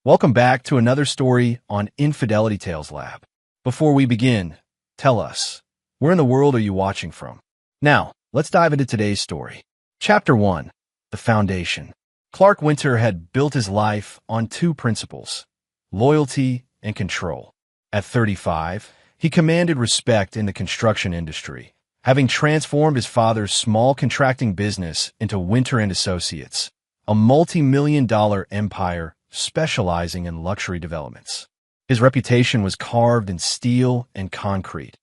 Welcome back to another story on Infidelity Tales Lab. Before we begin, tell us, where in the world are you watching from? Now, let's dive into today's story. Chapter 1. The Foundation. Clark Winter had built his life on two principles: loyalty and control. At 35, he commanded respect in the construction industry, having transformed his father's small contracting business into Winter and Associates, a multi-million-dollar empire specializing in luxury developments. His reputation was carved in steel and concrete,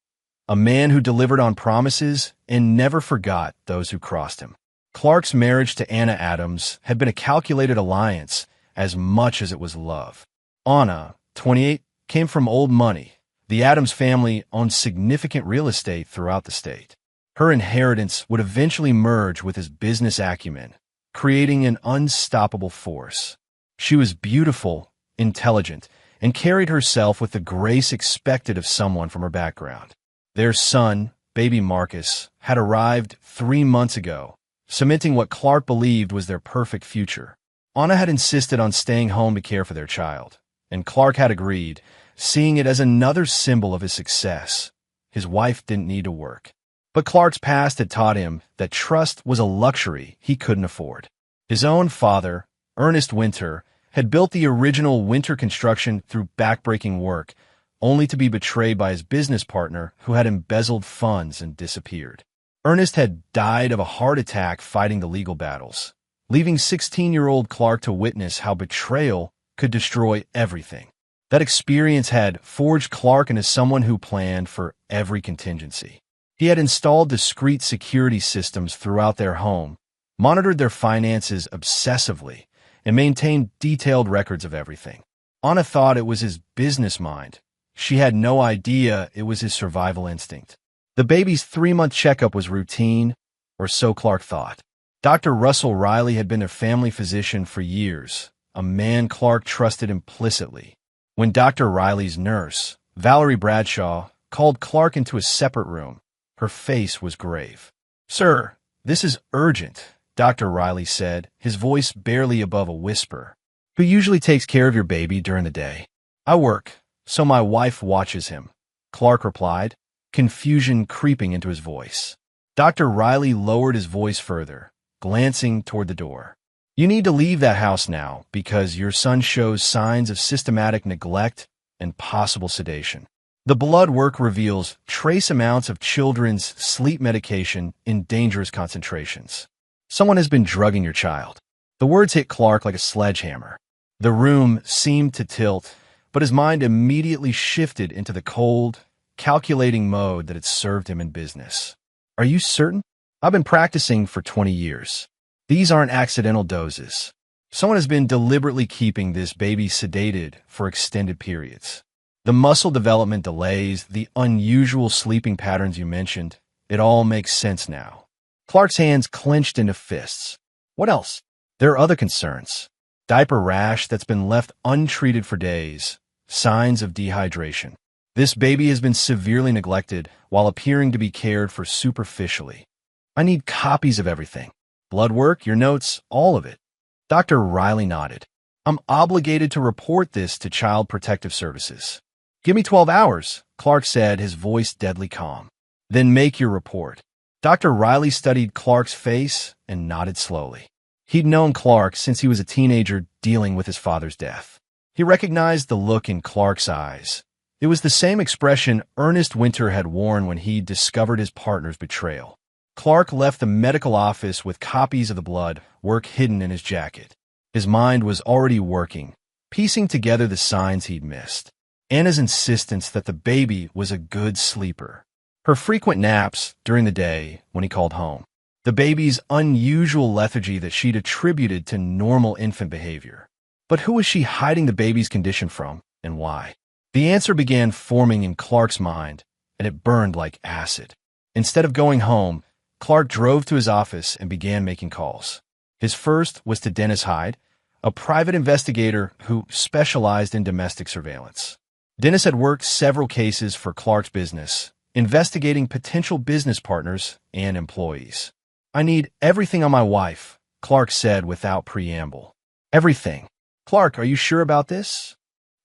a man who delivered on promises and never forgot those who crossed him. Clark's marriage to Anna Adams had been a calculated alliance as much as it was love. Anna, 28, came from old money. The Adams family owned significant real estate throughout the state. Her inheritance would eventually merge with his business acumen, creating an unstoppable force. She was beautiful, intelligent, and carried herself with the grace expected of someone from her background. Their son, baby Marcus, had arrived 3 months ago, cementing what Clark believed was their perfect future. Anna had insisted on staying home to care for their child, and Clark had agreed, seeing it as another symbol of his success. His wife didn't need to work. But Clark's past had taught him that trust was a luxury he couldn't afford. His own father, Ernest Winter, had built the original Winter construction through backbreaking work, only to be betrayed by his business partner who had embezzled funds and disappeared. Ernest had died of a heart attack fighting the legal battles, leaving 16-year-old Clark to witness how betrayal could destroy everything. That experience had forged Clark into someone who planned for every contingency. He had installed discreet security systems throughout their home, monitored their finances obsessively, and maintained detailed records of everything. Anna thought it was his business mind. She had no idea it was his survival instinct. The baby's 3-month checkup was routine, or so Clark thought. Dr. Russell Riley had been their family physician for years, a man Clark trusted implicitly. When Dr. Riley's nurse, Valerie Bradshaw, called Clark into a separate room, her face was grave. "Sir, this is urgent," Dr. Riley said, his voice barely above a whisper. "Who usually takes care of your baby during the day?" "I work, so my wife watches him," Clark replied, confusion creeping into his voice. Dr. Riley lowered his voice further, glancing toward the door. "You need to leave that house now because your son shows signs of systematic neglect and possible sedation. The blood work reveals trace amounts of children's sleep medication in dangerous concentrations. Someone has been drugging your child." The words hit Clark like a sledgehammer. The room seemed to tilt, but his mind immediately shifted into the cold, calculating mode that had served him in business. "Are you certain? I've been practicing for 20 years. These aren't accidental doses. Someone has been deliberately keeping this baby sedated for extended periods. The muscle development delays, the unusual sleeping patterns you mentioned, it all makes sense now." Clark's hands clenched into fists. "What else?" "There are other concerns. Diaper rash that's been left untreated for days. Signs of dehydration. This baby has been severely neglected while appearing to be cared for superficially. I need copies of everything. Blood work, your notes, all of it." Dr. Riley nodded. "I'm obligated to report this to Child Protective Services." "Give me 12 hours, Clark said, his voice deadly calm. "Then make your report." Dr. Riley studied Clark's face and nodded slowly. He'd known Clark since he was a teenager dealing with his father's death. He recognized the look in Clark's eyes. It was the same expression Ernest Winter had worn when he discovered his partner's betrayal. Clark left the medical office with copies of the blood work hidden in his jacket. His mind was already working, piecing together the signs he'd missed. Anna's insistence that the baby was a good sleeper. Her frequent naps during the day when he called home. The baby's unusual lethargy that she'd attributed to normal infant behavior. But who was she hiding the baby's condition from, and why? The answer began forming in Clark's mind, and it burned like acid. Instead of going home, Clark drove to his office and began making calls. His first was to Dennis Hyde, a private investigator who specialized in domestic surveillance. Dennis had worked several cases for Clark's business, investigating potential business partners and employees. "I need everything on my wife," Clark said without preamble. "Everything. Clark, are you sure about this?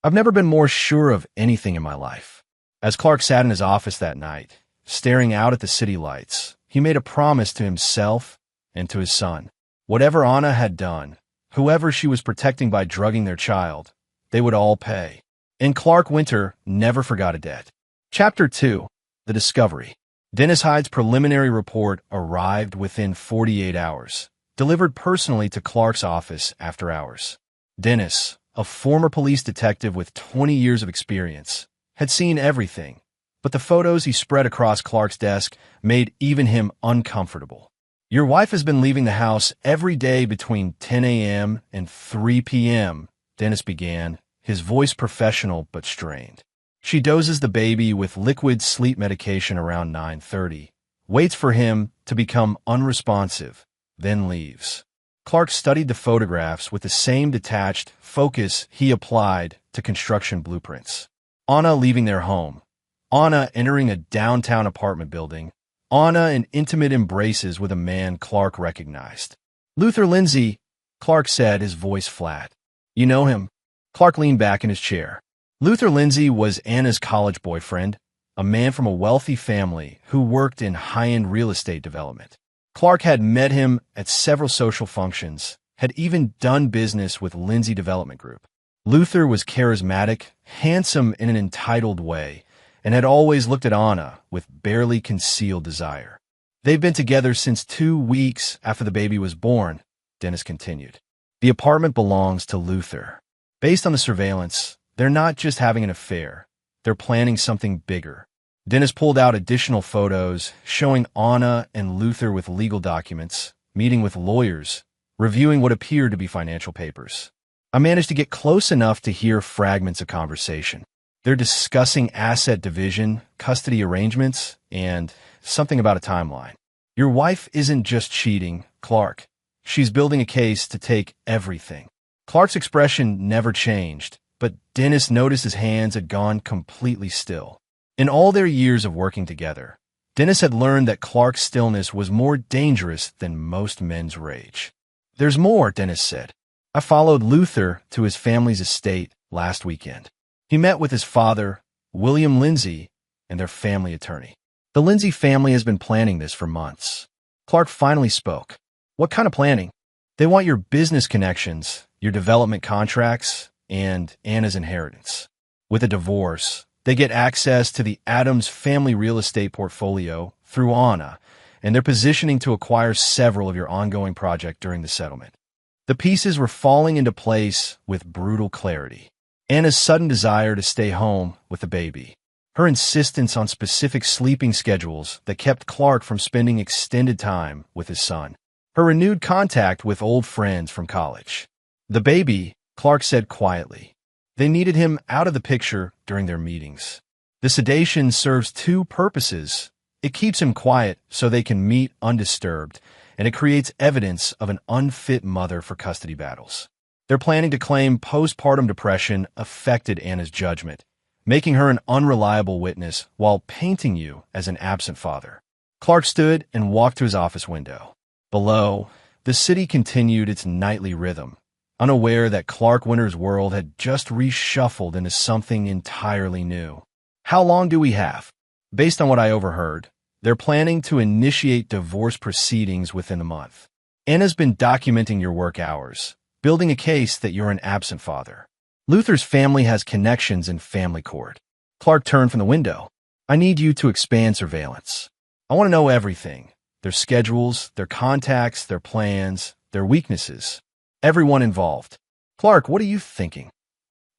I've never been more sure of anything in my life. As Clark sat in his office that night, staring out at the city lights, he made a promise to himself and to his son. Whatever Anna had done, whoever she was protecting by drugging their child, they would all pay. And Clark Winter never forgot a debt. Chapter 2. The Discovery. Dennis Hyde's preliminary report arrived within 48 hours, delivered personally to Clark's office after hours. Dennis, a former police detective with 20 years of experience, had seen everything, but the photos he spread across Clark's desk made even him uncomfortable. Your wife has been leaving the house every day between 10 a.m. and 3 p.m., Dennis began, his voice professional but strained. She doses the baby with liquid sleep medication around 9:30, waits for him to become unresponsive, then leaves. Clark studied the photographs with the same detached focus he applied to construction blueprints. Anna leaving their home. Anna entering a downtown apartment building. Anna in intimate embraces with a man Clark recognized. Luther Lindsay, Clark said, his voice flat. You know him? Clark leaned back in his chair. Luther Lindsay was Anna's college boyfriend, a man from a wealthy family who worked in high-end real estate development. Clark had met him at several social functions, had even done business with Lindsay Development Group. Luther was charismatic, handsome in an entitled way, and had always looked at Anna with barely concealed desire. They've been together since 2 weeks after the baby was born, Dennis continued. The apartment belongs to Luther. Based on the surveillance, they're not just having an affair, they're planning something bigger. Dennis pulled out additional photos showing Anna and Luther with legal documents, meeting with lawyers, reviewing what appeared to be financial papers. I managed to get close enough to hear fragments of conversation. They're discussing asset division, custody arrangements, and something about a timeline. Your wife isn't just cheating, Clark. She's building a case to take everything. Clark's expression never changed, but Dennis noticed his hands had gone completely still. In all their years of working together, Dennis had learned that Clark's stillness was more dangerous than most men's rage. There's more, Dennis said. I followed Luther to his family's estate last weekend. He met with his father, William Lindsay, and their family attorney. The Lindsay family has been planning this for months. Clark finally spoke. What kind of planning? They want your business connections, your development contracts, and Anna's inheritance. With a divorce, they get access to the Adams family real estate portfolio through Anna, and they're positioning to acquire several of your ongoing projects during the settlement. The pieces were falling into place with brutal clarity. Anna's sudden desire to stay home with the baby. Her insistence on specific sleeping schedules that kept Clark from spending extended time with his son. Her renewed contact with old friends from college. The baby, Clark said quietly. They needed him out of the picture during their meetings. The sedation serves 2 purposes. It keeps him quiet so they can meet undisturbed, and it creates evidence of an unfit mother for custody battles. They're planning to claim postpartum depression affected Anna's judgment, making her an unreliable witness while painting you as an absent father. Clark stood and walked to his office window. Below, the city continued its nightly rhythm, unaware that Clark Winter's world had just reshuffled into something entirely new. How long do we have? Based on what I overheard, they're planning to initiate divorce proceedings within the month. Anna's been documenting your work hours, building a case that you're an absent father. Luther's family has connections in family court. Clark turned from the window. I need you to expand surveillance. I want to know everything. Their schedules, their contacts, their plans, their weaknesses. Everyone involved. Clark, what are you thinking?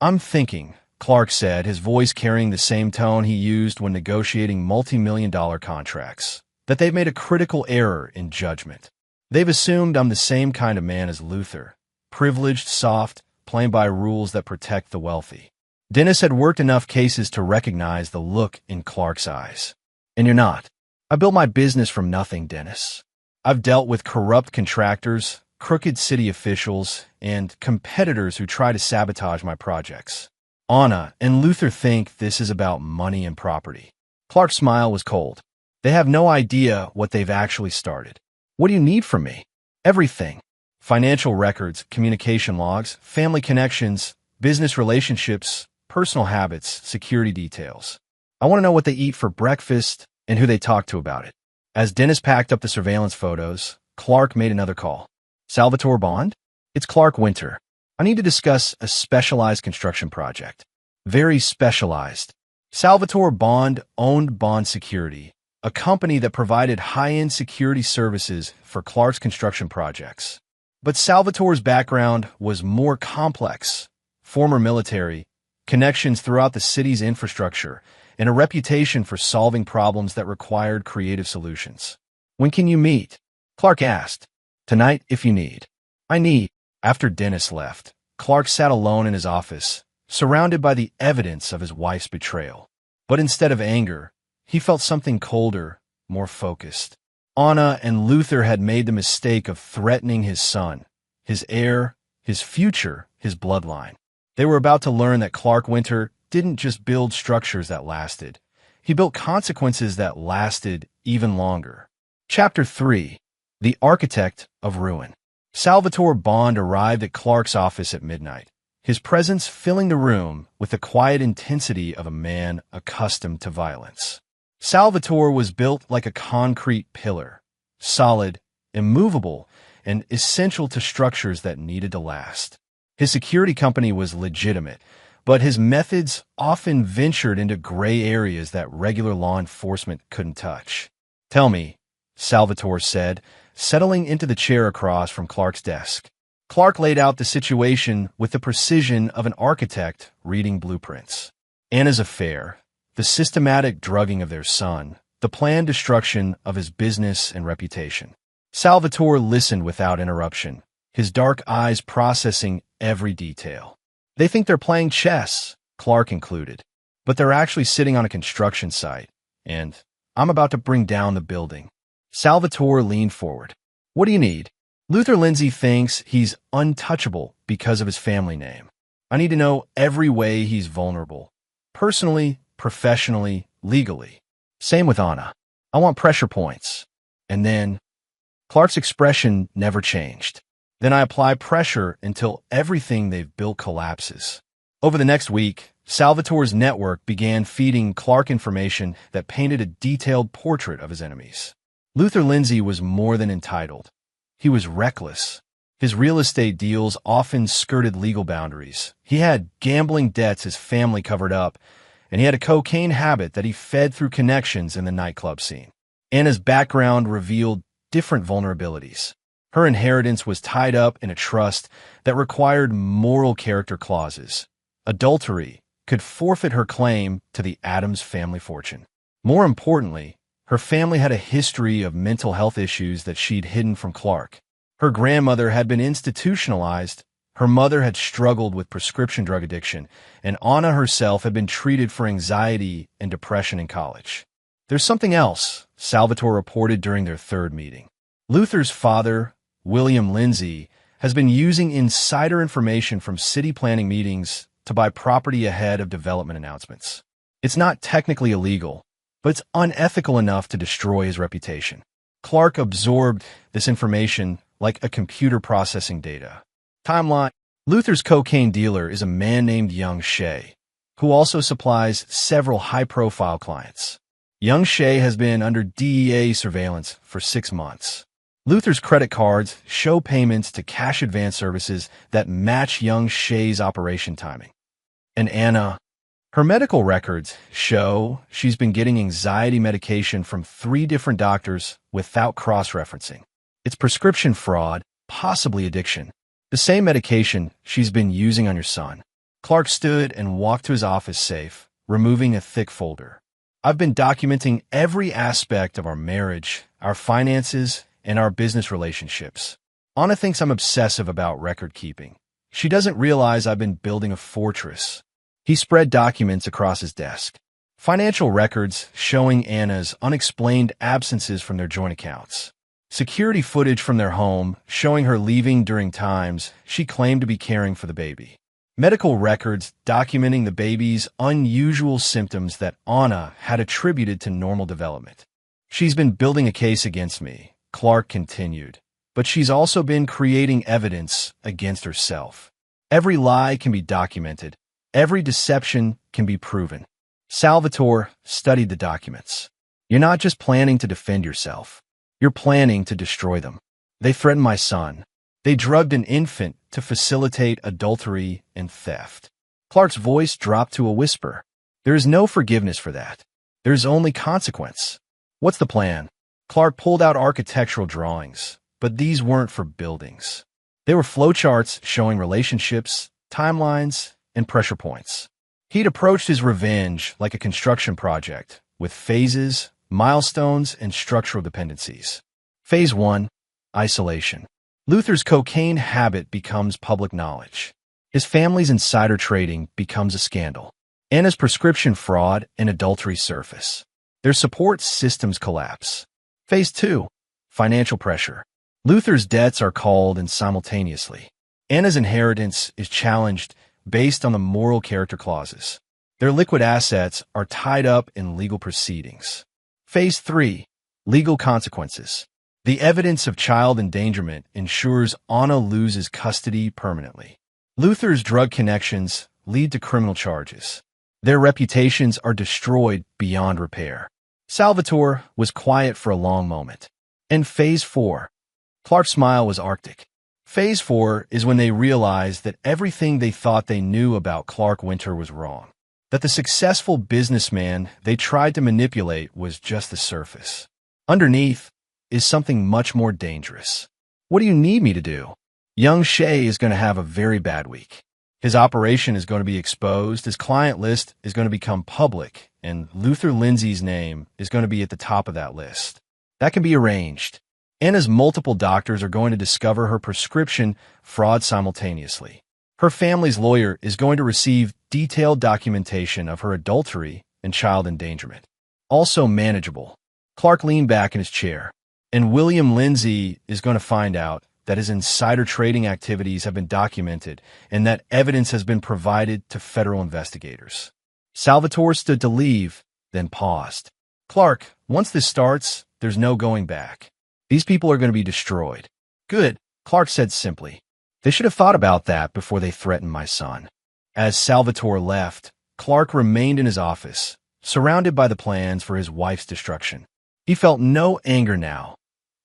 I'm thinking, Clark said, his voice carrying the same tone he used when negotiating multi-million-dollar contracts, that they've made a critical error in judgment. They've assumed I'm the same kind of man as Luther, privileged, soft, playing by rules that protect the wealthy. Dennis had worked enough cases to recognize the look in Clark's eyes. And you're not. I built my business from nothing, Dennis. I've dealt with corrupt contractors, crooked city officials, and competitors who try to sabotage my projects. Anna and Luther think this is about money and property. Clark's smile was cold. They have no idea what they've actually started. What do you need from me? Everything. Financial records, communication logs, family connections, business relationships, personal habits, security details. I want to know what they eat for breakfast and who they talk to about it. As Dennis packed up the surveillance photos, Clark made another call. Salvatore Bond? It's Clark Winter. I need to discuss a specialized construction project. Very specialized. Salvatore Bond owned Bond Security, a company that provided high-end security services for Clark's construction projects. But Salvatore's background was more complex. Former military, connections throughout the city's infrastructure, and a reputation for solving problems that required creative solutions. When can you meet? Clark asked. Tonight, if you need. I need. After Dennis left, Clark sat alone in his office, surrounded by the evidence of his wife's betrayal. But instead of anger, he felt something colder, more focused. Anna and Luther had made the mistake of threatening his son, his heir, his future, his bloodline. They were about to learn that Clark Winter didn't just build structures that lasted. He built consequences that lasted even longer. Chapter 3. The Architect of Ruin. Salvatore Bond arrived at Clark's office at midnight, his presence filling the room with the quiet intensity of a man accustomed to violence. Salvatore was built like a concrete pillar, solid, immovable, and essential to structures that needed to last. His security company was legitimate, but his methods often ventured into gray areas that regular law enforcement couldn't touch. Tell me, Salvatore said, settling into the chair across from Clark's desk. Clark laid out the situation with the precision of an architect reading blueprints. Anna's affair, the systematic drugging of their son, the planned destruction of his business and reputation. Salvatore listened without interruption, his dark eyes processing every detail. They think they're playing chess, Clark included, but they're actually sitting on a construction site, and I'm about to bring down the building. Salvatore leaned forward. What do you need? Luther Lindsay thinks he's untouchable because of his family name. I need to know every way he's vulnerable. Personally, professionally, legally. Same with Anna. I want pressure points. And then, Clark's expression never changed. Then I apply pressure until everything they've built collapses. Over the next week, Salvatore's network began feeding Clark information that painted a detailed portrait of his enemies. Luther Lindsay was more than entitled. He was reckless. His real estate deals often skirted legal boundaries. He had gambling debts his family covered up, and he had a cocaine habit that he fed through connections in the nightclub scene. Anna's background revealed different vulnerabilities. Her inheritance was tied up in a trust that required moral character clauses. Adultery could forfeit her claim to the Adams family fortune. More importantly, her family had a history of mental health issues that she'd hidden from Clark. Her grandmother had been institutionalized, her mother had struggled with prescription drug addiction, and Anna herself had been treated for anxiety and depression in college. There's something else, Salvatore reported during their third meeting. Luther's father, William Lindsay, has been using insider information from city planning meetings to buy property ahead of development announcements. It's not technically illegal, but it's unethical enough to destroy his reputation. Clark absorbed this information like a computer processing data. Timeline. Luther's cocaine dealer is a man named Young Shea, who also supplies several high-profile clients. Young Shea has been under DEA surveillance for 6 months. Luther's credit cards show payments to cash advance services that match Young Shea's operation timing. And Anna, her medical records show she's been getting anxiety medication from 3 different doctors without cross-referencing. It's prescription fraud, possibly addiction. The same medication she's been using on your son. Clark stood and walked to his office safe, removing a thick folder. I've been documenting every aspect of our marriage, our finances, and our business relationships. Anna thinks I'm obsessive about record keeping. She doesn't realize I've been building a fortress. He spread documents across his desk. Financial records showing Anna's unexplained absences from their joint accounts. Security footage from their home showing her leaving during times she claimed to be caring for the baby. Medical records documenting the baby's unusual symptoms that Anna had attributed to normal development. She's been building a case against me, Clark continued, but she's also been creating evidence against herself. Every lie can be documented. Every deception can be proven. Salvatore studied the documents. You're not just planning to defend yourself. You're planning to destroy them. They threatened my son. They drugged an infant to facilitate adultery and theft. Clark's voice dropped to a whisper. There is no forgiveness for that. There's only consequence. What's the plan? Clark pulled out architectural drawings, but these weren't for buildings. They were flowcharts showing relationships, timelines, and pressure points. He'd approached his revenge like a construction project, with phases, milestones, and structural dependencies. Phase 1. Isolation. Luther's cocaine habit becomes public knowledge. His family's insider trading becomes a scandal. Anna's prescription fraud and adultery surface. Their support systems collapse. Phase 2. Financial pressure. Luther's debts are called in simultaneously. Anna's inheritance is challenged based on the moral character clauses. Their liquid assets are tied up in legal proceedings. Phase 3. Legal consequences. The evidence of child endangerment ensures Anna loses custody permanently. Luther's drug connections lead to criminal charges. Their reputations are destroyed beyond repair. Salvatore was quiet for a long moment. In Phase 4, Clark's smile was arctic. Phase 4 is when they realized that everything they thought they knew about Clark Winter was wrong. That the successful businessman they tried to manipulate was just the surface. Underneath is something much more dangerous. What do you need me to do? Young Shea is going to have a very bad week. His operation is going to be exposed, his client list is going to become public, and Luther Lindsay's name is going to be at the top of that list. That can be arranged. Anna's multiple doctors are going to discover her prescription fraud simultaneously. Her family's lawyer is going to receive detailed documentation of her adultery and child endangerment. Also manageable. Clark leaned back in his chair, and William Lindsay is going to find out that his insider trading activities have been documented and that evidence has been provided to federal investigators. Salvatore stood to leave, then paused. Clark, once this starts, there's no going back. These people are going to be destroyed. Good, Clark said simply. They should have thought about that before they threatened my son. As Salvatore left, Clark remained in his office, surrounded by the plans for his wife's destruction. He felt no anger now.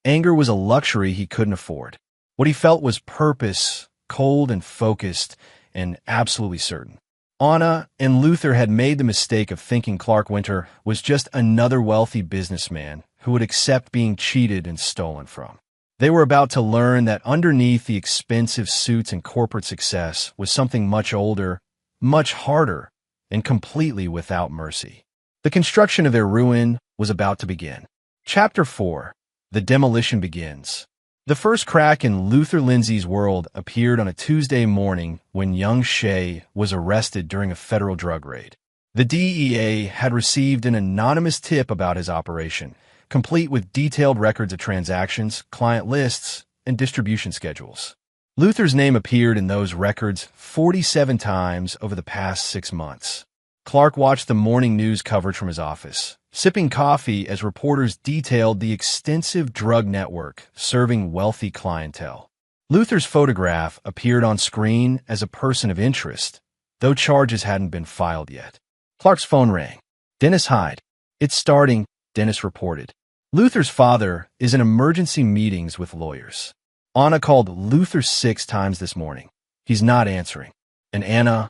Anger was a luxury he couldn't afford. What he felt was purpose, cold and focused, and absolutely certain. Anna and Luther had made the mistake of thinking Clark Winter was just another wealthy businessman who would accept being cheated and stolen from. They were about to learn that underneath the expensive suits and corporate success was something much older, much harder, and completely without mercy. The construction of their ruin was about to begin. Chapter 4. The demolition begins. The first crack in Luther Lindsay's world appeared on a Tuesday morning when young Shea was arrested during a federal drug raid. The DEA had received an anonymous tip about his operation, complete with detailed records of transactions, client lists, and distribution schedules. Luther's name appeared in those records 47 times over the past 6 months. Clark watched the morning news coverage from his office, sipping coffee as reporters detailed the extensive drug network serving wealthy clientele. Luther's photograph appeared on screen as a person of interest, though charges hadn't been filed yet. Clark's phone rang. Dennis Hyde. It's starting, Dennis reported. Luther's father is in emergency meetings with lawyers. Anna called Luther 6 times this morning. He's not answering. And Anna,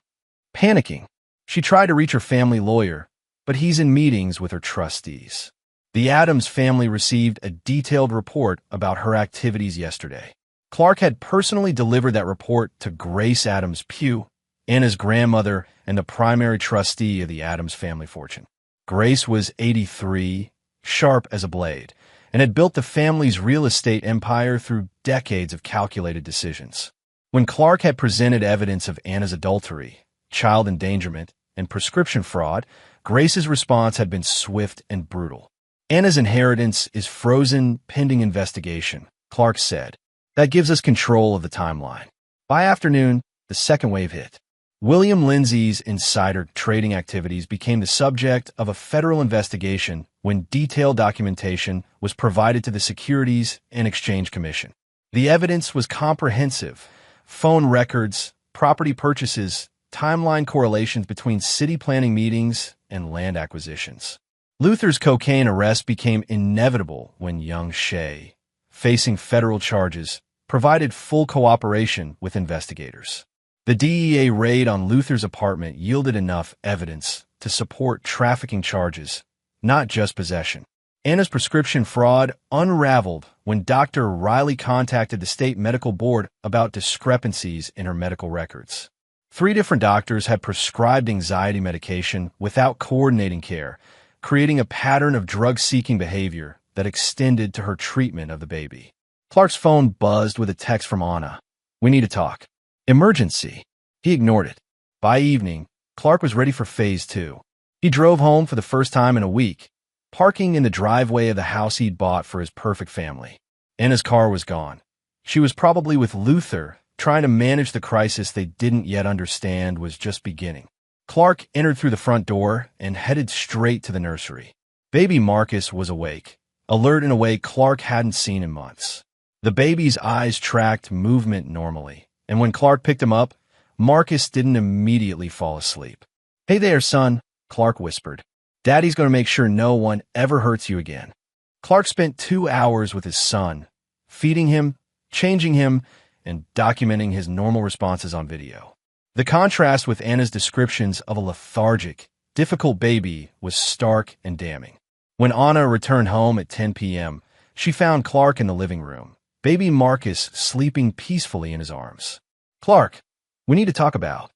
panicking. She tried to reach her family lawyer, but he's in meetings with her trustees. The Adams family received a detailed report about her activities yesterday. Clark had personally delivered that report to Grace Adams Pugh, Anna's grandmother and the primary trustee of the Adams family fortune. Grace was 83, sharp as a blade, and had built the family's real estate empire through decades of calculated decisions. When Clark had presented evidence of Anna's adultery, child endangerment, and prescription fraud, Grace's response had been swift and brutal. Anna's inheritance is frozen pending investigation, Clark said. That gives us control of the timeline. By afternoon, the second wave hit. William Lindsay's insider trading activities became the subject of a federal investigation when detailed documentation was provided to the Securities and Exchange Commission. The evidence was comprehensive. Phone records, property purchases, timeline correlations between city planning meetings and land acquisitions. Luther's cocaine arrest became inevitable when young Shay, facing federal charges, provided full cooperation with investigators. The DEA raid on Luther's apartment yielded enough evidence to support trafficking charges, not just possession. Anna's prescription fraud unraveled when Dr. Riley contacted the state medical board about discrepancies in her medical records. 3 different doctors had prescribed anxiety medication without coordinating care, creating a pattern of drug-seeking behavior that extended to her treatment of the baby. Clark's phone buzzed with a text from Anna. "We need to talk." "Emergency." He ignored it. By evening, Clark was ready for phase 2. He drove home for the first time in a week, parking in the driveway of the house he'd bought for his perfect family. Anna's car was gone. She was probably with Luther, trying to manage the crisis they didn't yet understand was just beginning. Clark entered through the front door and headed straight to the nursery. Baby Marcus was awake, alert in a way Clark hadn't seen in months. The baby's eyes tracked movement normally, and when Clark picked him up, Marcus didn't immediately fall asleep. "Hey there, son," Clark whispered. "Daddy's going to make sure no one ever hurts you again." Clark spent 2 hours with his son, feeding him, changing him, and documenting his normal responses on video. The contrast with Anna's descriptions of a lethargic, difficult baby was stark and damning. When Anna returned home at 10 p.m., she found Clark in the living room, baby Marcus sleeping peacefully in his arms. "Clark, we need to talk about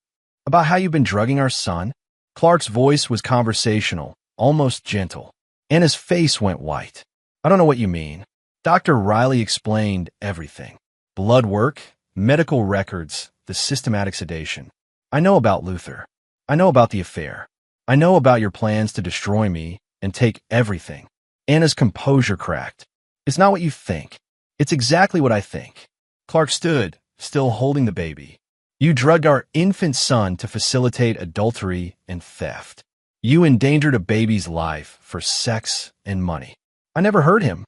how you've been drugging our son." Clark's voice was conversational, almost gentle. Anna's face went white. "I don't know what you mean." Dr. Riley explained everything. Blood work, medical records, the systematic sedation. "I know about Luther. I know about the affair. I know about your plans to destroy me and take everything." Anna's composure cracked. "It's not what you think. It's exactly what I think." Clark stood, still holding the baby. "You drugged our infant son to facilitate adultery and theft. You endangered a baby's life for sex and money." "I never hurt him.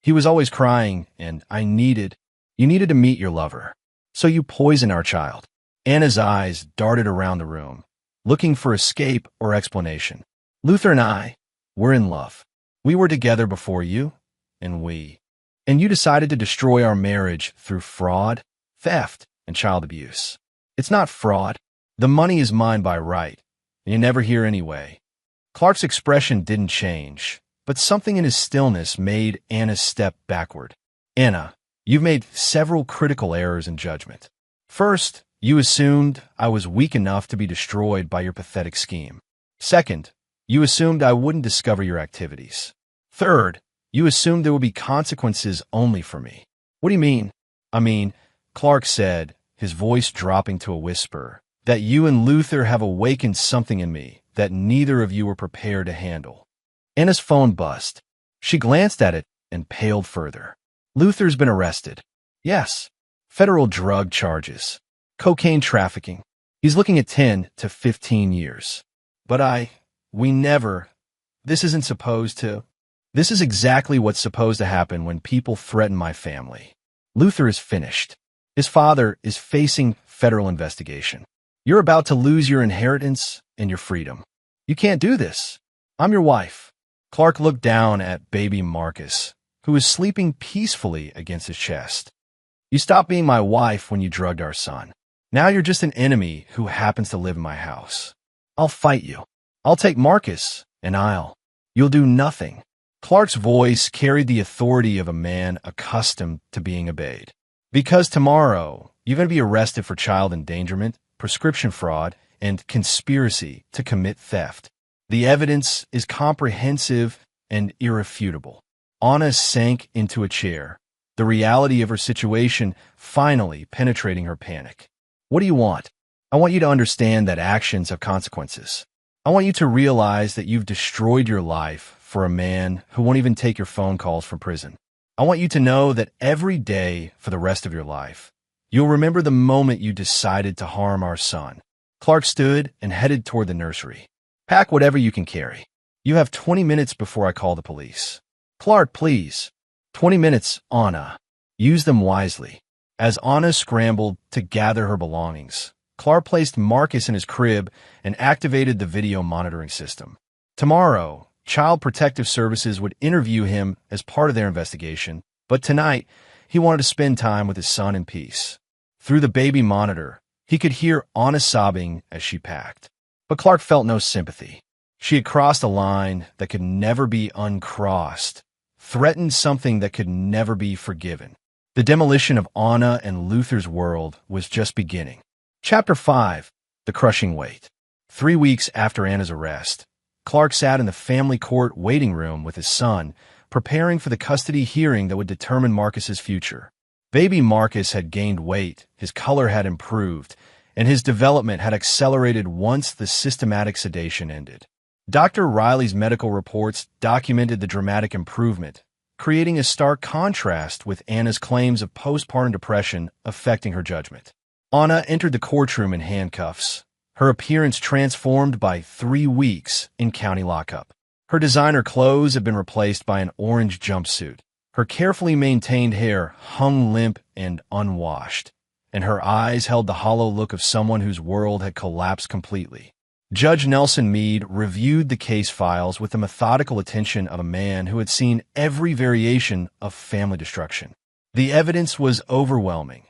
He was always crying, and you needed to meet your lover. So you poisoned our child." Anna's eyes darted around the room, looking for escape or explanation. "Luther and I, we're in love. We were together before you, and you decided to destroy our marriage through fraud, theft, and child abuse." "It's not fraud. The money is mine by right, and you never hear anyway." Clark's expression didn't change, but something in his stillness made Anna step backward. "Anna, you've made several critical errors in judgment. First, you assumed I was weak enough to be destroyed by your pathetic scheme. Second, you assumed I wouldn't discover your activities. Third, you assumed there would be consequences only for me." "What do you mean?" "I mean," Clark said, his voice dropping to a whisper, "that you and Luther have awakened something in me that neither of you were prepared to handle." Anna's phone buzzed. She glanced at it and paled further. "Luther's been arrested." "Yes. Federal drug charges. Cocaine trafficking. He's looking at 10 to 15 years. But this isn't supposed to. This is exactly what's supposed to happen when people threaten my family. Luther is finished. His father is facing federal investigation. You're about to lose your inheritance and your freedom. You can't do this. I'm your wife." Clark looked down at baby Marcus, who was sleeping peacefully against his chest. "You stopped being my wife when you drugged our son. Now you're just an enemy who happens to live in my house. I'll fight you. I'll take Marcus, and you'll do nothing." Clark's voice carried the authority of a man accustomed to being obeyed. "Because tomorrow, you're going to be arrested for child endangerment, prescription fraud, and conspiracy to commit theft. The evidence is comprehensive and irrefutable." Anna sank into a chair, the reality of her situation finally penetrating her panic. "What do you want?" "I want you to understand that actions have consequences. I want you to realize that you've destroyed your life for a man who won't even take your phone calls from prison. I want you to know that every day for the rest of your life, you'll remember the moment you decided to harm our son." Clark stood and headed toward the nursery. "Pack whatever you can carry. You have 20 minutes before I call the police." "Clark, please." 20 minutes, Anna. Use them wisely. As Anna scrambled to gather her belongings, Clark placed Marcus in his crib and activated the video monitoring system. Tomorrow, Child Protective Services would interview him as part of their investigation, but tonight, he wanted to spend time with his son in peace. Through the baby monitor, he could hear Anna sobbing as she packed. But Clark felt no sympathy. She had crossed a line that could never be uncrossed, threatened something that could never be forgiven. The demolition of Anna and Luther's world was just beginning. Chapter 5. The Crushing Weight. 3 weeks after Anna's arrest, Clark sat in the family court waiting room with his son, preparing for the custody hearing that would determine Marcus's future. Baby Marcus had gained weight, his color had improved, and his development had accelerated once the systematic sedation ended. Dr. Riley's medical reports documented the dramatic improvement, creating a stark contrast with Anna's claims of postpartum depression affecting her judgment. Anna entered the courtroom in handcuffs, her appearance transformed by 3 weeks in county lockup. Her designer clothes had been replaced by an orange jumpsuit. Her carefully maintained hair hung limp and unwashed, and her eyes held the hollow look of someone whose world had collapsed completely. Judge Nelson Meade reviewed the case files with the methodical attention of a man who had seen every variation of family destruction. The evidence was overwhelming.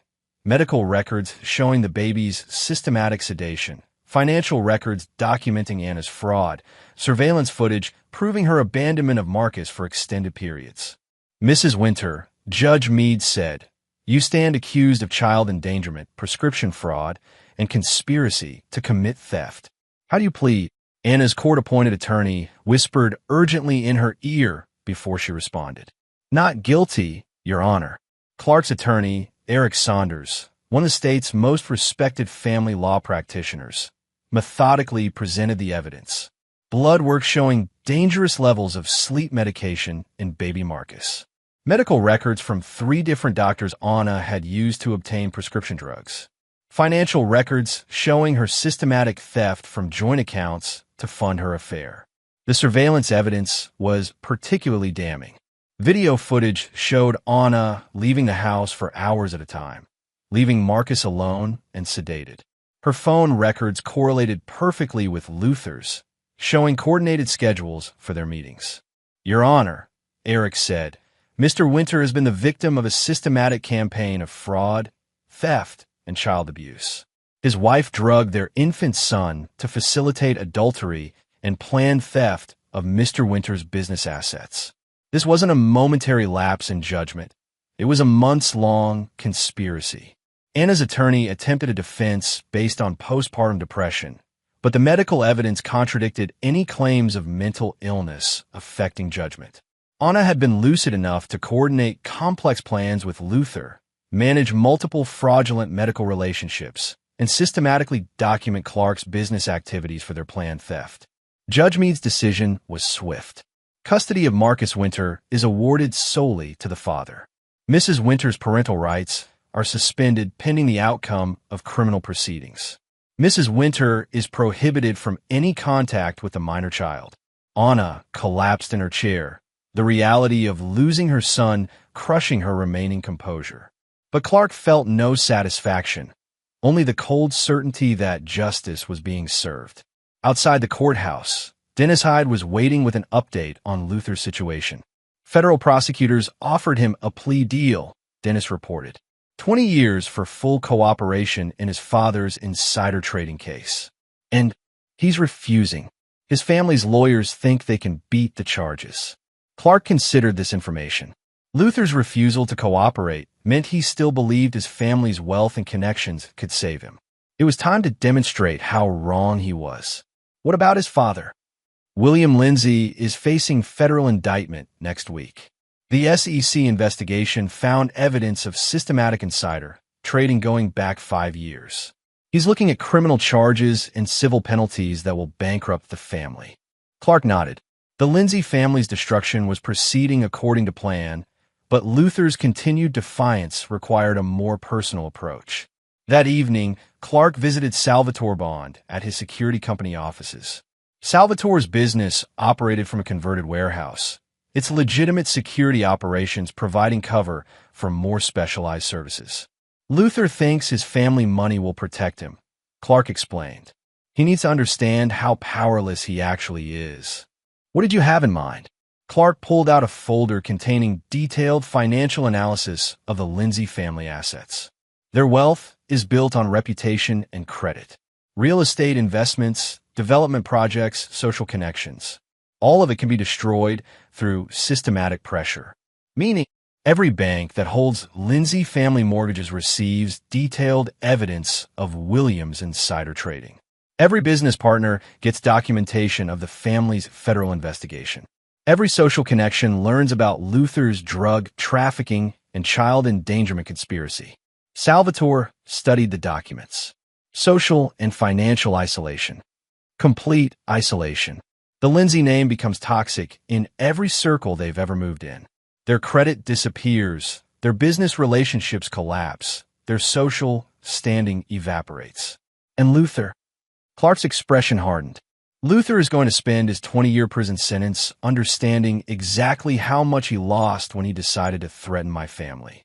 Medical records showing the baby's systematic sedation, financial records documenting Anna's fraud, surveillance footage proving her abandonment of Marcus for extended periods. Mrs. Winter, Judge Meade said, "You stand accused of child endangerment, prescription fraud, and conspiracy to commit theft. How do you plead?" Anna's court-appointed attorney whispered urgently in her ear before she responded. "Not guilty, Your Honor." Clark's attorney, Eric Saunders, one of the state's most respected family law practitioners, methodically presented the evidence. Blood work showing dangerous levels of sleep medication in baby Marcus. Medical records from 3 different doctors Anna had used to obtain prescription drugs. Financial records showing her systematic theft from joint accounts to fund her affair. The surveillance evidence was particularly damning. Video footage showed Anna leaving the house for hours at a time, leaving Marcus alone and sedated. Her phone records correlated perfectly with Luther's, showing coordinated schedules for their meetings. "Your Honor," Eric said, "Mr. Winter has been the victim of a systematic campaign of fraud, theft, and child abuse. His wife drugged their infant son to facilitate adultery and planned theft of Mr. Winter's business assets. This wasn't a momentary lapse in judgment. It was a months-long conspiracy." Anna's attorney attempted a defense based on postpartum depression, but the medical evidence contradicted any claims of mental illness affecting judgment. Anna had been lucid enough to coordinate complex plans with Luther, manage multiple fraudulent medical relationships, and systematically document Clark's business activities for their planned theft. Judge Meade's decision was swift. Custody of Marcus Winter is awarded solely to the father. Mrs. Winter's parental rights are suspended pending the outcome of criminal proceedings. Mrs. Winter is prohibited from any contact with the minor child. Anna collapsed in her chair, the reality of losing her son crushing her remaining composure. But Clark felt no satisfaction, only the cold certainty that justice was being served. Outside the courthouse, Dennis Hyde was waiting with an update on Luther's situation. Federal prosecutors offered him a plea deal, Dennis reported. 20 years for full cooperation in his father's insider trading case. And he's refusing. His family's lawyers think they can beat the charges. Clark considered this information. Luther's refusal to cooperate meant he still believed his family's wealth and connections could save him. It was time to demonstrate how wrong he was. What about his father? William Lindsay is facing federal indictment next week. The SEC investigation found evidence of systematic insider trading going back 5 years. He's looking at criminal charges and civil penalties that will bankrupt the family. Clark nodded. The Lindsay family's destruction was proceeding according to plan, but Luther's continued defiance required a more personal approach. That evening, Clark visited Salvatore Bond at his security company offices. Salvatore's business operated from a converted warehouse, It's legitimate security operations providing cover for more specialized services. Luther thinks his family money will protect him, Clark explained. He needs to understand how powerless he actually is. What did you have in mind? Clark pulled out a folder containing detailed financial analysis of the Lindsay family assets. Their wealth is built on reputation and credit. Real estate investments, development projects, social connections. All of it can be destroyed through systematic pressure. Meaning, every bank that holds Lindsay family mortgages receives detailed evidence of Williams' insider trading. Every business partner gets documentation of the family's federal investigation. Every social connection learns about Luther's drug trafficking and child endangerment conspiracy. Salvatore studied the documents. Social and financial isolation. Complete isolation. The Lindsay name becomes toxic in every circle they've ever moved in. Their credit disappears. Their business relationships collapse. Their social standing evaporates. And Luther? Clark's expression hardened. Luther is going to spend his 20-year prison sentence understanding exactly how much he lost when he decided to threaten my family.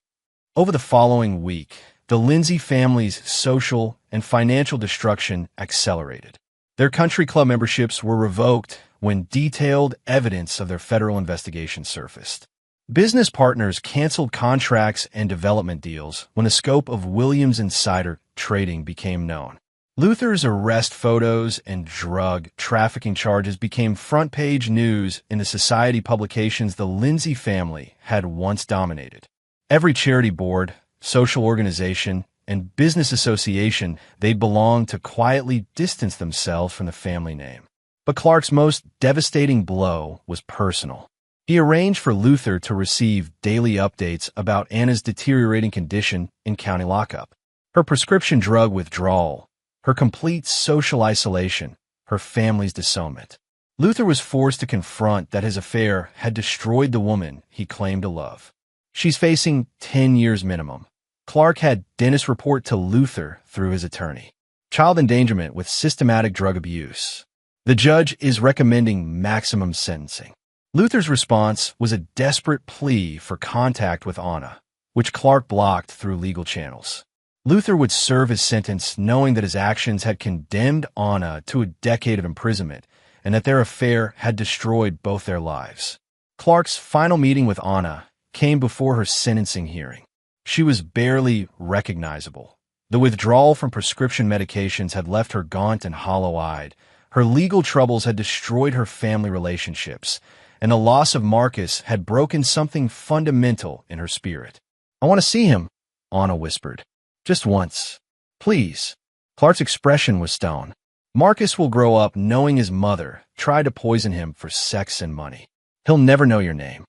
Over the following week, the Lindsay family's social and financial destruction accelerated. Their country club memberships were revoked when detailed evidence of their federal investigation surfaced. Business partners canceled contracts and development deals when the scope of Williams' insider trading became known. Luther's arrest photos and drug trafficking charges became front-page news in the society publications the Lindsay family had once dominated. Every charity board, social organization, and business association they belonged to quietly distanced themselves from the family name. But Clark's most devastating blow was personal. He arranged for Luther to receive daily updates about Anna's deteriorating condition in county lockup, her prescription drug withdrawal, her complete social isolation, her family's disownment. Luther was forced to confront that his affair had destroyed the woman he claimed to love. She's facing 10 years minimum. Clark had Dennis report to Luther through his attorney. Child endangerment with systematic drug abuse. The judge is recommending maximum sentencing. Luther's response was a desperate plea for contact with Anna, which Clark blocked through legal channels. Luther would serve his sentence knowing that his actions had condemned Anna to a decade of imprisonment and that their affair had destroyed both their lives. Clark's final meeting with Anna came before her sentencing hearing. She was barely recognizable. The withdrawal from prescription medications had left her gaunt and hollow-eyed. Her legal troubles had destroyed her family relationships, and the loss of Marcus had broken something fundamental in her spirit. "I want to see him," Anna whispered. "Just once. Please." Clark's expression was stone. "Marcus will grow up knowing his mother tried to poison him for sex and money. He'll never know your name.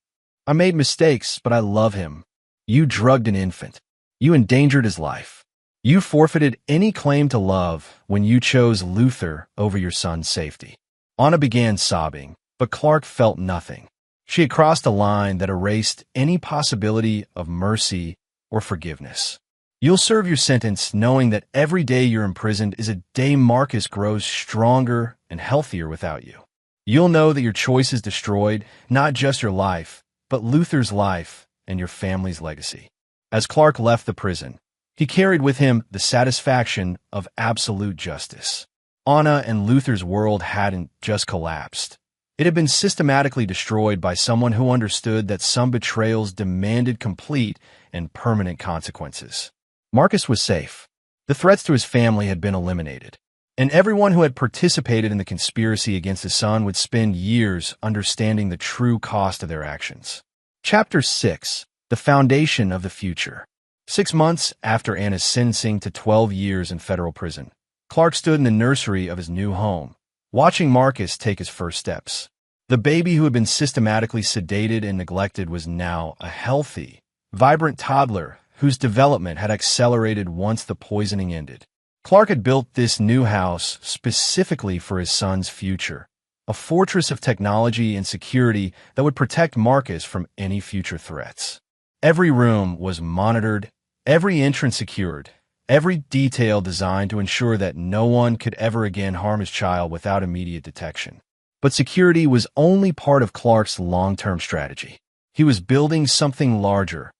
I made mistakes, but I love him. You drugged an infant. You endangered his life. You forfeited any claim to love when you chose Luther over your son's safety." Anna began sobbing, but Clark felt nothing. She had crossed a line that erased any possibility of mercy or forgiveness. "You'll serve your sentence knowing that every day you're imprisoned is a day Marcus grows stronger and healthier without you. You'll know that your choice is destroyed, not just your life, but Luther's life and your family's legacy." As Clark left the prison, he carried with him the satisfaction of absolute justice. Anna and Luther's world hadn't just collapsed. It had been systematically destroyed by someone who understood that some betrayals demanded complete and permanent consequences. Marcus was safe. The threats to his family had been eliminated, and everyone who had participated in the conspiracy against his son would spend years understanding the true cost of their actions. Chapter 6. The Foundation of the Future. 6 months after Anna's sentencing to 12 years in federal prison, Clark stood in the nursery of his new home, watching Marcus take his first steps. The baby who had been systematically sedated and neglected was now a healthy, vibrant toddler whose development had accelerated once the poisoning ended. Clark had built this new house specifically for his son's future, a fortress of technology and security that would protect Marcus from any future threats. Every room was monitored, every entrance secured, every detail designed to ensure that no one could ever again harm his child without immediate detection. But security was only part of Clark's long-term strategy. He was building something larger,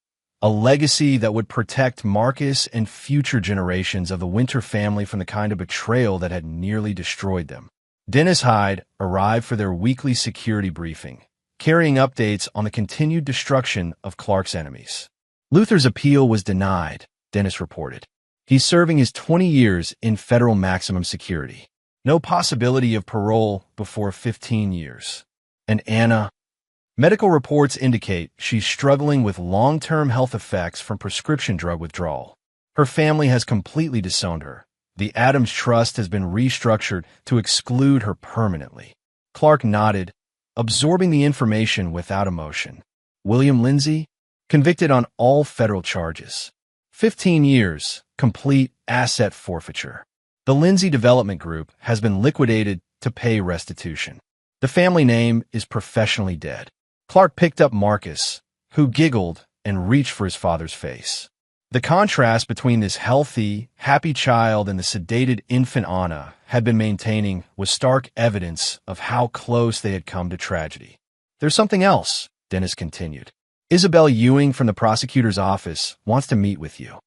a legacy that would protect Marcus and future generations of the Winter family from the kind of betrayal that had nearly destroyed them. Dennis Hyde arrived for their weekly security briefing, carrying updates on the continued destruction of Clark's enemies. Luther's appeal was denied, Dennis reported. He's serving his 20 years in federal maximum security. No possibility of parole before 15 years. And Anna? Medical reports indicate she's struggling with long-term health effects from prescription drug withdrawal. Her family has completely disowned her. The Adams Trust has been restructured to exclude her permanently. Clark nodded, absorbing the information without emotion. William Lindsay? Convicted on all federal charges. 15 years, complete asset forfeiture. The Lindsay Development Group has been liquidated to pay restitution. The family name is professionally dead. Clark picked up Marcus, who giggled and reached for his father's face. The contrast between this healthy, happy child and the sedated infant Anna had been maintaining was stark evidence of how close they had come to tragedy. There's something else, Dennis continued. Isabel Ewing from the prosecutor's office wants to meet with you.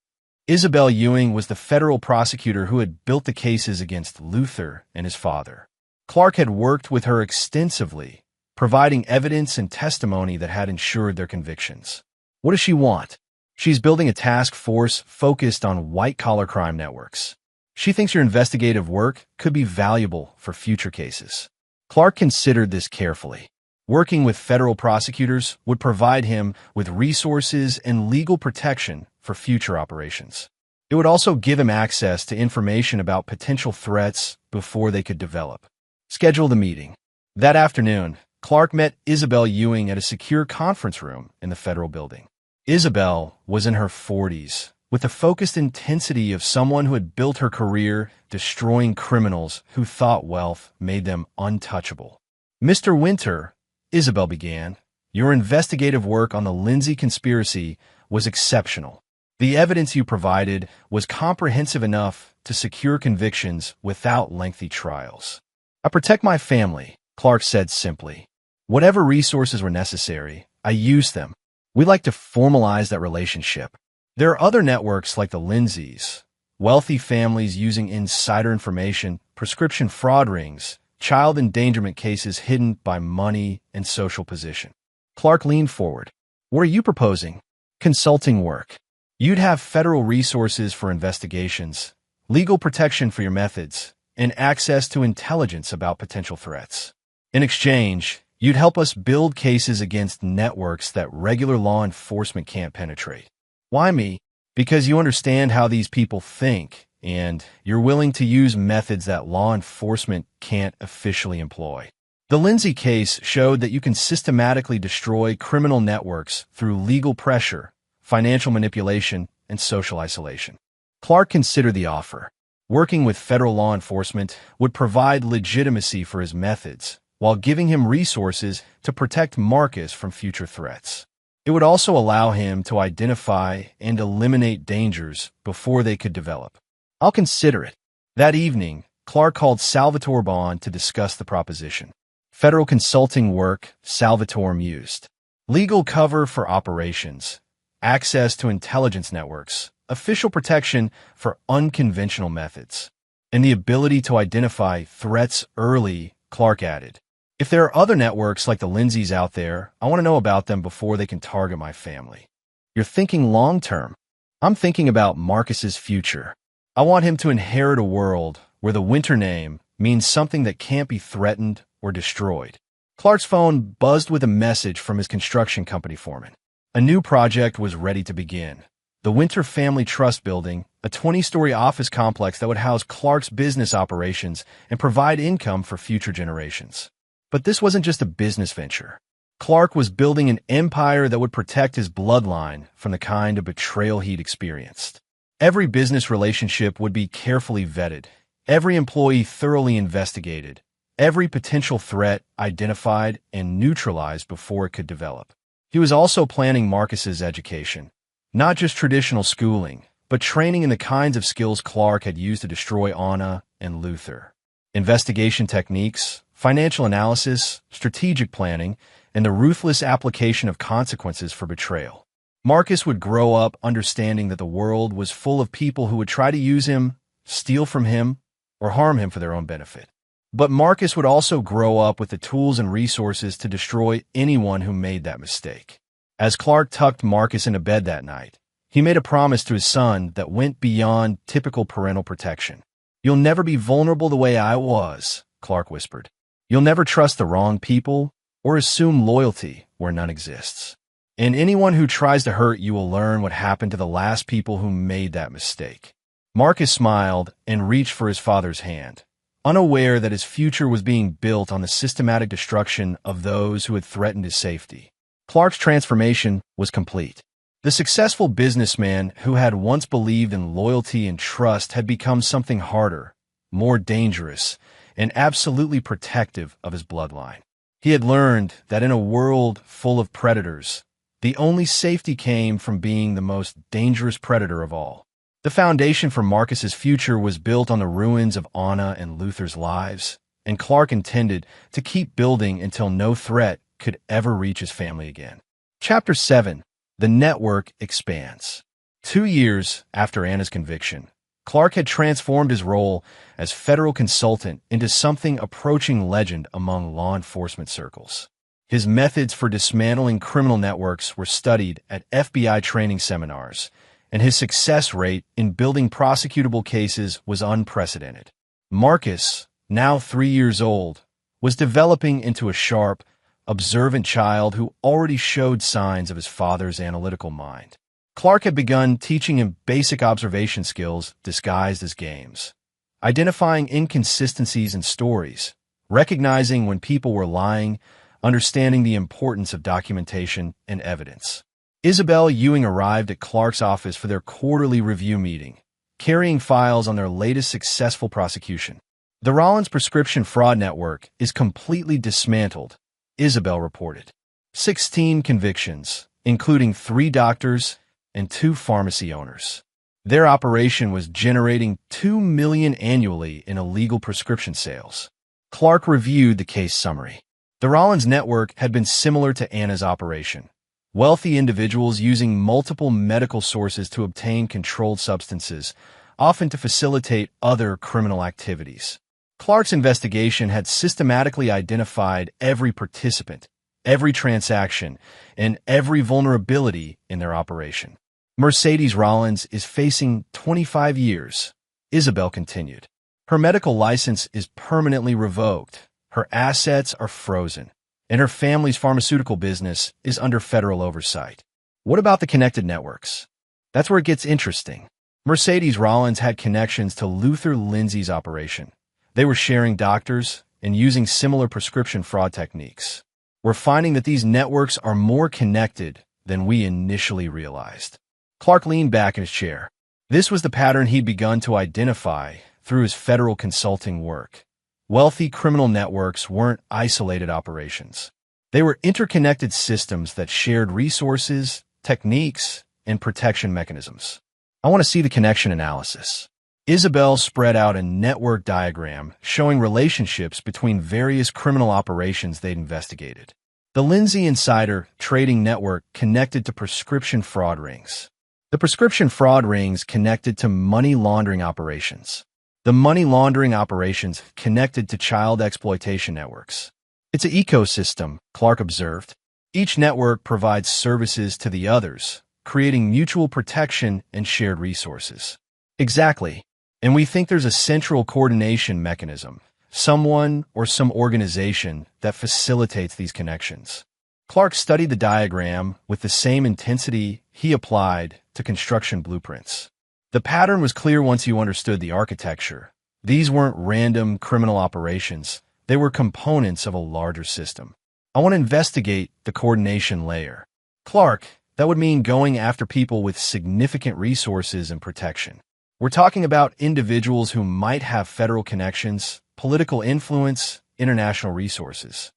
Isabel Ewing was the federal prosecutor who had built the cases against Luther and his father. Clark had worked with her extensively, providing evidence and testimony that had ensured their convictions. What does she want? She's building a task force focused on white-collar crime networks. She thinks your investigative work could be valuable for future cases. Clark considered this carefully. Working with federal prosecutors would provide him with resources and legal protection for future operations. It would also give him access to information about potential threats before they could develop. Schedule the meeting. That afternoon, Clark met Isabel Ewing at a secure conference room in the federal building. Isabel was in her 40s, with the focused intensity of someone who had built her career destroying criminals who thought wealth made them untouchable. Mr. Winter, Isabel began, your investigative work on the Lindsay conspiracy was exceptional. The evidence you provided was comprehensive enough to secure convictions without lengthy trials. I protect my family, Clark said simply. Whatever resources were necessary, I used them. We like to formalize that relationship. There are other networks like the Lindsays, wealthy families using insider information, prescription fraud rings, child endangerment cases hidden by money and social position. Clark leaned forward. What are you proposing? Consulting work. You'd have federal resources for investigations, legal protection for your methods, and access to intelligence about potential threats. In exchange, you'd help us build cases against networks that regular law enforcement can't penetrate. Why me? Because you understand how these people think, and you're willing to use methods that law enforcement can't officially employ. The Lindsay case showed that you can systematically destroy criminal networks through legal pressure, financial manipulation, and social isolation. Clark considered the offer. Working with federal law enforcement would provide legitimacy for his methods, while giving him resources to protect Marcus from future threats. It would also allow him to identify and eliminate dangers before they could develop. I'll consider it. That evening, Clark called Salvatore Bond to discuss the proposition. Federal consulting work, Salvatore mused. Legal cover for operations, access to intelligence networks, official protection for unconventional methods, and the ability to identify threats early, Clark added. If there are other networks like the Lindsays out there, I want to know about them before they can target my family. You're thinking long-term. I'm thinking about Marcus's future. I want him to inherit a world where the Winter name means something that can't be threatened or destroyed. Clark's phone buzzed with a message from his construction company foreman. A new project was ready to begin. The Winter Family Trust Building, a 20-story office complex that would house Clark's business operations and provide income for future generations. But this wasn't just a business venture. Clark was building an empire that would protect his bloodline from the kind of betrayal he'd experienced. Every business relationship would be carefully vetted, every employee thoroughly investigated, every potential threat identified and neutralized before it could develop. He was also planning Marcus's education, not just traditional schooling, but training in the kinds of skills Clark had used to destroy Anna and Luther. Investigation techniques, financial analysis, strategic planning, and the ruthless application of consequences for betrayal. Marcus would grow up understanding that the world was full of people who would try to use him, steal from him, or harm him for their own benefit. But Marcus would also grow up with the tools and resources to destroy anyone who made that mistake. As Clark tucked Marcus into bed that night, he made a promise to his son that went beyond typical parental protection. "You'll never be vulnerable the way I was," Clark whispered. "You'll never trust the wrong people or assume loyalty where none exists. And anyone who tries to hurt you will learn what happened to the last people who made that mistake." Marcus smiled and reached for his father's hand, unaware that his future was being built on the systematic destruction of those who had threatened his safety. Clark's transformation was complete. The successful businessman who had once believed in loyalty and trust had become something harder, more dangerous, and absolutely protective of his bloodline. He had learned that in a world full of predators, the only safety came from being the most dangerous predator of all. The foundation for Marcus's future was built on the ruins of Anna and Luther's lives, and Clark intended to keep building until no threat could ever reach his family again. Chapter 7. The Network Expands. 2 years after Anna's conviction, Clark had transformed his role as federal consultant into something approaching legend among law enforcement circles. His methods for dismantling criminal networks were studied at FBI training seminars, and his success rate in building prosecutable cases was unprecedented. Marcus, now 3 years old, was developing into a sharp, observant child who already showed signs of his father's analytical mind. Clark had begun teaching him basic observation skills disguised as games, identifying inconsistencies in stories, recognizing when people were lying, understanding the importance of documentation and evidence. Isabel Ewing arrived at Clark's office for their quarterly review meeting, carrying files on their latest successful prosecution. "The Rollins prescription fraud network is completely dismantled," Isabel reported. 16 convictions, including 3 doctors and 2 pharmacy owners. Their operation was generating $2 million annually in illegal prescription sales. Clark reviewed the case summary. The Rollins network had been similar to Anna's operation. Wealthy individuals using multiple medical sources to obtain controlled substances, often to facilitate other criminal activities. Clark's investigation had systematically identified every participant, every transaction, and every vulnerability in their operation. "Mercedes Rollins is facing 25 years, Isabel continued. "Her medical license is permanently revoked, her assets are frozen, and her family's pharmaceutical business is under federal oversight." What about the connected networks? That's where it gets interesting. Mercedes Rollins had connections to Luther Lindsay's operation. They were sharing doctors and using similar prescription fraud techniques. "We're finding that these networks are more connected than we initially realized." Clark leaned back in his chair. This was the pattern he'd begun to identify through his federal consulting work. Wealthy criminal networks weren't isolated operations. They were interconnected systems that shared resources, techniques, and protection mechanisms. "I want to see the connection analysis." Isabel spread out a network diagram showing relationships between various criminal operations they'd investigated. The Lindsay Insider trading network connected to prescription fraud rings. The prescription fraud rings connected to money laundering operations. The money laundering operations connected to child exploitation networks. "It's an ecosystem," Clark observed. "Each network provides services to the others, creating mutual protection and shared resources." Exactly. And we think there's a central coordination mechanism, someone or some organization that facilitates these connections. Clark studied the diagram with the same intensity he applied to construction blueprints. The pattern was clear once you understood the architecture. These weren't random criminal operations. They were components of a larger system. "I want to investigate the coordination layer." "Clark, that would mean going after people with significant resources and protection. We're talking about individuals who might have federal connections, political influence, international resources."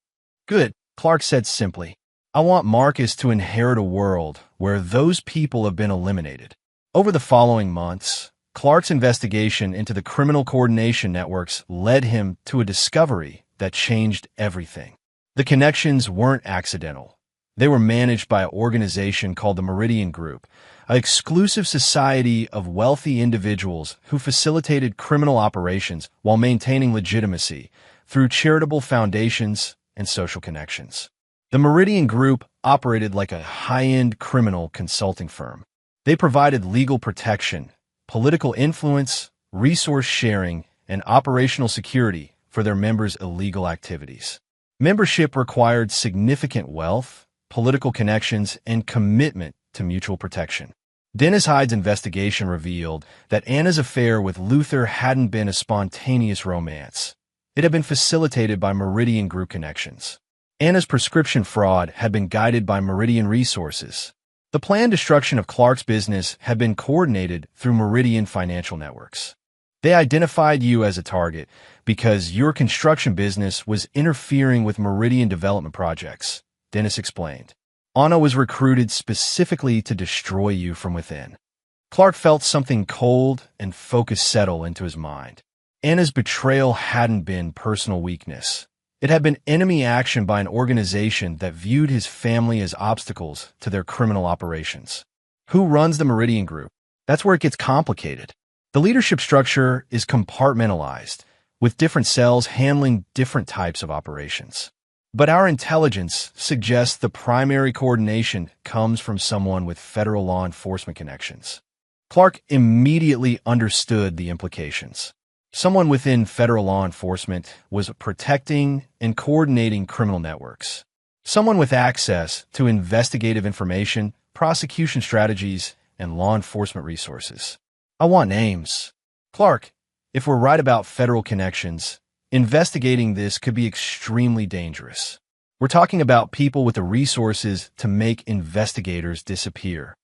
"Good," Clark said simply. "I want Marcus to inherit a world where those people have been eliminated." Over the following months, Clark's investigation into the criminal coordination networks led him to a discovery that changed everything. The connections weren't accidental. They were managed by an organization called the Meridian Group, an exclusive society of wealthy individuals who facilitated criminal operations while maintaining legitimacy through charitable foundations and social connections. The Meridian Group operated like a high-end criminal consulting firm. They provided legal protection, political influence, resource sharing, and operational security for their members' illegal activities. Membership required significant wealth, political connections, and commitment to mutual protection. Dennis Hyde's investigation revealed that Anna's affair with Luther hadn't been a spontaneous romance. It had been facilitated by Meridian Group connections. Anna's prescription fraud had been guided by Meridian resources. The planned destruction of Clark's business had been coordinated through Meridian financial networks. They identified you as a target because your construction business was interfering with Meridian development projects, Dennis explained. Anna was recruited specifically to destroy you from within. Clark felt something cold and focused settle into his mind. Anna's betrayal hadn't been personal weakness. It had been enemy action by an organization that viewed his family as obstacles to their criminal operations. Who runs the Meridian Group? That's where it gets complicated. The leadership structure is compartmentalized, with different cells handling different types of operations. But our intelligence suggests the primary coordination comes from someone with federal law enforcement connections. Clark immediately understood the implications. Someone within federal law enforcement was protecting and coordinating criminal networks. Someone with access to investigative information, prosecution strategies, and law enforcement resources. I want names. Clark, if we're right about federal connections, investigating this could be extremely dangerous. We're talking about people with the resources to make investigators disappear.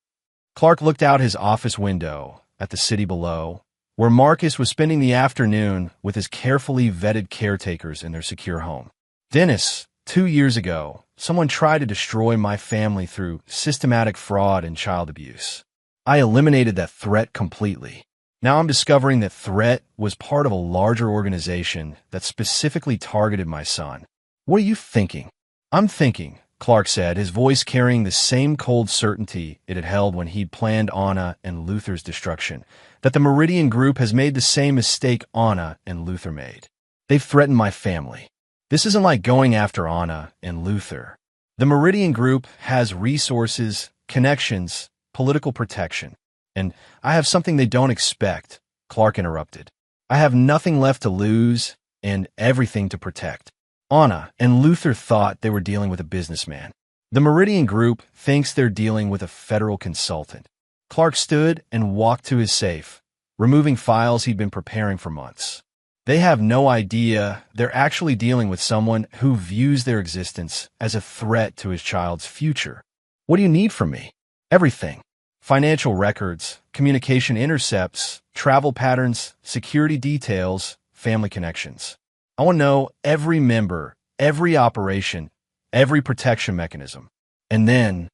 Clark looked out his office window at the city below, where Marcus was spending the afternoon with his carefully vetted caretakers in their secure home. Dennis, 2 years ago, someone tried to destroy my family through systematic fraud and child abuse. I eliminated that threat completely. Now I'm discovering that threat was part of a larger organization that specifically targeted my son. What are you thinking? I'm thinking, Clark said, his voice carrying the same cold certainty it had held when he'd planned Anna and Luther's destruction, that the Meridian Group has made the same mistake Anna and Luther made. They've threatened my family. This isn't like going after Anna and Luther. The Meridian Group has resources, connections, political protection. And I have something they don't expect, Clark interrupted. I have nothing left to lose and everything to protect. Anna and Luther thought they were dealing with a businessman. The Meridian Group thinks they're dealing with a federal consultant. Clark stood and walked to his safe, removing files he'd been preparing for months. They have no idea they're actually dealing with someone who views their existence as a threat to his child's future. What do you need from me? Everything. Financial records, communication intercepts, travel patterns, security details, family connections. I want to know every member, every operation, every protection mechanism. And then,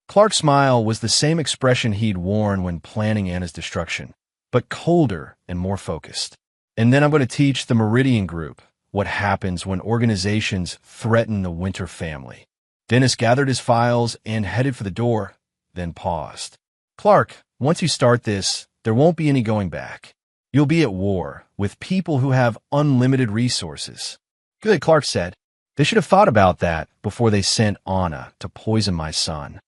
Clark's smile was the same expression he'd worn when planning Anna's destruction, but colder and more focused. And then I'm going to teach the Meridian Group what happens when organizations threaten the Winter family. Dennis gathered his files and headed for the door, then paused. Clark, once you start this, there won't be any going back. You'll be at war with people who have unlimited resources. Good, Clark said. They should have thought about that before they sent Anna to poison my son.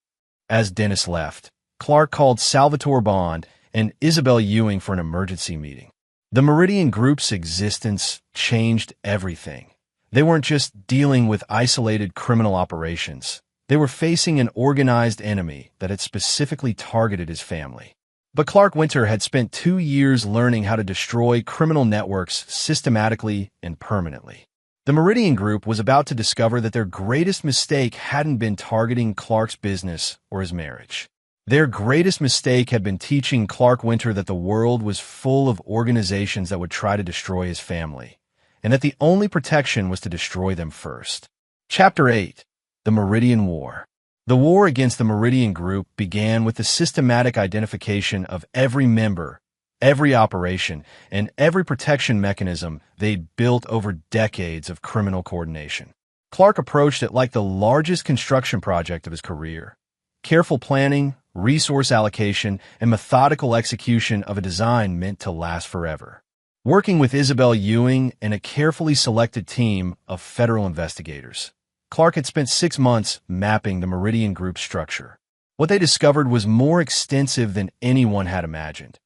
As Dennis left, Clark called Salvatore Bond and Isabel Ewing for an emergency meeting. The Meridian Group's existence changed everything. They weren't just dealing with isolated criminal operations. They were facing an organized enemy that had specifically targeted his family. But Clark Winter had spent 2 years learning how to destroy criminal networks systematically and permanently. The Meridian Group was about to discover that their greatest mistake hadn't been targeting Clark's business or his marriage. Their greatest mistake had been teaching Clark Winter that the world was full of organizations that would try to destroy his family, and that the only protection was to destroy them first. Chapter 8. The Meridian War. The war against the Meridian Group began with the systematic identification of every member, every operation, and every protection mechanism they'd built over decades of criminal coordination. Clark approached it like the largest construction project of his career. Careful planning, resource allocation, and methodical execution of a design meant to last forever. Working with Isabel Ewing and a carefully selected team of federal investigators, Clark had spent 6 months mapping the Meridian Group's structure. What they discovered was more extensive than anyone had imagined.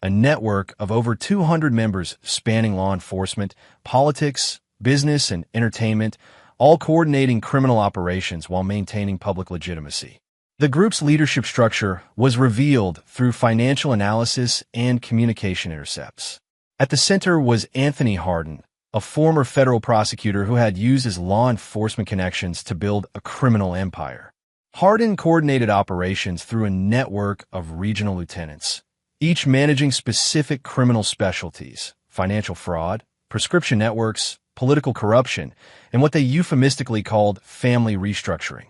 A network of over 200 members spanning law enforcement, politics, business, and entertainment, all coordinating criminal operations while maintaining public legitimacy. The group's leadership structure was revealed through financial analysis and communication intercepts. At the center was Anthony Hardin, a former federal prosecutor who had used his law enforcement connections to build a criminal empire. Hardin coordinated operations through a network of regional lieutenants, each managing specific criminal specialties: financial fraud, prescription networks, political corruption, and what they euphemistically called family restructuring.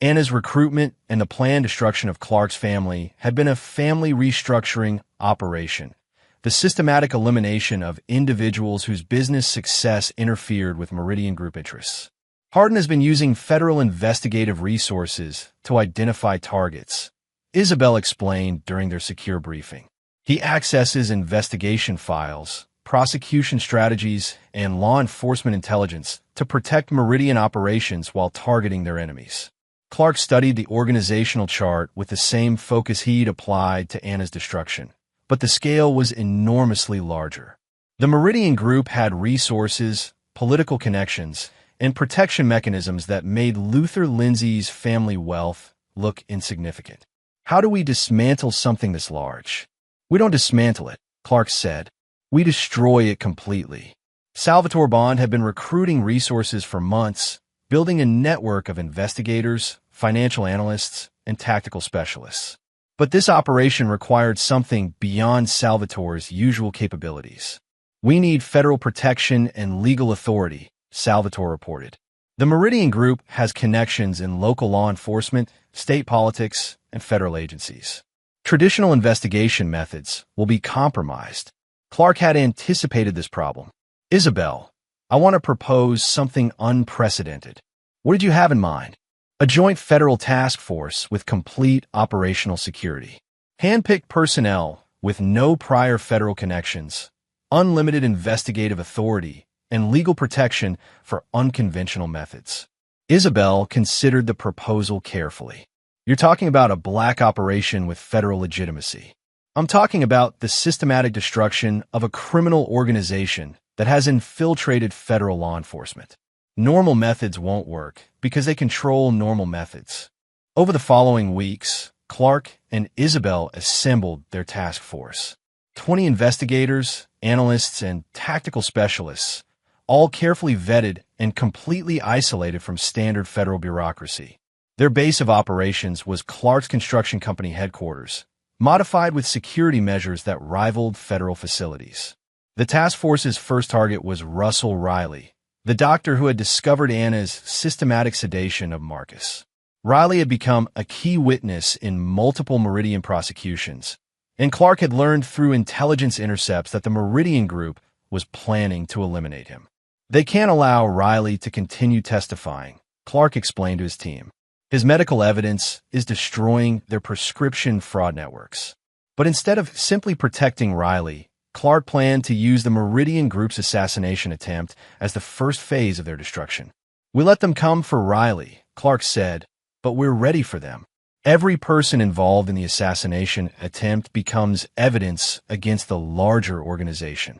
Anna's recruitment and the planned destruction of Clark's family had been a family restructuring operation, the systematic elimination of individuals whose business success interfered with Meridian Group interests. Hardin has been using federal investigative resources to identify targets, Isabel explained during their secure briefing. He accesses investigation files, prosecution strategies, and law enforcement intelligence to protect Meridian operations while targeting their enemies. Clark studied the organizational chart with the same focus he'd applied to Anna's destruction, but the scale was enormously larger. The Meridian Group had resources, political connections, and protection mechanisms that made Luther Lindsay's family wealth look insignificant. How do we dismantle something this large? We don't dismantle it, Clark said. We destroy it completely. Salvatore Bond had been recruiting resources for months, building a network of investigators, financial analysts, and tactical specialists. But this operation required something beyond Salvatore's usual capabilities. We need federal protection and legal authority, Salvatore reported. The Meridian Group has connections in local law enforcement, state politics, and federal agencies. Traditional investigation methods will be compromised. Clark had anticipated this problem. Isabel, I want to propose something unprecedented. What did you have in mind? A joint federal task force with complete operational security. Handpicked personnel with no prior federal connections, unlimited investigative authority, and legal protection for unconventional methods. Isabel considered the proposal carefully. You're talking about a black operation with federal legitimacy. I'm talking about the systematic destruction of a criminal organization that has infiltrated federal law enforcement. Normal methods won't work because they control normal methods. Over the following weeks, Clark and Isabel assembled their task force. 20 investigators, analysts, and tactical specialists, all carefully vetted and completely isolated from standard federal bureaucracy. Their base of operations was Clark's construction company headquarters, modified with security measures that rivaled federal facilities. The task force's first target was Russell Riley, the doctor who had discovered Anna's systematic sedation of Marcus. Riley had become a key witness in multiple Meridian prosecutions, and Clark had learned through intelligence intercepts that the Meridian Group was planning to eliminate him. They can't allow Riley to continue testifying, Clark explained to his team. His medical evidence is destroying their prescription fraud networks. But instead of simply protecting Riley, Clark planned to use the Meridian Group's assassination attempt as the first phase of their destruction. We let them come for Riley, Clark said, but we're ready for them. Every person involved in the assassination attempt becomes evidence against the larger organization.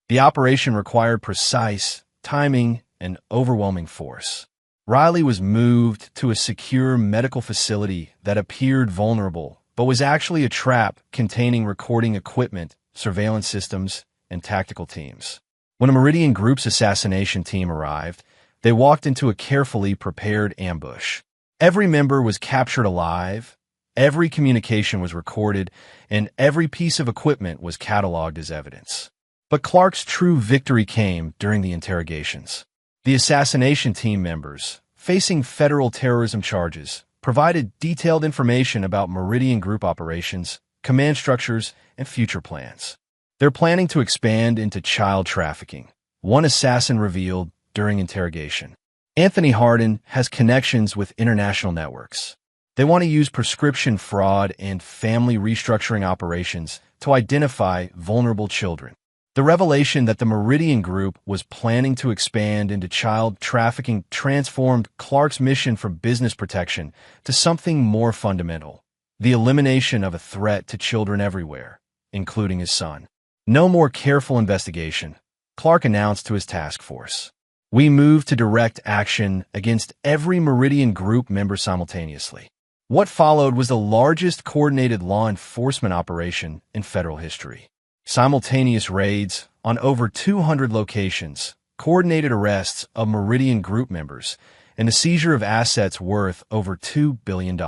The operation required precise timing and overwhelming force. Riley was moved to a secure medical facility that appeared vulnerable, but was actually a trap containing recording equipment, surveillance systems, and tactical teams. When a Meridian Group's assassination team arrived, they walked into a carefully prepared ambush. Every member was captured alive, every communication was recorded, and every piece of equipment was cataloged as evidence. But Clark's true victory came during the interrogations. The assassination team members, facing federal terrorism charges, provided detailed information about Meridian Group operations, command structures, and future plans. They're planning to expand into child trafficking, one assassin revealed during interrogation. Anthony Hardin has connections with international networks. They want to use prescription fraud and family restructuring operations to identify vulnerable children. The revelation that the Meridian Group was planning to expand into child trafficking transformed Clark's mission from business protection to something more fundamental: the elimination of a threat to children everywhere, including his son. No more careful investigation, Clark announced to his task force. We move to direct action against every Meridian Group member simultaneously. What followed was the largest coordinated law enforcement operation in federal history. Simultaneous raids on over 200 locations, coordinated arrests of Meridian Group members, and the seizure of assets worth over $2 billion.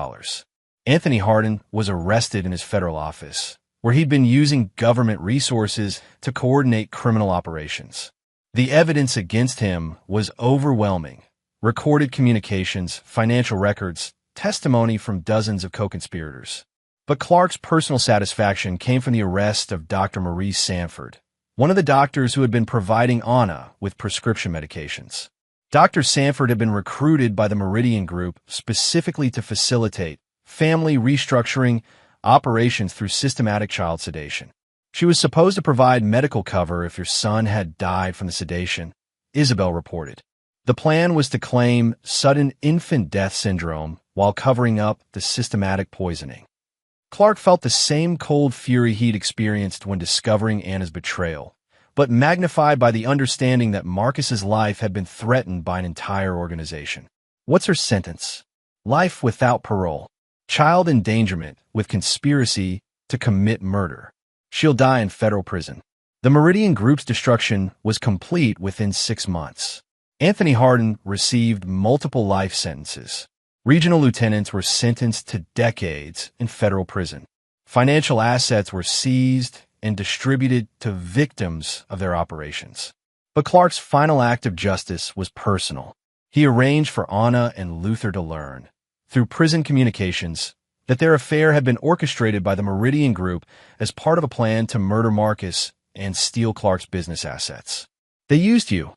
Anthony Hardin was arrested in his federal office, where he'd been using government resources to coordinate criminal operations. The evidence against him was overwhelming: recorded communications, financial records, testimony from dozens of co-conspirators. But Clark's personal satisfaction came from the arrest of Dr. Maurice Sanford, one of the doctors who had been providing Anna with prescription medications. Dr. Sanford had been recruited by the Meridian Group specifically to facilitate family restructuring operations through systematic child sedation. She was supposed to provide medical cover if your son had died from the sedation, Isabel reported. The plan was to claim sudden infant death syndrome while covering up the systematic poisoning. Clark felt the same cold fury he'd experienced when discovering Anna's betrayal, but magnified by the understanding that Marcus's life had been threatened by an entire organization. What's her sentence? Life without parole. Child endangerment with conspiracy to commit murder. She'll die in federal prison. The Meridian Group's destruction was complete within 6 months. Anthony Hardin received multiple life sentences. Regional lieutenants were sentenced to decades in federal prison. Financial assets were seized and distributed to victims of their operations. But Clark's final act of justice was personal. He arranged for Anna and Luther to learn, through prison communications, that their affair had been orchestrated by the Meridian Group as part of a plan to murder Marcus and steal Clark's business assets. They used you.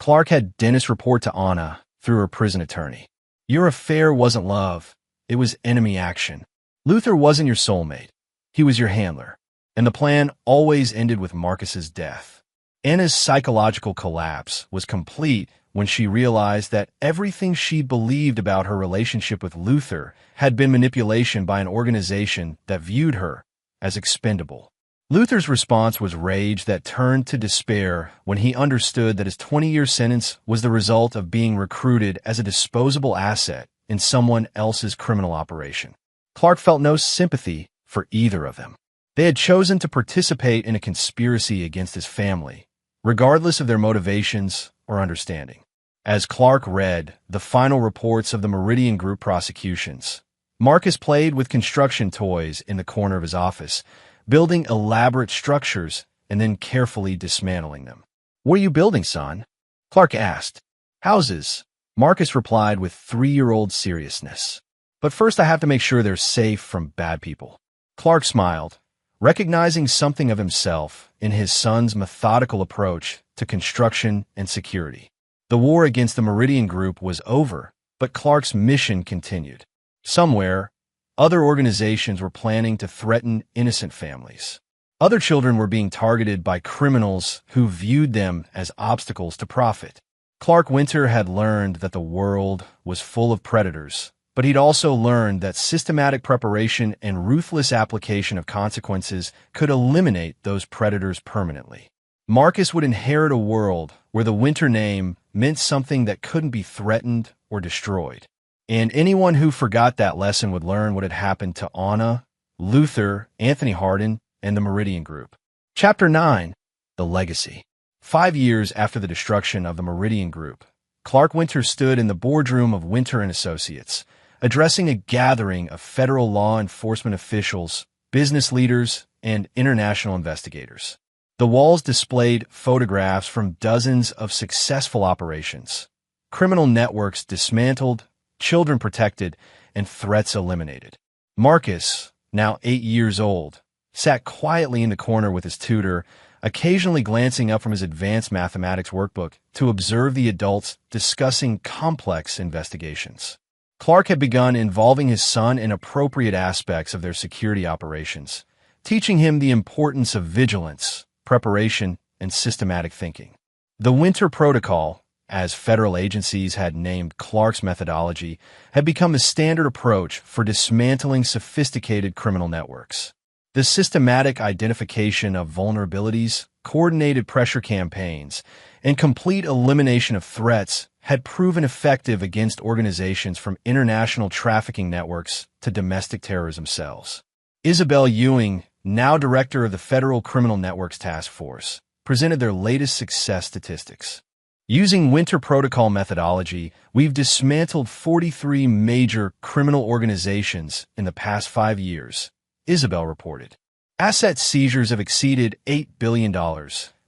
Clark had Dennis report to Anna through her prison attorney. Your affair wasn't love, it was enemy action. Luther wasn't your soulmate, he was your handler. And the plan always ended with Marcus's death. Anna's psychological collapse was complete when she realized that everything she believed about her relationship with Luther had been manipulation by an organization that viewed her as expendable. Luther's response was rage that turned to despair when he understood that his 20-year sentence was the result of being recruited as a disposable asset in someone else's criminal operation. Clark felt no sympathy for either of them. They had chosen to participate in a conspiracy against his family, regardless of their motivations or understanding. As Clark read the final reports of the Meridian Group prosecutions, Marcus played with construction toys in the corner of his office, building elaborate structures and then carefully dismantling them. What are you building, son? Clark asked. Houses, Marcus replied with 3-year-old seriousness. But first I have to make sure they're safe from bad people. Clark smiled, recognizing something of himself in his son's methodical approach to construction and security. The war against the Meridian Group was over, but Clark's mission continued. Somewhere, other organizations were planning to threaten innocent families. Other children were being targeted by criminals who viewed them as obstacles to profit. Clark Winter had learned that the world was full of predators, but he'd also learned that systematic preparation and ruthless application of consequences could eliminate those predators permanently. Marcus would inherit a world where the Winter name meant something that couldn't be threatened or destroyed. And anyone who forgot that lesson would learn what had happened to Anna, Luther, Anthony Hardin, and the Meridian Group. Chapter 9. The Legacy. 5 years after the destruction of the Meridian Group, Clark Winter stood in the boardroom of Winter and Associates, addressing a gathering of federal law enforcement officials, business leaders, and international investigators. The walls displayed photographs from dozens of successful operations, criminal networks dismantled, children protected, and threats eliminated. Marcus, now 8 years old, sat quietly in the corner with his tutor, occasionally glancing up from his advanced mathematics workbook to observe the adults discussing complex investigations. Clark had begun involving his son in appropriate aspects of their security operations, teaching him the importance of vigilance, preparation, and systematic thinking. The Winter Protocol, as federal agencies had named Clark's methodology, had become the standard approach for dismantling sophisticated criminal networks. The systematic identification of vulnerabilities, coordinated pressure campaigns, and complete elimination of threats had proven effective against organizations from international trafficking networks to domestic terrorism cells. Isabel Ewing, now director of the Federal Criminal Networks Task Force, presented their latest success statistics. Using Winter Protocol methodology, we've dismantled 43 major criminal organizations in the past 5 years, Isabel reported. Asset seizures have exceeded $8 billion,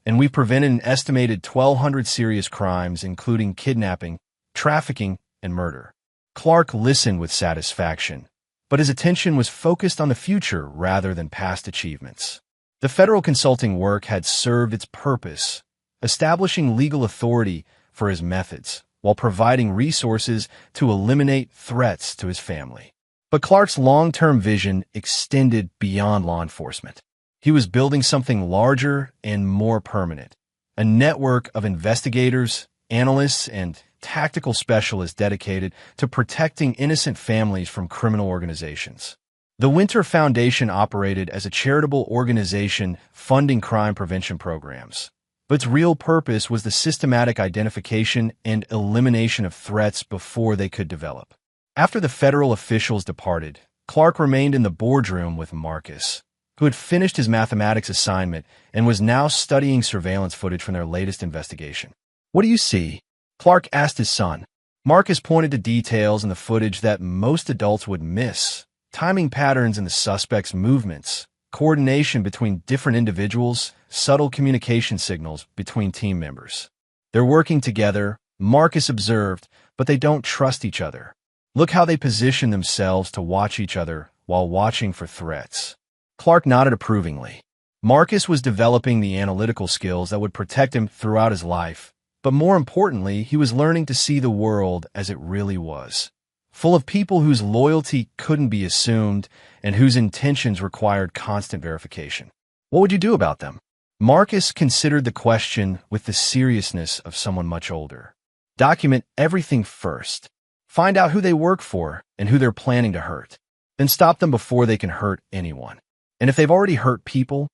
and we've prevented an estimated 1,200 serious crimes, including kidnapping, trafficking, and murder. Clark listened with satisfaction, but his attention was focused on the future rather than past achievements. The federal consulting work had served its purpose, establishing legal authority for his methods, while providing resources to eliminate threats to his family. But Clark's long-term vision extended beyond law enforcement. He was building something larger and more permanent, a network of investigators, analysts, and tactical specialists dedicated to protecting innocent families from criminal organizations. The Winter Foundation operated as a charitable organization funding crime prevention programs, but its real purpose was the systematic identification and elimination of threats before they could develop. After the federal officials departed, Clark remained in the boardroom with Marcus, who had finished his mathematics assignment and was now studying surveillance footage from their latest investigation. "What do you see?" Clark asked his son. Marcus pointed to details in the footage that most adults would miss: timing patterns in the suspect's movements, coordination between different individuals, subtle communication signals between team members. "They're working together," Marcus observed, "but they don't trust each other. Look how they position themselves to watch each other while watching for threats." Clark nodded approvingly. Marcus was developing the analytical skills that would protect him throughout his life, but more importantly, he was learning to see the world as it really was, full of people whose loyalty couldn't be assumed and whose intentions required constant verification. What would you do about them? Marcus considered the question with the seriousness of someone much older. Document everything first. Find out who they work for and who they're planning to hurt. Then stop them before they can hurt anyone. And if they've already hurt people,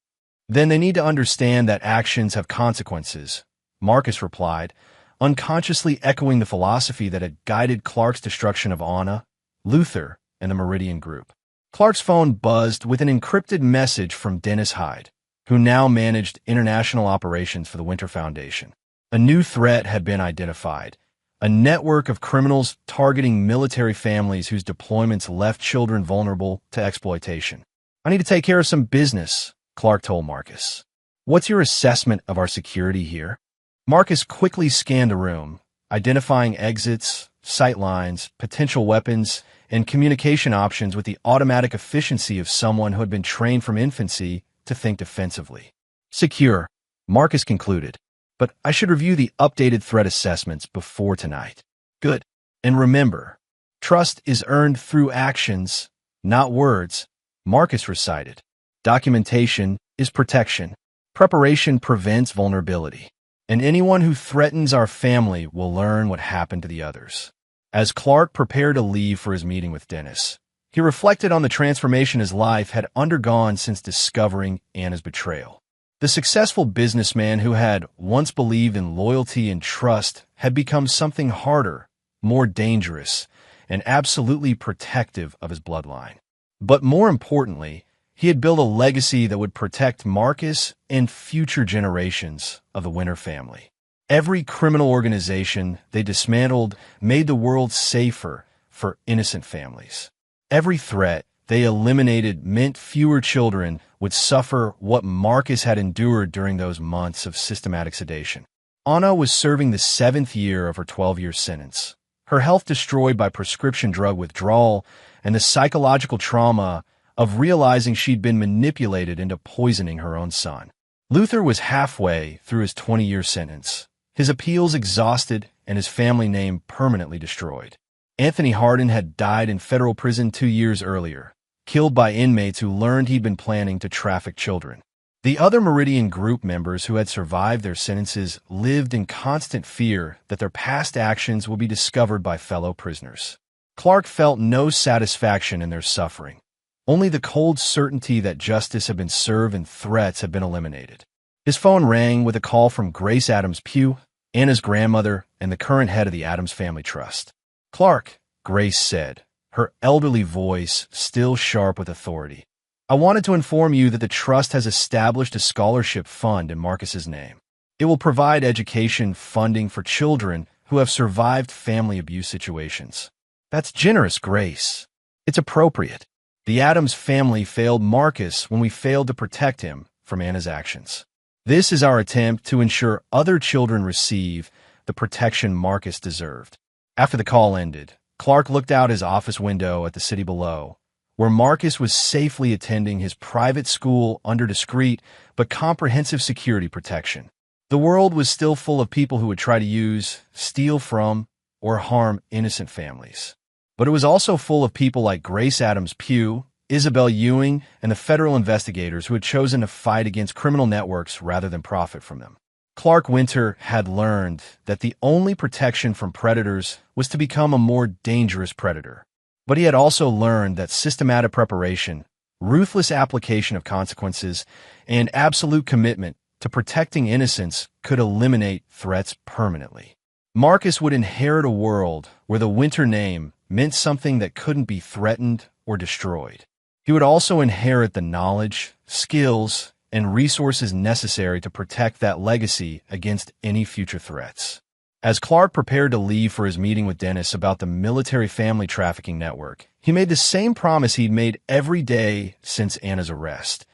then they need to understand that actions have consequences, Marcus replied, unconsciously echoing the philosophy that had guided Clark's destruction of Anna, Luther, and the Meridian Group. Clark's phone buzzed with an encrypted message from Dennis Hyde, who now managed international operations for the Winter Foundation. A new threat had been identified: a network of criminals targeting military families whose deployments left children vulnerable to exploitation. "I need to take care of some business," Clark told Marcus. "What's your assessment of our security here?" Marcus quickly scanned the room, identifying exits, sight lines, potential weapons, and communication options with the automatic efficiency of someone who had been trained from infancy to think defensively. "Secure," Marcus concluded, "but I should review the updated threat assessments before tonight." "Good. And remember, trust is earned through actions, not words," Marcus recited. "Documentation is protection. Preparation prevents vulnerability. And anyone who threatens our family will learn what happened to the others." As Clark prepared to leave for his meeting with Dennis, he reflected on the transformation his life had undergone since discovering Anna's betrayal. The successful businessman who had once believed in loyalty and trust had become something harder, more dangerous, and absolutely protective of his bloodline. But more importantly, he had built a legacy that would protect Marcus and future generations of the Winter family. Every criminal organization they dismantled made the world safer for innocent families. Every threat they eliminated meant fewer children would suffer what Marcus had endured during those months of systematic sedation. Anna was serving the 7th year of her 12-year sentence, her health destroyed by prescription drug withdrawal and the psychological trauma of realizing she'd been manipulated into poisoning her own son. Luther was halfway through his 20-year sentence, his appeals exhausted and his family name permanently destroyed. Anthony Hardin had died in federal prison 2 years earlier, killed by inmates who learned he'd been planning to traffic children. The other Meridian group members who had survived their sentences lived in constant fear that their past actions would be discovered by fellow prisoners. Clark felt no satisfaction in their suffering, only the cold certainty that justice had been served and threats had been eliminated. His phone rang with a call from Grace Adams Pugh, Anna's grandmother and the current head of the Adams Family Trust. "Clark," Grace said, her elderly voice still sharp with authority. "I wanted to inform you that the trust has established a scholarship fund in Marcus's name. It will provide education funding for children who have survived family abuse situations." "That's generous, Grace. It's appropriate. The Adams family failed Marcus when we failed to protect him from Anna's actions. This is our attempt to ensure other children receive the protection Marcus deserved." After the call ended, Clark looked out his office window at the city below, where Marcus was safely attending his private school under discreet but comprehensive security protection. The world was still full of people who would try to use, steal from, or harm innocent families. But it was also full of people like Grace Adams Pugh, Isabel Ewing, and the federal investigators who had chosen to fight against criminal networks rather than profit from them. Clark Winter had learned that the only protection from predators was to become a more dangerous predator. But he had also learned that systematic preparation, ruthless application of consequences, and absolute commitment to protecting innocence could eliminate threats permanently. Marcus would inherit a world where the Winter name meant something that couldn't be threatened or destroyed. He would also inherit the knowledge, skills, and resources necessary to protect that legacy against any future threats. As Clark prepared to leave for his meeting with Dennis about the military family trafficking network, he made the same promise he'd made every day since Anna's arrest.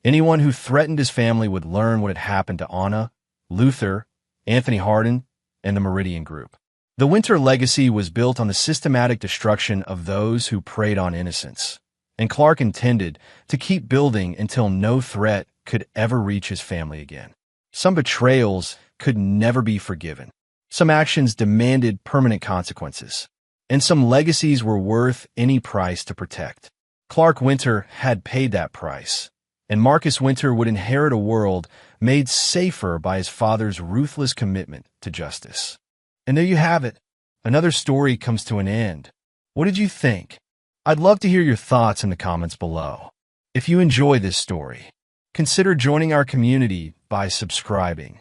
Anyone who threatened his family would learn what had happened to Anna, Luther, Anthony Hardin, and the Meridian Group. The Winter legacy was built on the systematic destruction of those who preyed on innocence, and Clark intended to keep building until no threat could ever reach his family again. Some betrayals could never be forgiven. Some actions demanded permanent consequences, and some legacies were worth any price to protect. Clark Winter had paid that price, and Marcus Winter would inherit a world made safer by his father's ruthless commitment to justice. And there you have it. Another story comes to an end. What did you think? I'd love to hear your thoughts in the comments below. If you enjoy this story, consider joining our community by subscribing.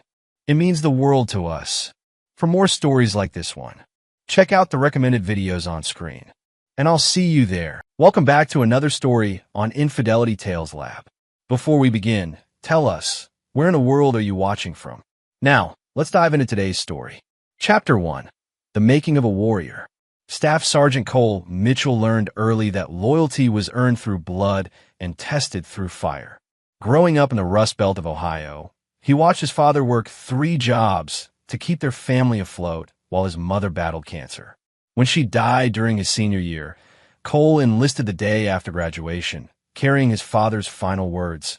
It means the world to us. For more stories like this one, check out the recommended videos on screen. And I'll see you there. Welcome back to another story on Infidelity Tales Lab. Before we begin, tell us, where in the world are you watching from? Now, let's dive into today's story. Chapter 1. The Making of a Warrior. Staff Sergeant Cole Mitchell learned early that loyalty was earned through blood and tested through fire. Growing up in the Rust Belt of Ohio, he watched his father work 3 jobs to keep their family afloat while his mother battled cancer. When she died during his senior year, Cole enlisted the day after graduation, carrying his father's final words,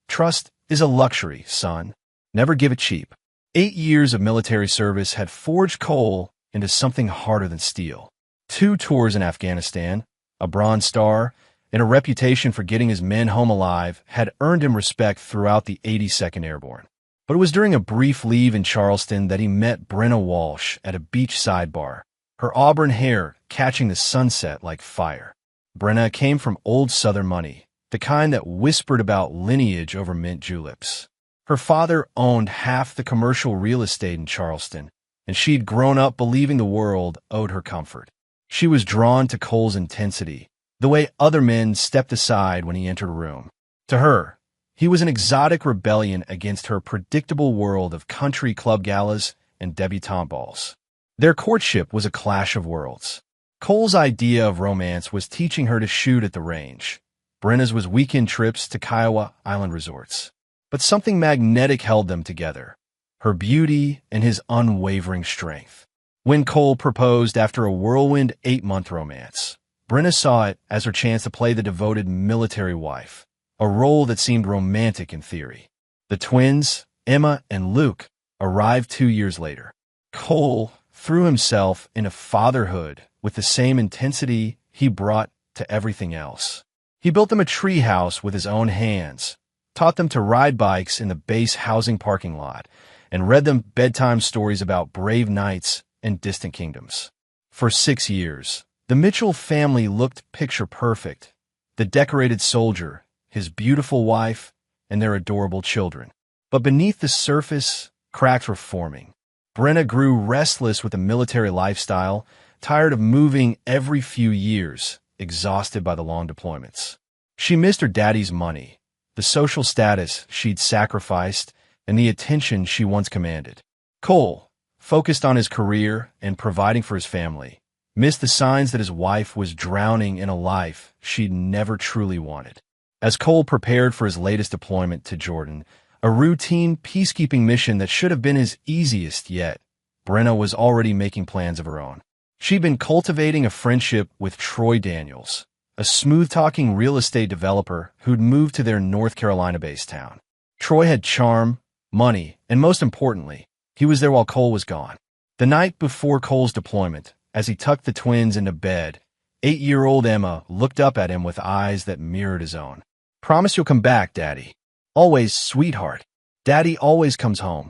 "Trust is a luxury, son. Never give it cheap." 8 years of military service had forged Cole into something harder than steel. 2 tours in Afghanistan, a Bronze Star, and a reputation for getting his men home alive had earned him respect throughout the 82nd Airborne. But it was during a brief leave in Charleston that he met Brenna Walsh at a beachside bar, her auburn hair catching the sunset like fire. Brenna came from old Southern money, the kind that whispered about lineage over mint juleps. Her father owned half the commercial real estate in Charleston, and she'd grown up believing the world owed her comfort. She was drawn to Cole's intensity, the way other men stepped aside when he entered a room. To her, he was an exotic rebellion against her predictable world of country club galas and debutante balls. Their courtship was a clash of worlds. Cole's idea of romance was teaching her to shoot at the range. Brenna's was weekend trips to Kiowa Island resorts. But something magnetic held them together, her beauty and his unwavering strength. When Cole proposed after a whirlwind 8-month romance, Brenna saw it as her chance to play the devoted military wife, a role that seemed romantic in theory. The twins, Emma and Luke, arrived 2 years later. Cole threw himself into fatherhood with the same intensity he brought to everything else. He built them a treehouse with his own hands, taught them to ride bikes in the base housing parking lot, and read them bedtime stories about brave knights and distant kingdoms. For 6 years, the Mitchell family looked picture-perfect. The decorated soldier, his beautiful wife, and their adorable children. But beneath the surface, cracks were forming. Brenna grew restless with the military lifestyle, tired of moving every few years, exhausted by the long deployments. She missed her daddy's money, the social status she'd sacrificed, and the attention she once commanded. Cole, focused on his career and providing for his family, missed the signs that his wife was drowning in a life she'd never truly wanted. As Cole prepared for his latest deployment to Jordan, a routine peacekeeping mission that should have been his easiest yet, Brenna was already making plans of her own. She'd been cultivating a friendship with Troy Daniels, a smooth-talking real estate developer who'd moved to their North Carolina-based town. Troy had charm, money, and most importantly, he was there while Cole was gone. The night before Cole's deployment, as he tucked the twins into bed, 8-year-old Emma looked up at him with eyes that mirrored his own. "Promise you'll come back, Daddy." "Always, sweetheart. Daddy always comes home."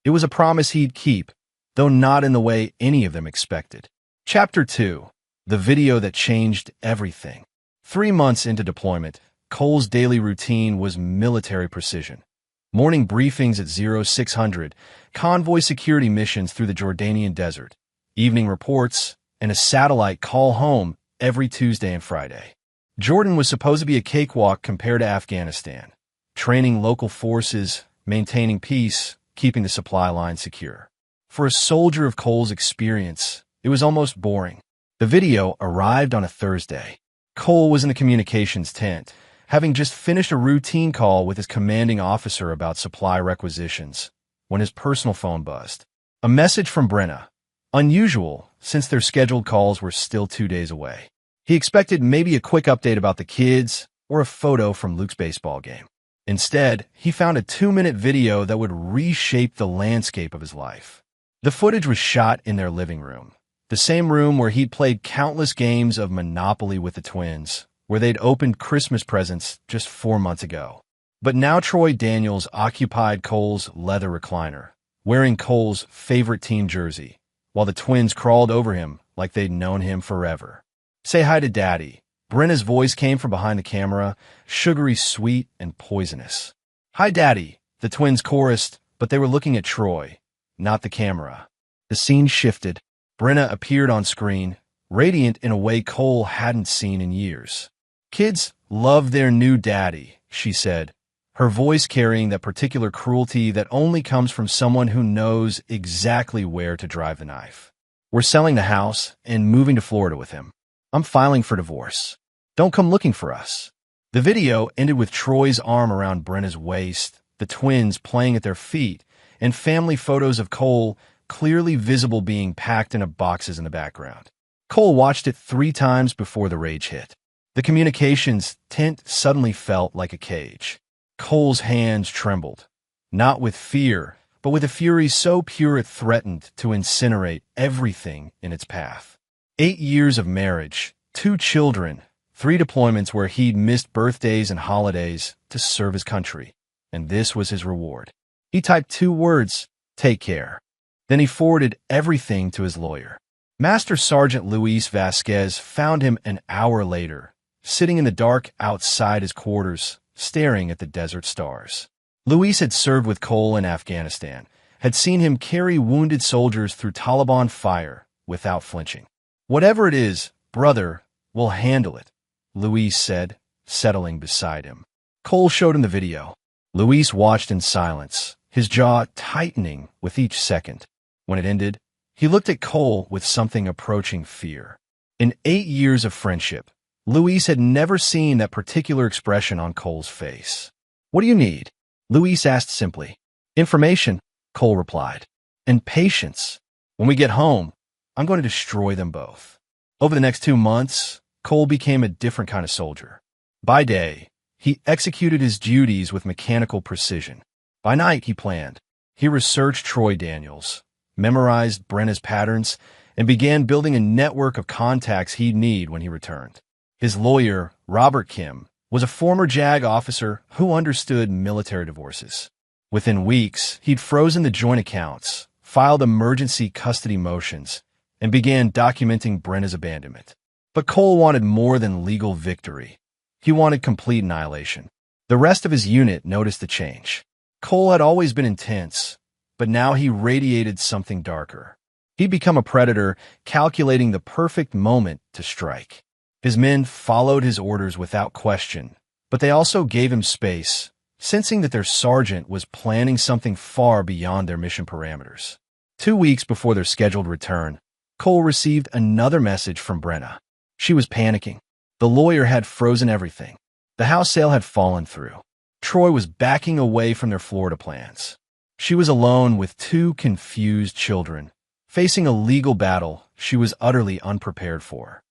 It was a promise he'd keep, though not in the way any of them expected. Chapter 2. The video that changed everything. 3 months into deployment, Cole's daily routine was military precision. Morning briefings at 0600, convoy security missions through the Jordanian desert, evening reports, and a satellite call home every Tuesday and Friday. Jordan was supposed to be a cakewalk compared to Afghanistan, training local forces, maintaining peace, keeping the supply line secure. For a soldier of Cole's experience, it was almost boring. The video arrived on a Thursday. Cole was in the communications tent, having just finished a routine call with his commanding officer about supply requisitions, when his personal phone buzzed. A message from Brenna. Unusual, since their scheduled calls were still 2 days away. He expected maybe a quick update about the kids or a photo from Luke's baseball game. Instead, he found a 2-minute video that would reshape the landscape of his life. The footage was shot in their living room, the same room where he'd played countless games of Monopoly with the twins, where they'd opened Christmas presents just 4 months ago. But now Troy Daniels occupied Cole's leather recliner, wearing Cole's favorite team jersey, while the twins crawled over him like they'd known him forever. "Say hi to Daddy." Brenna's voice came from behind the camera, sugary sweet and poisonous. "Hi, Daddy," the twins chorused, but they were looking at Troy, not the camera. The scene shifted. Brenna appeared on screen, radiant in a way Cole hadn't seen in years. "Kids love their new daddy," she said, her voice carrying that particular cruelty that only comes from someone who knows exactly where to drive the knife. "We're selling the house and moving to Florida with him. I'm filing for divorce. Don't come looking for us." The video ended with Troy's arm around Brenna's waist, the twins playing at their feet, and family photos of Cole clearly visible being packed into boxes in the background. Cole watched it 3 times before the rage hit. The communications tent suddenly felt like a cage. Cole's hands trembled, not with fear, but with a fury so pure it threatened to incinerate everything in its path. 8 years of marriage, 2 children, 3 deployments where he'd missed birthdays and holidays to serve his country, and this was his reward. He typed 2 words, "Take care." Then he forwarded everything to his lawyer. Master Sergeant Luis Vasquez found him an hour later, sitting in the dark outside his quarters, staring at the desert stars. Luis had served with Cole in Afghanistan, had seen him carry wounded soldiers through Taliban fire without flinching. "Whatever it is, brother, we'll handle it," Luis said, settling beside him. Cole showed him the video. Luis watched in silence, his jaw tightening with each second. When it ended, he looked at Cole with something approaching fear. In 8 years of friendship, Luis had never seen that particular expression on Cole's face. "What do you need?" Luis asked simply. "Information," Cole replied. "And patience. When we get home, I'm going to destroy them both." Over the next 2 months, Cole became a different kind of soldier. By day, he executed his duties with mechanical precision. By night, he planned. He researched Troy Daniels, memorized Brenna's patterns, and began building a network of contacts he'd need when he returned. His lawyer, Robert Kim, was a former JAG officer who understood military divorces. Within weeks, he'd frozen the joint accounts, filed emergency custody motions, and began documenting Brenna's abandonment. But Cole wanted more than legal victory. He wanted complete annihilation. The rest of his unit noticed the change. Cole had always been intense, but now he radiated something darker. He'd become a predator, calculating the perfect moment to strike. His men followed his orders without question, but they also gave him space, sensing that their sergeant was planning something far beyond their mission parameters. 2 weeks before their scheduled return, Cole received another message from Brenna. She was panicking. The lawyer had frozen everything. The house sale had fallen through. Troy was backing away from their Florida plans. She was alone with 2 confused children, facing a legal battle she was utterly unprepared for.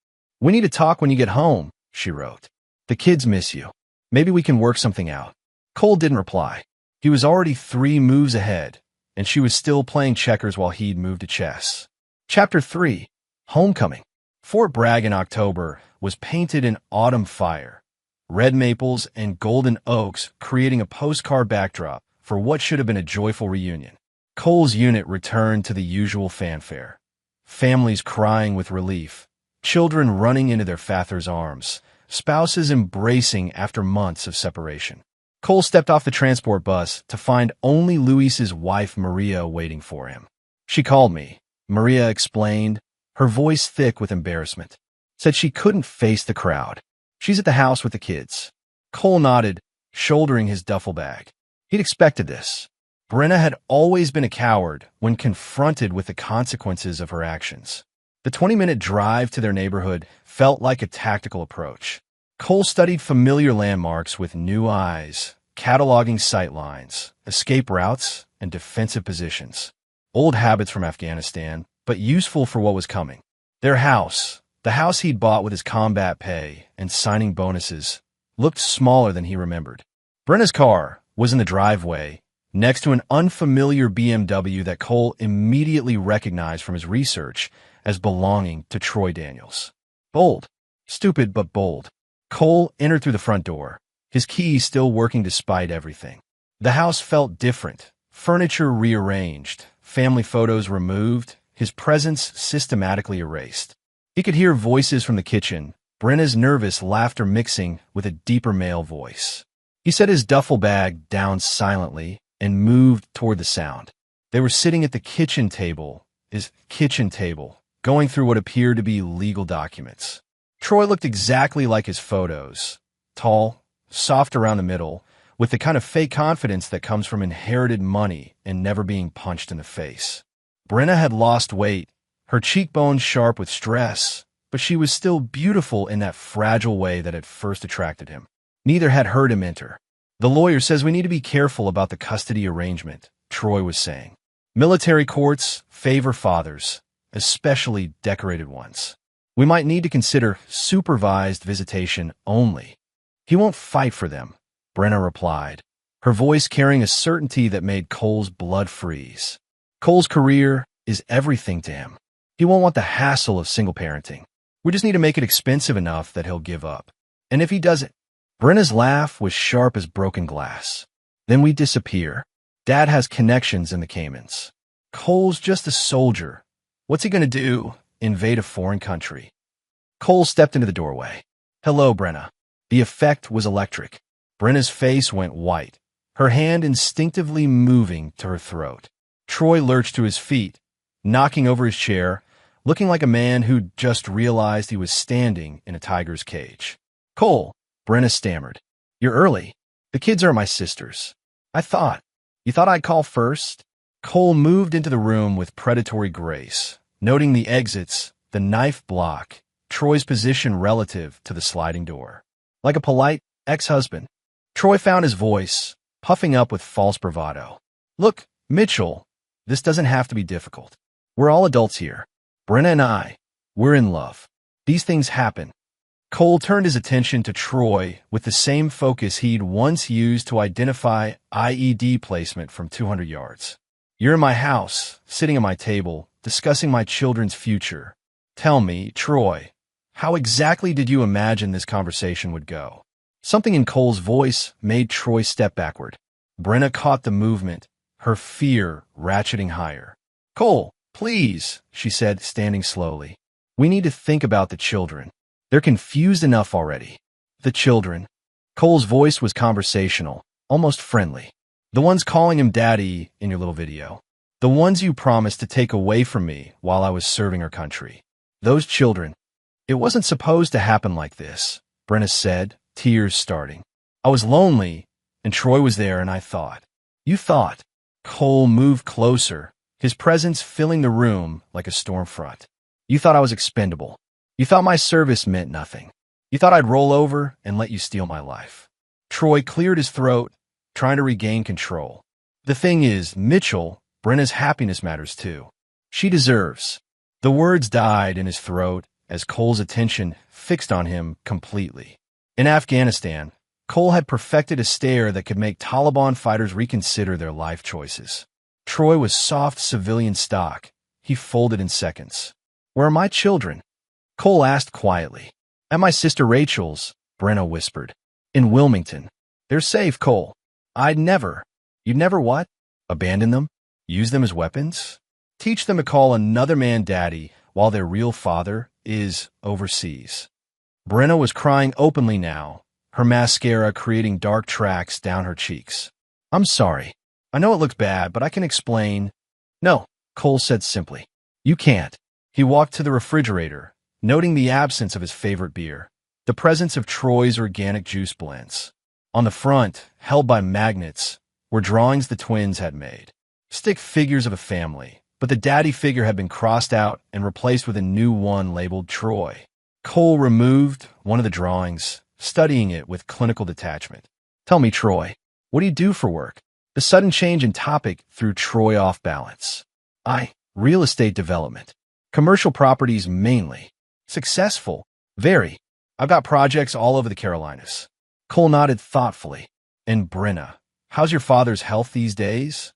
"We need to talk when you get home," she wrote. "The kids miss you. Maybe we can work something out." Cole didn't reply. He was already 3 moves ahead, and she was still playing checkers while he'd moved to chess. Chapter 3. Homecoming. Fort Bragg in October was painted in autumn fire, red maples and golden oaks creating a postcard backdrop for what should have been a joyful reunion. Cole's unit returned to the usual fanfare. Families crying with relief, children running into their father's arms, spouses embracing after months of separation. Cole stepped off the transport bus to find only Luis's wife Maria waiting for him. "She called me," Maria explained, her voice thick with embarrassment. "Said she couldn't face the crowd. She's at the house with the kids." Cole nodded, shouldering his duffel bag. He'd expected this. Brenna had always been a coward when confronted with the consequences of her actions. The 20-minute drive to their neighborhood felt like a tactical approach. Cole studied familiar landmarks with new eyes, cataloging sightlines, escape routes, and defensive positions. Old habits from Afghanistan, but useful for what was coming. Their house, the house he'd bought with his combat pay and signing bonuses, looked smaller than he remembered. Brenna's car was in the driveway, next to an unfamiliar BMW that Cole immediately recognized from his research as belonging to Troy Daniels. Bold. Stupid, but bold. Cole entered through the front door, his key still working despite everything. The house felt different, furniture rearranged, family photos removed, his presence systematically erased. He could hear voices from the kitchen, Brenna's nervous laughter mixing with a deeper male voice. He set his duffel bag down silently and moved toward the sound. They were sitting at the kitchen table, going through what appeared to be legal documents. Troy looked exactly like his photos, tall, soft around the middle, with the kind of fake confidence that comes from inherited money and never being punched in the face. Brenna had lost weight, her cheekbones sharp with stress, but she was still beautiful in that fragile way that had first attracted him. Neither had heard him enter. "The lawyer says we need to be careful about the custody arrangement," Troy was saying. "Military courts favor fathers, especially decorated ones. We might need to consider supervised visitation only." "He won't fight for them," Brenna replied, her voice carrying a certainty that made Cole's blood freeze. "Cole's career is everything to him. He won't want the hassle of single parenting. We just need to make it expensive enough that he'll give up. And if he doesn't..." Brenna's laugh was sharp as broken glass. "Then we disappear. Dad has connections in the Caymans. Cole's just a soldier. What's he gonna do? Invade a foreign country?" Cole stepped into the doorway. "Hello, Brenna." The effect was electric. Brenna's face went white, her hand instinctively moving to her throat. Troy lurched to his feet, knocking over his chair, looking like a man who'd just realized he was standing in a tiger's cage. "Cole," Brenna stammered. "You're early. The kids are my sisters. You thought I'd call first?" Cole moved into the room with predatory grace, noting the exits, the knife block, Troy's position relative to the sliding door. Like a polite ex-husband. Troy found his voice, puffing up with false bravado. "Look, Mitchell, this doesn't have to be difficult. We're all adults here. Brenna and we're in love. These things happen." Cole turned his attention to Troy with the same focus he'd once used to identify IED placement from 200 yards. "You're in my house, sitting at my table, discussing my children's future. Tell me, Troy, how exactly did you imagine this conversation would go?" Something in Cole's voice made Troy step backward. Brenna caught the movement, her fear ratcheting higher. "Cole, please," she said, standing slowly. "We need to think about the children. They're confused enough already." "The children?" Cole's voice was conversational, almost friendly. "The ones calling him daddy in your little video. The ones you promised to take away from me while I was serving our country. Those children." "It wasn't supposed to happen like this," Brenna said, tears starting. "I was lonely, and Troy was there, and I thought." "You thought?" Cole moved closer, his presence filling the room like a storm front. "You thought I was expendable. You thought my service meant nothing. You thought I'd roll over and let you steal my life." Troy cleared his throat, trying to regain control. "The thing is, Mitchell, Brenna's happiness matters too. She deserves." The words died in his throat as Cole's attention fixed on him completely. In Afghanistan, Cole had perfected a stare that could make Taliban fighters reconsider their life choices. Troy was soft civilian stock. He folded in seconds. "Where are my children?" Cole asked quietly. "At my sister Rachel's," Brenna whispered. "In Wilmington." "They're safe, Cole." "I'd never." "You'd never what? Abandon them? Use them as weapons? Teach them to call another man daddy while their real father is overseas?" Brenna was crying openly now, her mascara creating dark tracks down her cheeks. "I'm sorry. I know it looks bad, but I can explain." "No," Cole said simply. "You can't." He walked to the refrigerator, noting the absence of his favorite beer, the presence of Troy's organic juice blends. On the front, held by magnets, were drawings the twins had made. Stick figures of a family, but the daddy figure had been crossed out and replaced with a new one labeled Troy. Cole removed one of the drawings, studying it with clinical detachment. "Tell me, Troy, what do you do for work?" The sudden change in topic threw Troy off balance. Real estate development. Commercial properties mainly. Successful. Very. I've got projects all over the Carolinas." Cole nodded thoughtfully. "And Brenna, how's your father's health these days?"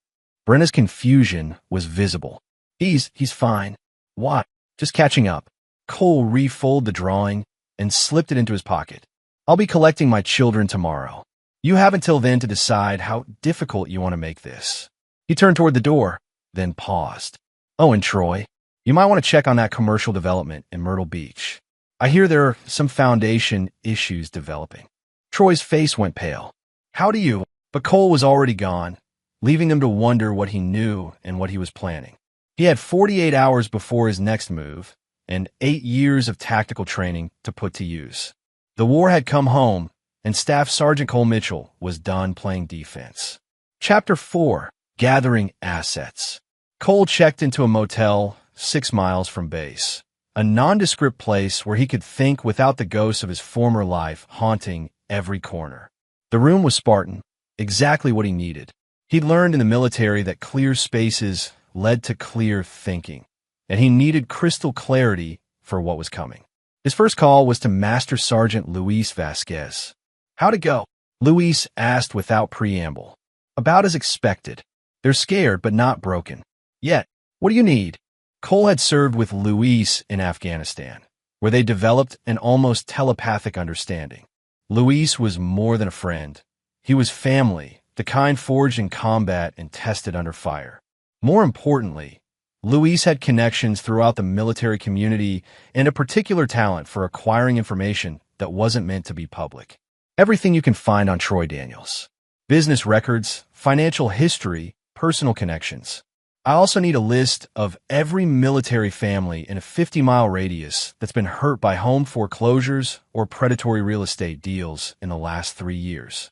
Brenna's confusion was visible. He's fine." "What?" "Just catching up." Cole refolded the drawing and slipped it into his pocket. "I'll be collecting my children tomorrow. You have until then to decide how difficult you want to make this." He turned toward the door, then paused. "Oh, and Troy, you might want to check on that commercial development in Myrtle Beach. I hear there are some foundation issues developing." Troy's face went pale. "How do you—" But Cole was already gone, leaving them to wonder what he knew and what he was planning. He had 48 hours before his next move, and 8 years of tactical training to put to use. The war had come home, and Staff Sergeant Cole Mitchell was done playing defense. Chapter 4. Gathering Assets. Cole checked into a motel 6 miles from base, a nondescript place where he could think without the ghosts of his former life haunting every corner. The room was Spartan, exactly what he needed. He'd learned in the military that clear spaces led to clear thinking, and he needed crystal clarity for what was coming. His first call was to Master Sergeant Luis Vasquez. "How'd it go?" Luis asked without preamble. "About as expected. They're scared but not broken. Yet, what do you need?" Cole had served with Luis in Afghanistan, where they developed an almost telepathic understanding. Luis was more than a friend. He was family, the kind forged in combat and tested under fire. More importantly, Luis had connections throughout the military community and a particular talent for acquiring information that wasn't meant to be public. Everything you can find on Troy Daniels. Business records, financial history, personal connections. I also need a list of every military family in a 50-mile radius that's been hurt by home foreclosures or predatory real estate deals in the last 3 years.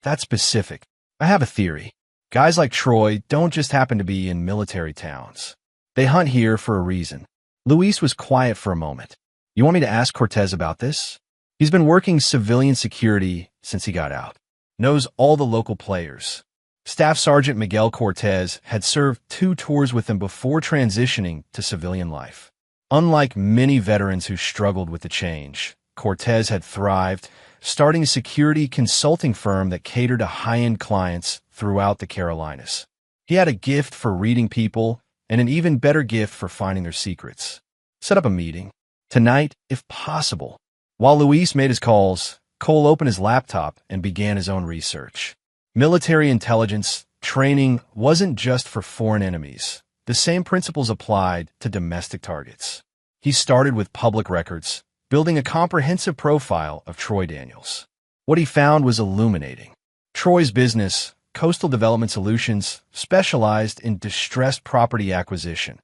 That's specific. I have a theory. Guys like Troy don't just happen to be in military towns. They hunt here for a reason. Luis was quiet for a moment. "You want me to ask Cortez about this?" He's been working civilian security since he got out. Knows all the local players. Staff Sergeant Miguel Cortez had served 2 tours with him before transitioning to civilian life. Unlike many veterans who struggled with the change, Cortez had thrived, starting a security consulting firm that catered to high-end clients throughout the Carolinas. He had a gift for reading people and an even better gift for finding their secrets. Set up a meeting. Tonight, if possible. While Luis made his calls, Cole opened his laptop and began his own research. Military intelligence training wasn't just for foreign enemies. The same principles applied to domestic targets. He started with public records, building a comprehensive profile of Troy Daniels. What he found was illuminating. Troy's business, Coastal Development Solutions, specialized in distressed property acquisition,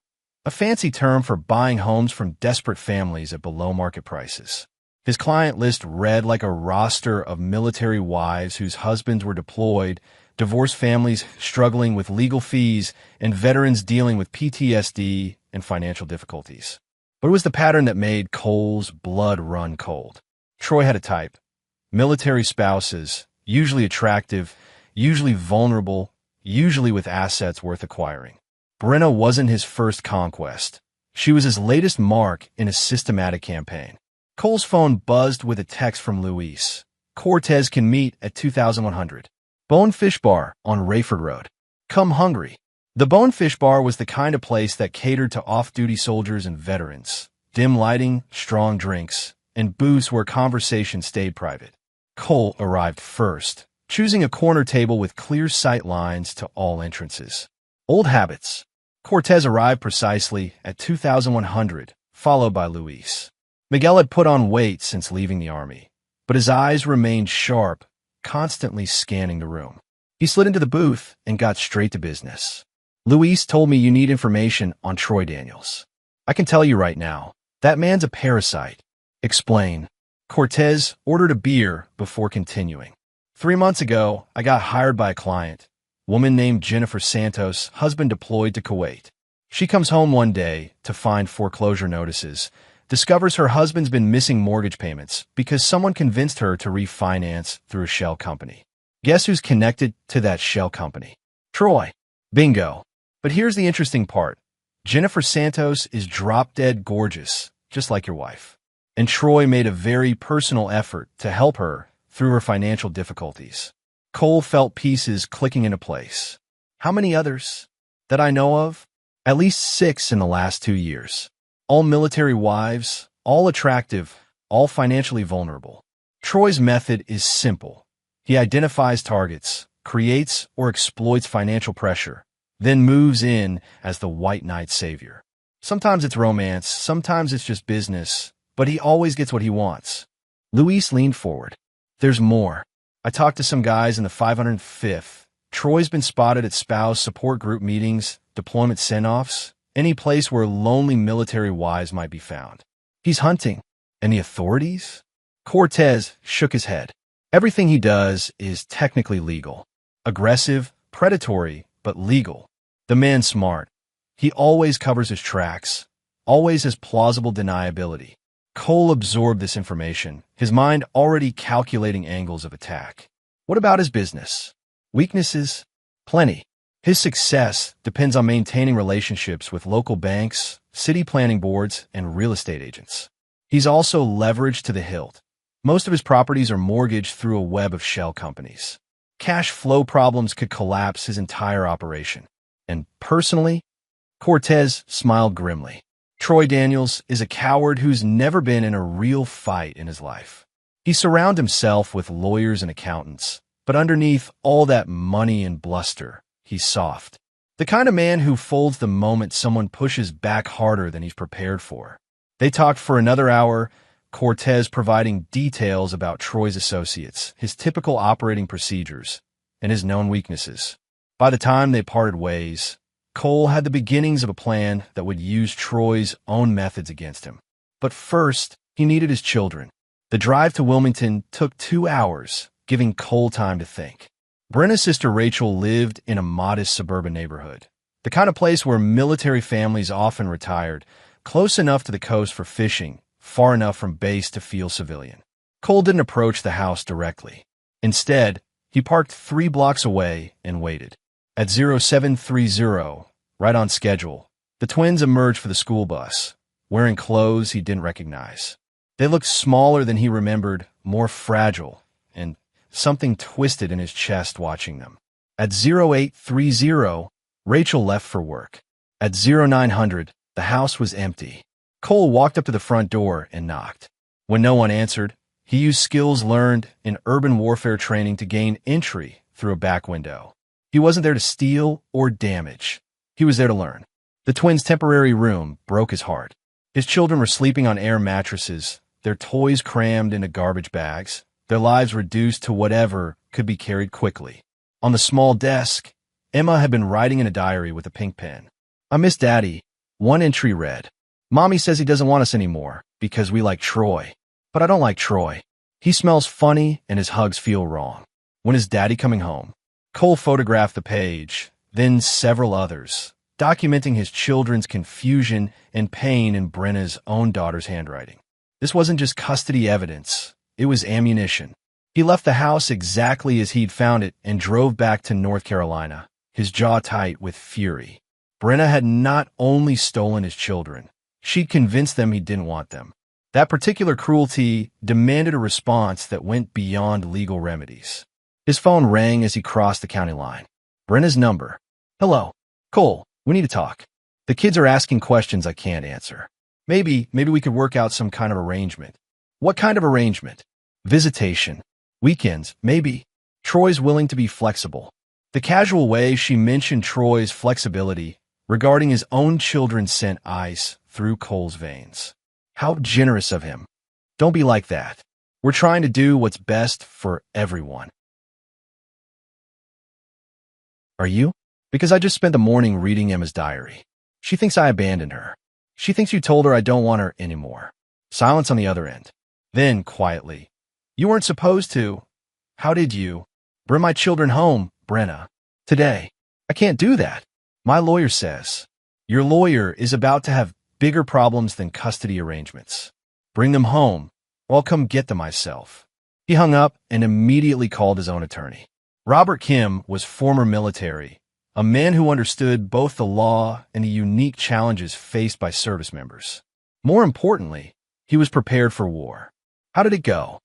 a fancy term for buying homes from desperate families at below-market prices. His client list read like a roster of military wives whose husbands were deployed, divorced families struggling with legal fees, and veterans dealing with PTSD and financial difficulties. But it was the pattern that made Cole's blood run cold. Troy had a type. Military spouses, usually attractive, usually vulnerable, usually with assets worth acquiring. Brenna wasn't his first conquest. She was his latest mark in a systematic campaign. Cole's phone buzzed with a text from Luis. Cortez can meet at 2100. Bonefish Bar on Rayford Road. Come hungry. The Bonefish Bar was the kind of place that catered to off-duty soldiers and veterans. Dim lighting, strong drinks, and booths where conversation stayed private. Cole arrived first, choosing a corner table with clear sight lines to all entrances. Old habits. Cortez arrived precisely at 2100, followed by Luis. Miguel had put on weight since leaving the army, but his eyes remained sharp, constantly scanning the room. He slid into the booth and got straight to business. Luis told me you need information on Troy Daniels. I can tell you right now, that man's a parasite. Explain. Cortez ordered a beer before continuing. 3 months ago, I got hired by a client, woman named Jennifer Santos, husband deployed to Kuwait. She comes home one day to find foreclosure notices, discovers her husband's been missing mortgage payments because someone convinced her to refinance through a shell company. Guess who's connected to that shell company? Troy. Bingo. But here's the interesting part. Jennifer Santos is drop-dead gorgeous, just like your wife. And Troy made a very personal effort to help her through her financial difficulties. Cole felt pieces clicking into place. How many others that I know of? At least 6 in the last 2 years. All military wives, all attractive, all financially vulnerable. Troy's method is simple. He identifies targets, creates or exploits financial pressure, then moves in as the white knight savior. Sometimes it's romance, sometimes it's just business, but he always gets what he wants. Luis leaned forward. There's more. I talked to some guys in the 505th. Troy's been spotted at spouse support group meetings, deployment send-offs, any place where lonely military wives might be found. He's hunting. And the authorities? Cortez shook his head. Everything he does is technically legal. Aggressive, predatory, but legal. The man's smart. He always covers his tracks, always has plausible deniability. Cole absorbed this information, his mind already calculating angles of attack. What about his business? Weaknesses? Plenty. His success depends on maintaining relationships with local banks, city planning boards, and real estate agents. He's also leveraged to the hilt. Most of his properties are mortgaged through a web of shell companies. Cash flow problems could collapse his entire operation. And personally, Cortez smiled grimly. Troy Daniels is a coward who's never been in a real fight in his life. He surrounds himself with lawyers and accountants, but underneath all that money and bluster, he's soft. The kind of man who folds the moment someone pushes back harder than he's prepared for. They talked for another hour, Cortez providing details about Troy's associates, his typical operating procedures, and his known weaknesses. By the time they parted ways, Cole had the beginnings of a plan that would use Troy's own methods against him. But first, he needed his children. The drive to Wilmington took 2 hours, giving Cole time to think. Brenna's sister Rachel lived in a modest suburban neighborhood, the kind of place where military families often retired, close enough to the coast for fishing, far enough from base to feel civilian. Cole didn't approach the house directly. Instead, he parked 3 blocks away and waited. At 0730, right on schedule, the twins emerged for the school bus, wearing clothes he didn't recognize. They looked smaller than he remembered, more fragile, and something twisted in his chest watching them. At 0830, Rachel left for work. At 0900, the house was empty. Cole walked up to the front door and knocked. When no one answered, he used skills learned in urban warfare training to gain entry through a back window. He wasn't there to steal or damage. He was there to learn. The twins' temporary room broke his heart. His children were sleeping on air mattresses, their toys crammed into garbage bags, their lives reduced to whatever could be carried quickly. On the small desk, Emma had been writing in a diary with a pink pen. "I miss Daddy." One entry read, "Mommy says he doesn't want us anymore because we like Troy. But I don't like Troy. He smells funny and his hugs feel wrong. When is Daddy coming home?" Cole photographed the page, then several others, documenting his children's confusion and pain in Brenna's own daughter's handwriting. This wasn't just custody evidence. It was ammunition. He left the house exactly as he'd found it and drove back to North Carolina, his jaw tight with fury. Brenna had not only stolen his children, she'd convinced them he didn't want them. That particular cruelty demanded a response that went beyond legal remedies. His phone rang as he crossed the county line. Brenna's number. "Hello. Cole, we need to talk. The kids are asking questions I can't answer. Maybe we could work out some kind of arrangement." "What kind of arrangement?" "Visitation. Weekends, maybe." Troy's willing to be flexible. The casual way she mentioned Troy's flexibility regarding his own children sent ice through Cole's veins. How generous of him. "Don't be like that. We're trying to do what's best for everyone." "Are you?" "Because I just spent the morning reading Emma's diary. She thinks I abandoned her. She thinks you told her I don't want her anymore." Silence on the other end. Then, quietly, "You weren't supposed to. How did you?" "Bring my children home, Brenna. Today." "I can't do that. My lawyer says." "Your lawyer is about to have bigger problems than custody arrangements. Bring them home, or I'll come get them myself." He hung up and immediately called his own attorney. Robert Kim was former military, a man who understood both the law and the unique challenges faced by service members. More importantly, he was prepared for war. "How did it go?"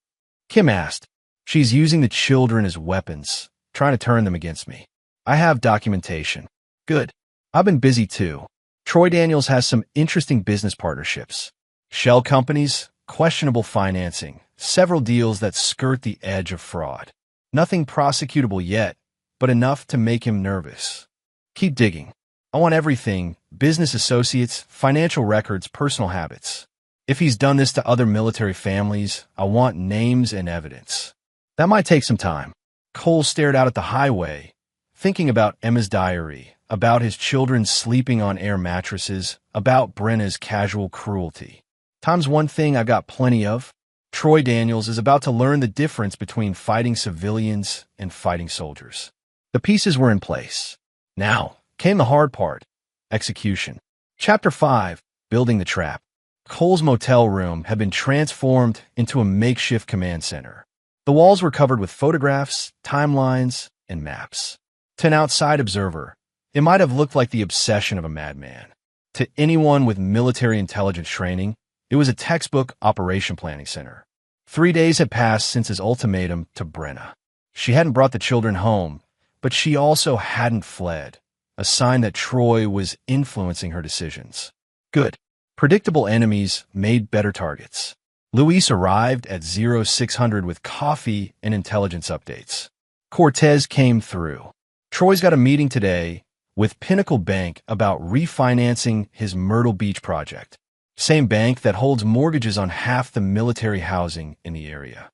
Kim asked. "She's using the children as weapons, trying to turn them against me. I have documentation." "Good. I've been busy too. Troy Daniels has some interesting business partnerships. Shell companies, questionable financing, several deals that skirt the edge of fraud. Nothing prosecutable yet, but enough to make him nervous. Keep digging. I want everything: business associates, financial records, personal habits. If he's done this to other military families, I want names and evidence." That might take some time. Cole stared out at the highway, thinking about Emma's diary, about his children sleeping on air mattresses, about Brenna's casual cruelty. Time's one thing I've got plenty of. Troy Daniels is about to learn the difference between fighting civilians and fighting soldiers. The pieces were in place. Now came the hard part: execution. Chapter 5, Building the Trap. Cole's motel room had been transformed into a makeshift command center. The walls were covered with photographs, timelines, and maps. To an outside observer, it might have looked like the obsession of a madman. To anyone with military intelligence training, it was a textbook operation planning center. 3 days had passed since his ultimatum to Brenna. She hadn't brought the children home, but she also hadn't fled, a sign that Troy was influencing her decisions. Good. Predictable enemies made better targets. Luis arrived at 0600 with coffee and intelligence updates. Cortez came through. "Troy's got a meeting today with Pinnacle Bank about refinancing his Myrtle Beach project. Same bank that holds mortgages on half the military housing in the area.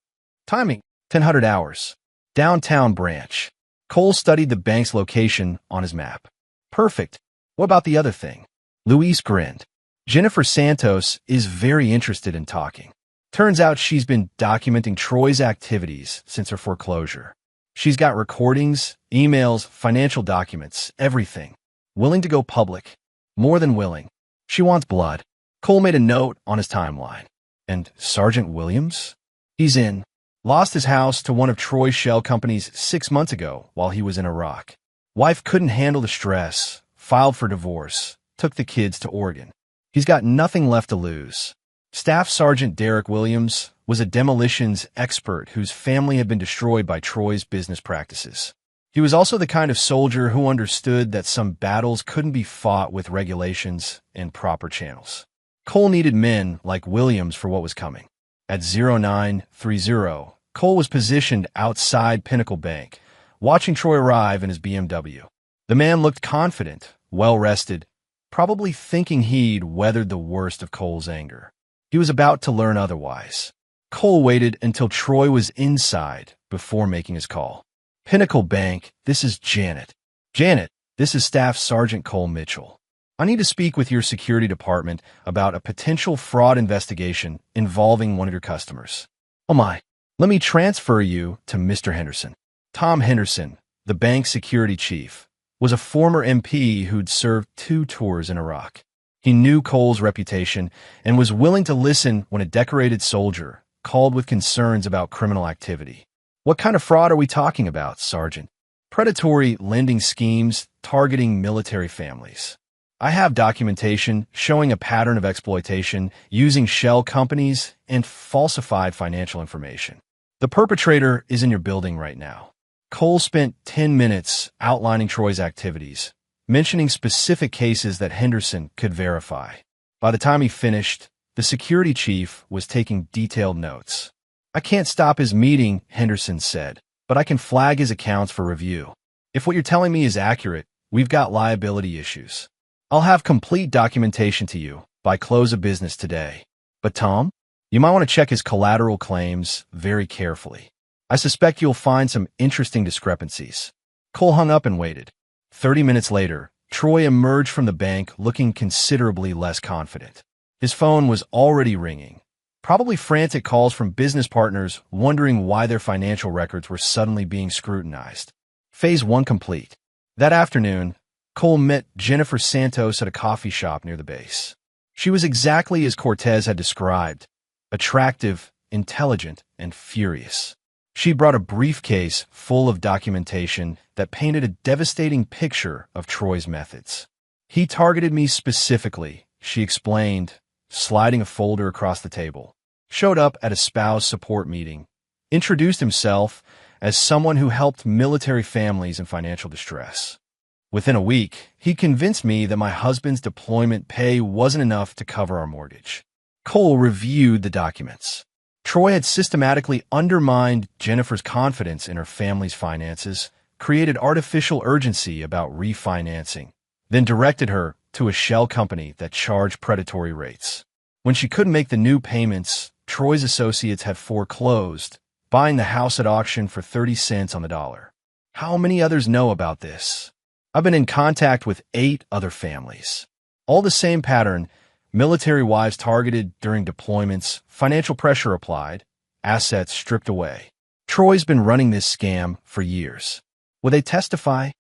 Timing, 1000 hours. Downtown branch." Cole studied the bank's location on his map. "Perfect. What about the other thing?" Luis grinned. "Jennifer Santos is very interested in talking. Turns out she's been documenting Troy's activities since her foreclosure. She's got recordings, emails, financial documents, everything. Willing to go public. More than willing. She wants blood." Cole made a note on his timeline. "And Sergeant Williams?" "He's in. Lost his house to one of Troy's shell companies 6 months ago while he was in Iraq. Wife couldn't handle the stress, filed for divorce, took the kids to Oregon. He's got nothing left to lose. Staff Sergeant Derek Williams was a demolitions expert whose family had been destroyed by Troy's business practices. He was also the kind of soldier who understood that some battles couldn't be fought with regulations and proper channels. Cole needed men like Williams for what was coming. At 0930, Cole was positioned outside Pinnacle Bank, watching Troy arrive in his BMW. The man looked confident, well-rested, probably thinking he'd weathered the worst of Cole's anger. He was about to learn otherwise. Cole waited until Troy was inside before making his call. Pinnacle Bank, this is Janet. Janet, this is Staff Sergeant Cole Mitchell. I need to speak with your security department about a potential fraud investigation involving one of your customers. Oh my, let me transfer you to Mr. Henderson. Tom Henderson, the bank's security chief, was a former MP who'd served 2 tours in Iraq. He knew Cole's reputation and was willing to listen when a decorated soldier called with concerns about criminal activity. What kind of fraud are we talking about, Sergeant? Predatory lending schemes targeting military families. I have documentation showing a pattern of exploitation using shell companies and falsified financial information. The perpetrator is in your building right now. Cole spent 10 minutes outlining Troy's activities, mentioning specific cases that Henderson could verify. By the time he finished, the security chief was taking detailed notes. I can't stop his meeting, Henderson said, but I can flag his accounts for review. If what you're telling me is accurate, we've got liability issues. I'll have complete documentation to you by close of business today. But Tom, you might want to check his collateral claims very carefully. I suspect you'll find some interesting discrepancies. Cole hung up and waited. 30 minutes later, Troy emerged from the bank looking considerably less confident. His phone was already ringing, probably frantic calls from business partners wondering why their financial records were suddenly being scrutinized. Phase 1 complete. That afternoon, Cole met Jennifer Santos at a coffee shop near the base. She was exactly as Cortez had described, attractive, intelligent, and furious. She brought a briefcase full of documentation that painted a devastating picture of Troy's methods. He targeted me specifically, she explained, sliding a folder across the table. Showed up at a spouse support meeting, introduced himself as someone who helped military families in financial distress. Within a week, he convinced me that my husband's deployment pay wasn't enough to cover our mortgage. Cole reviewed the documents. Troy had systematically undermined Jennifer's confidence in her family's finances, created artificial urgency about refinancing, then directed her to a shell company that charged predatory rates. When she couldn't make the new payments, Troy's associates had foreclosed, buying the house at auction for 30 cents on the dollar. How many others know about this? I've been in contact with 8 other families. All the same pattern: military wives targeted during deployments, financial pressure applied, assets stripped away. Troy's been running this scam for years. Will they testify?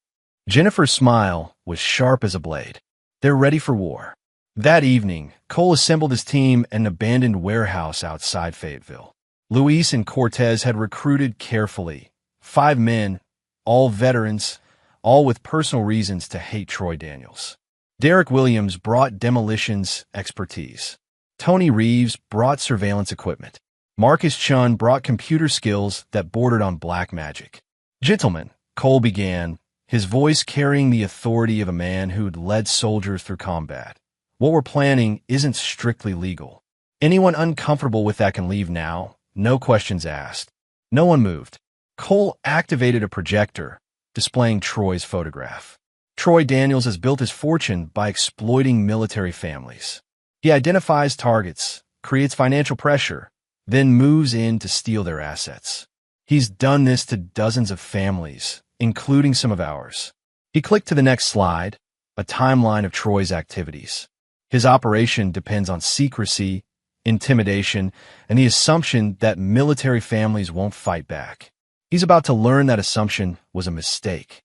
Jennifer's smile was sharp as a blade. They're ready for war. That evening, Cole assembled his team at an abandoned warehouse outside Fayetteville. Luis and Cortez had recruited carefully. 5 men, all veterans, all with personal reasons to hate Troy Daniels. Derek Williams brought demolitions expertise. Tony Reeves brought surveillance equipment. Marcus Chun brought computer skills that bordered on black magic. Gentlemen, Cole began, his voice carrying the authority of a man who'd led soldiers through combat. What we're planning isn't strictly legal. Anyone uncomfortable with that can leave now, no questions asked. No one moved. Cole activated a projector, displaying Troy's photograph. Troy Daniels has built his fortune by exploiting military families. He identifies targets, creates financial pressure, then moves in to steal their assets. He's done this to dozens of families, including some of ours. He clicked to the next slide, a timeline of Troy's activities. His operation depends on secrecy, intimidation, and the assumption that military families won't fight back. He's about to learn that assumption was a mistake.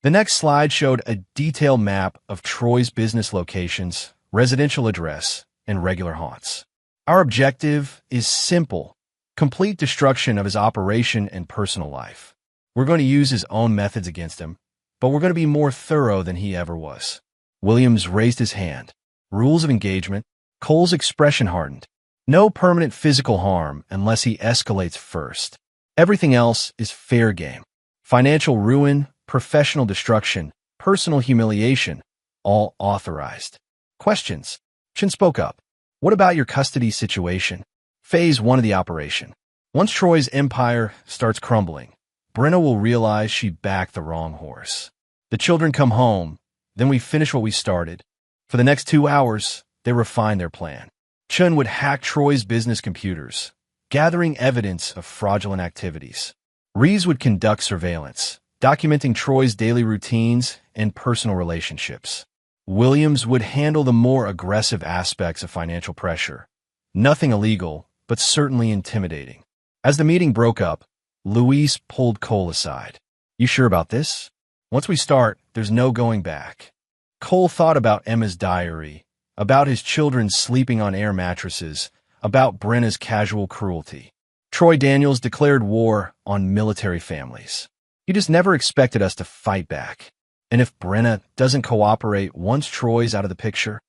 The next slide showed a detailed map of Troy's business locations, residential address, and regular haunts. Our objective is simple: complete destruction of his operation and personal life. We're going to use his own methods against him, but we're going to be more thorough than he ever was. Williams raised his hand. Rules of engagement: Cole's expression hardened. No permanent physical harm unless he escalates first. Everything else is fair game. Financial ruin, professional destruction, personal humiliation, all authorized. Questions. Chin spoke up. What about your custody situation? Phase 1 of the operation. Once Troy's empire starts crumbling, Brenna will realize she backed the wrong horse. The children come home, then we finish what we started. For the next 2 hours, they refine their plan. Chun would hack Troy's business computers, gathering evidence of fraudulent activities. Reas would conduct surveillance, documenting Troy's daily routines and personal relationships. Williams would handle the more aggressive aspects of financial pressure. Nothing illegal, but certainly intimidating. As the meeting broke up, Luis pulled Cole aside. You sure about this? Once we start, there's no going back. Cole thought about Emma's diary, about his children sleeping on air mattresses, about Brenna's casual cruelty. Troy Daniels declared war on military families. He just never expected us to fight back. And if Brenna doesn't cooperate once Troy's out of the picture?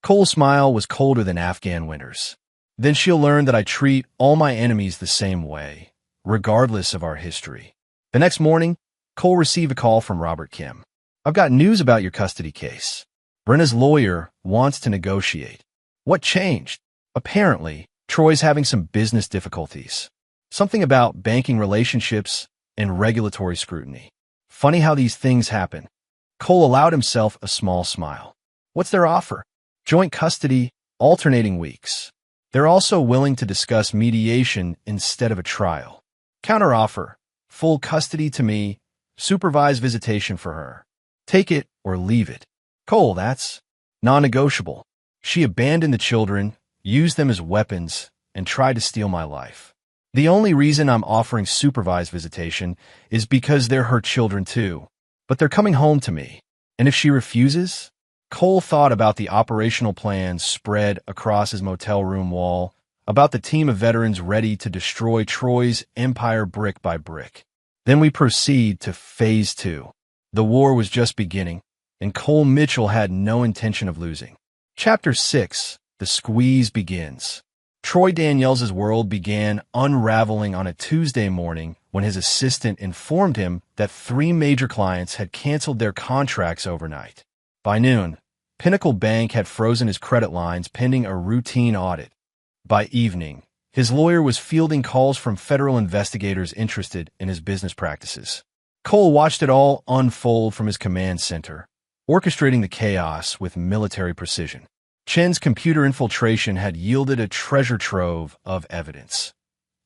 Cole's smile was colder than Afghan winters. Then she'll learn that I treat all my enemies the same way, regardless of our history. The next morning, Cole received a call from Robert Kim. I've got news about your custody case. Brenna's lawyer wants to negotiate. What changed? Apparently, Troy's having some business difficulties. Something about banking relationships and regulatory scrutiny. Funny how these things happen. Cole allowed himself a small smile. What's their offer? Joint custody, alternating weeks. They're also willing to discuss mediation instead of a trial. Counteroffer, full custody to me, supervised visitation for her. Take it or leave it. Cole, that's non-negotiable. She abandoned the children, used them as weapons, and tried to steal my life. The only reason I'm offering supervised visitation is because they're her children too. But they're coming home to me. And if she refuses? Cole thought about the operational plans spread across his motel room wall, about the team of veterans ready to destroy Troy's empire brick by brick. Then we proceed to Phase 2. The war was just beginning, and Cole Mitchell had no intention of losing. Chapter 6. The Squeeze begins. Troy Daniels' world began unraveling on a Tuesday morning when his assistant informed him that 3 major clients had canceled their contracts overnight. By noon, Pinnacle Bank had frozen his credit lines pending a routine audit. By evening, his lawyer was fielding calls from federal investigators interested in his business practices. Cole watched it all unfold from his command center, orchestrating the chaos with military precision. Chen's computer infiltration had yielded a treasure trove of evidence.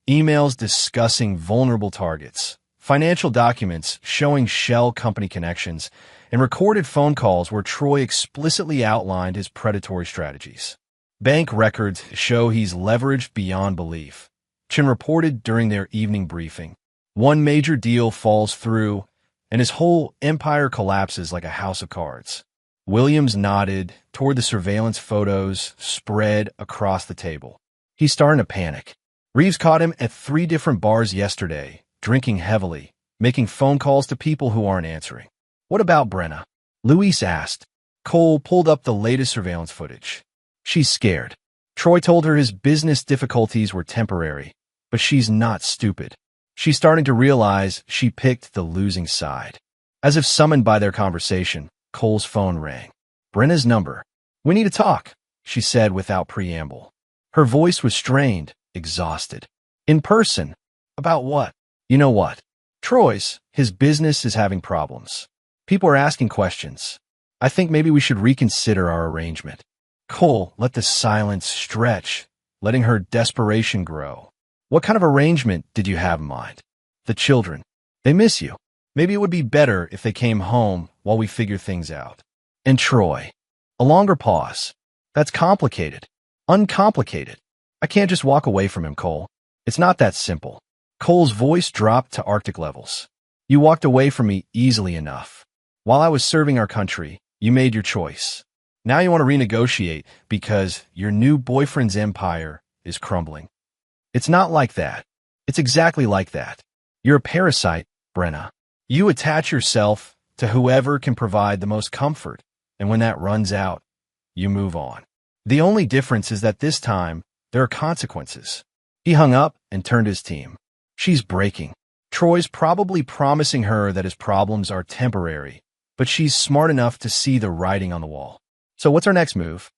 Emails discussing vulnerable targets, financial documents showing shell company connections, and recorded phone calls where Troy explicitly outlined his predatory strategies. Bank records show he's leveraged beyond belief. Chen reported during their evening briefing. One major deal falls through, and his whole empire collapses like a house of cards. Williams nodded toward the surveillance photos spread across the table. He's starting to panic. Reeves caught him at 3 different bars yesterday, drinking heavily, making phone calls to people who aren't answering. What about Brenna? Luis asked. Cole pulled up the latest surveillance footage. She's scared. Troy told her his business difficulties were temporary, but she's not stupid. She's starting to realize she picked the losing side. As if summoned by their conversation, Cole's phone rang. Brenna's number. We need to talk, she said without preamble. Her voice was strained, exhausted. In person. About what? You know what? Troy's. His business is having problems. People are asking questions. I think maybe we should reconsider our arrangement. Cole let the silence stretch, letting her desperation grow. What kind of arrangement did you have in mind? The children. They miss you. Maybe it would be better if they came home while we figure things out. And Troy. A longer pause. That's complicated. Uncomplicated. I can't just walk away from him, Cole. It's not that simple. Cole's voice dropped to Arctic levels. You walked away from me easily enough. While I was serving our country, you made your choice. Now you want to renegotiate because your new boyfriend's empire is crumbling. It's not like that. It's exactly like that. You're a parasite, Brenna. You attach yourself to whoever can provide the most comfort, and when that runs out, you move on. The only difference is that this time, there are consequences. He hung up and turned to his team. She's breaking. Troy's probably promising her that his problems are temporary, but she's smart enough to see the writing on the wall. So what's our next move?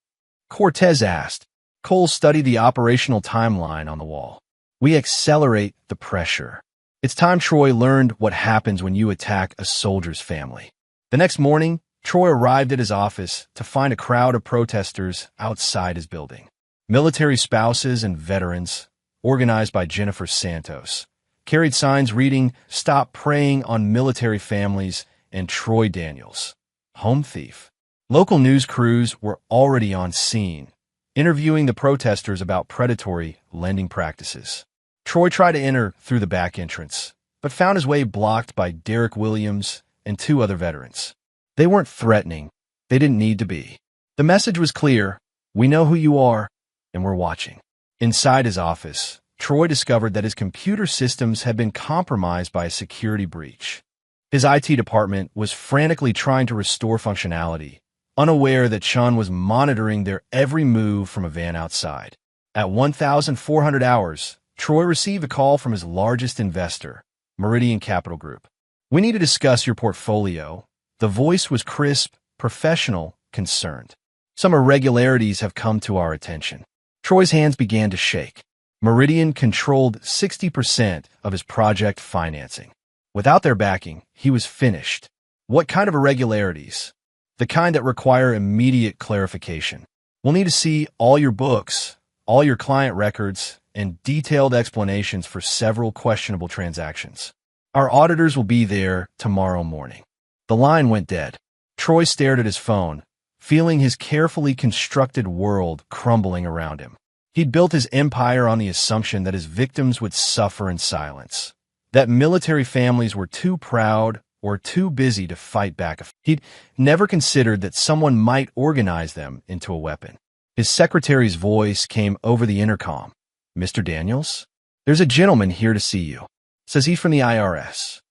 Cortez asked. Cole studied the operational timeline on the wall. We accelerate the pressure. It's time Troy learned what happens when you attack a soldier's family. The next morning, Troy arrived at his office to find a crowd of protesters outside his building. Military spouses and veterans, organized by Jennifer Santos, carried signs reading, "Stop preying on military families," and "Troy Daniels, home thief." Local news crews were already on scene, interviewing the protesters about predatory lending practices. Troy tried to enter through the back entrance, but found his way blocked by Derek Williams and two other veterans. They weren't threatening. They didn't need to be. The message was clear. We know who you are, and we're watching. Inside his office, Troy discovered that his computer systems had been compromised by a security breach. His IT department was frantically trying to restore functionality, unaware that Sean was monitoring their every move from a van outside. At 1,400 hours, Troy received a call from his largest investor, Meridian Capital Group. "We need to discuss your portfolio." The voice was crisp, professional, concerned. "Some irregularities have come to our attention." Troy's hands began to shake. Meridian controlled 60% of his project financing. Without their backing, he was finished. "What kind of irregularities?" "The kind that require immediate clarification. We'll need to see all your books, all your client records, and detailed explanations for several questionable transactions. Our auditors will be there tomorrow morning." The line went dead. Troy stared at his phone, feeling his carefully constructed world crumbling around him. He'd built his empire on the assumption that his victims would suffer in silence, that military families were too proud or too busy to fight back. He'd never considered that someone might organize them into a weapon. His secretary's voice came over the intercom. "Mr. Daniels? There's a gentleman here to see you. Says he's from the IRS."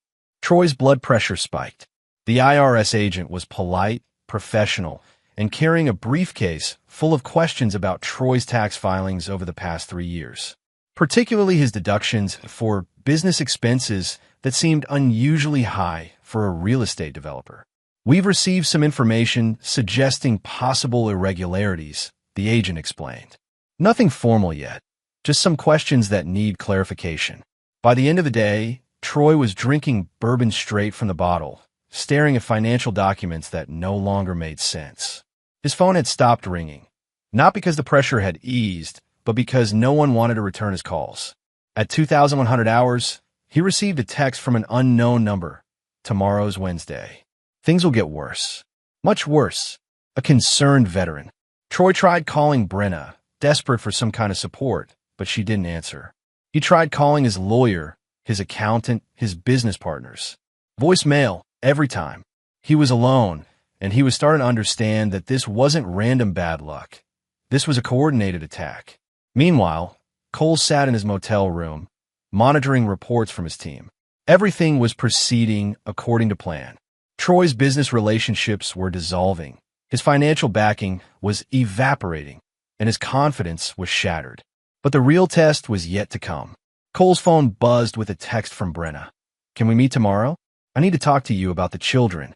Troy's blood pressure spiked. The IRS agent was polite, professional, and carrying a briefcase full of questions about Troy's tax filings over the past 3 years, particularly his deductions for business expenses that seemed unusually high for a real estate developer. "We've received some information suggesting possible irregularities," the agent explained. "Nothing formal yet, just some questions that need clarification." By the end of the day, Troy was drinking bourbon straight from the bottle, staring at financial documents that no longer made sense. His phone had stopped ringing, not because the pressure had eased, but because no one wanted to return his calls. At 2,100 hours, he received a text from an unknown number. "Tomorrow's Wednesday. Things will get worse. Much worse." A concerned veteran. Troy tried calling Brenna, desperate for some kind of support, but she didn't answer. He tried calling his lawyer, his accountant, his business partners. Voicemail, every time. He was alone, and he was starting to understand that this wasn't random bad luck. This was a coordinated attack. Meanwhile, Cole sat in his motel room, monitoring reports from his team. Everything was proceeding according to plan. Troy's business relationships were dissolving. His financial backing was evaporating, and his confidence was shattered. But the real test was yet to come. Cole's phone buzzed with a text from Brenna. "Can we meet tomorrow? I need to talk to you about the children."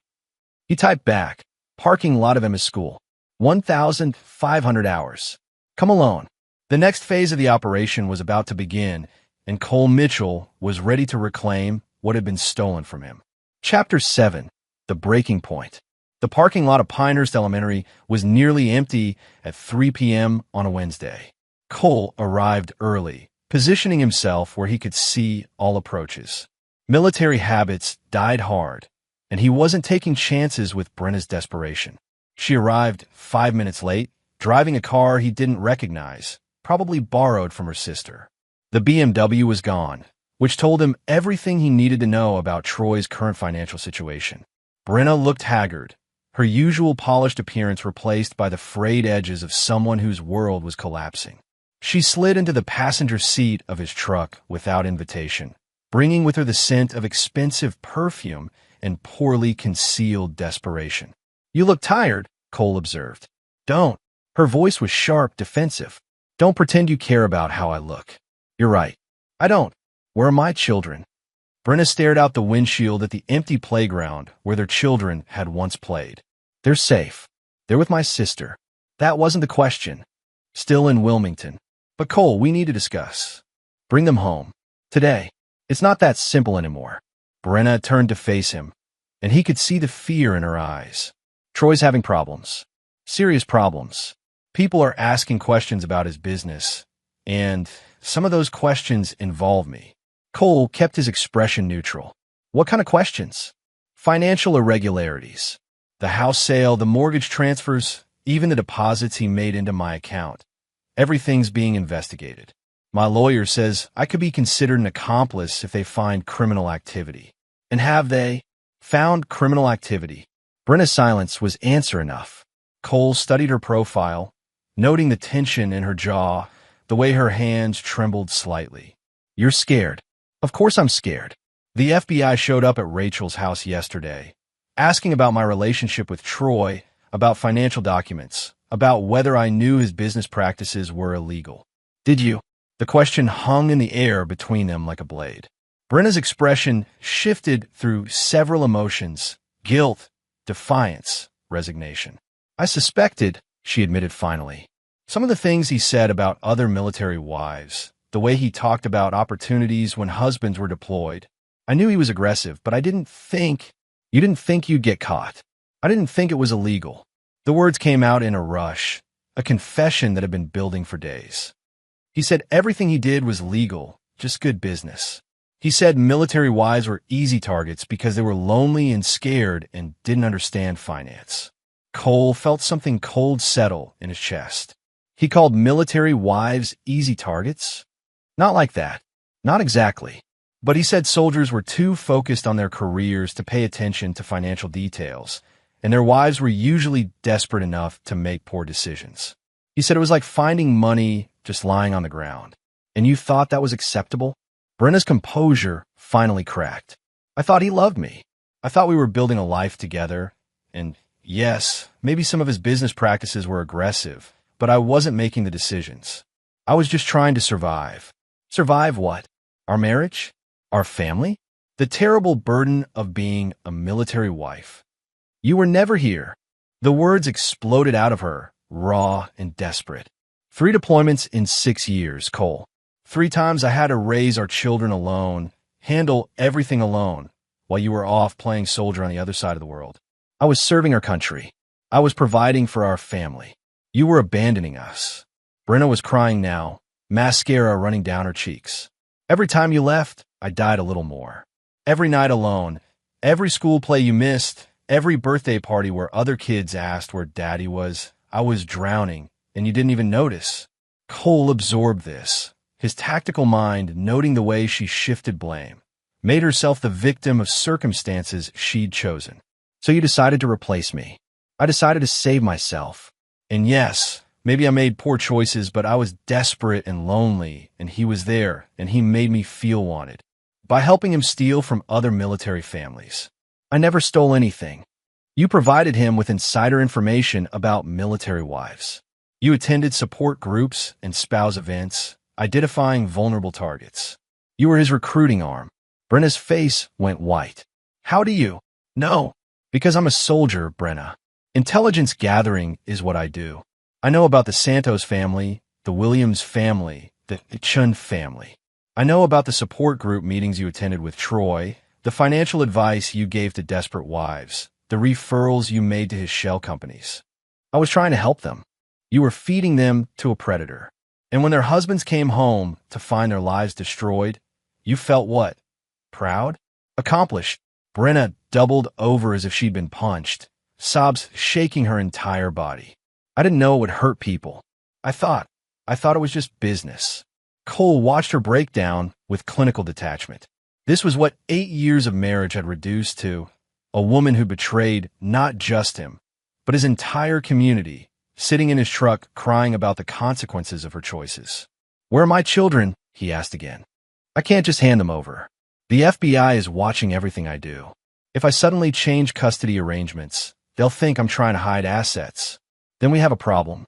He typed back, "Parking lot of Emma's school. 1,500 hours. Come alone." The next phase of the operation was about to begin, and Cole Mitchell was ready to reclaim what had been stolen from him. Chapter 7. The Breaking Point. The parking lot of Pinehurst Elementary was nearly empty at 3 p.m. on a Wednesday. Cole arrived early, positioning himself where he could see all approaches. Military habits died hard, and he wasn't taking chances with Brenna's desperation. She arrived 5 minutes late, driving a car he didn't recognize, probably borrowed from her sister. The BMW was gone, which told him everything he needed to know about Troy's current financial situation. Brenna looked haggard, her usual polished appearance replaced by the frayed edges of someone whose world was collapsing. She slid into the passenger seat of his truck without invitation, bringing with her the scent of expensive perfume and poorly concealed desperation. "You look tired," Cole observed. "Don't." Her voice was sharp, defensive. Don't pretend you care about how I look. You're right. I don't. Where are my children? Brenna stared out the windshield at the empty playground where their children had once played. They're safe. They're with my sister. That wasn't the question. Still in Wilmington. But Cole, we need to discuss. Bring them home. Today. It's not that simple anymore. Brenna turned to face him, and he could see the fear in her eyes. Troy's having problems. Serious problems. People are asking questions about his business, and some of those questions involve me. Cole kept his expression neutral. What kind of questions? Financial irregularities. The house sale, the mortgage transfers, even the deposits he made into my account. Everything's being investigated. My lawyer says I could be considered an accomplice if they find criminal activity. And have they found criminal activity? Brenna's silence was answer enough. Cole studied her profile, noting the tension in her jaw, the way her hands trembled slightly. You're scared. Of course I'm scared. The FBI showed up at Rachel's house yesterday, asking about my relationship with Troy, about financial documents, about whether I knew his business practices were illegal. Did you? The question hung in the air between them like a blade. Brenna's expression shifted through several emotions: guilt, defiance, resignation. I suspected, she admitted finally. Some of the things he said about other military wives, the way he talked about opportunities when husbands were deployed. I knew he was aggressive, but I didn't think... You didn't think you'd get caught. I didn't think it was illegal. The words came out in a rush, a confession that had been building for days. He said everything he did was legal, just good business. He said military wives were easy targets because they were lonely and scared and didn't understand finance. Cole felt something cold settle in his chest. He called military wives easy targets? Not like that. Not exactly. But he said soldiers were too focused on their careers to pay attention to financial details, and their wives were usually desperate enough to make poor decisions. He said it was like finding money just lying on the ground. And you thought that was acceptable? Brenna's composure finally cracked. I thought he loved me. I thought we were building a life together. And yes, maybe some of his business practices were aggressive, but I wasn't making the decisions. I was just trying to survive. Survive what? Our marriage? Our family? The terrible burden of being a military wife. You were never here. The words exploded out of her, raw and desperate. 3 deployments in 6 years, Cole. 3 times I had to raise our children alone, handle everything alone, while you were off playing soldier on the other side of the world. I was serving our country. I was providing for our family. You were abandoning us. Brenna was crying now, mascara running down her cheeks. Every time you left, I died a little more. Every night alone, every school play you missed, every birthday party where other kids asked where Daddy was, I was drowning, and you didn't even notice. Cole absorbed this, his tactical mind noting the way she shifted blame, made herself the victim of circumstances she'd chosen. So you decided to replace me. I decided to save myself. And yes, maybe I made poor choices, but I was desperate and lonely, and he was there, and he made me feel wanted. By helping him steal from other military families. I never stole anything. You provided him with insider information about military wives. You attended support groups and spouse events, identifying vulnerable targets. You were his recruiting arm. Brenna's face went white. How do you? No. Because I'm a soldier, Brenna. Intelligence gathering is what I do. I know about the Santos family, the Williams family, the Chun family. I know about the support group meetings you attended with Troy, the financial advice you gave to desperate wives, the referrals you made to his shell companies. I was trying to help them. You were feeding them to a predator. And when their husbands came home to find their lives destroyed, you felt what? Proud? Accomplished. Brenna doubled over as if she'd been punched, sobs shaking her entire body. I didn't know it would hurt people. I thought it was just business. Cole watched her break down with clinical detachment. This was what 8 years of marriage had reduced to: a woman who betrayed not just him, but his entire community, sitting in his truck crying about the consequences of her choices. Where are my children? He asked again. I can't just hand them over. The FBI is watching everything I do. If I suddenly change custody arrangements, they'll think I'm trying to hide assets. Then we have a problem.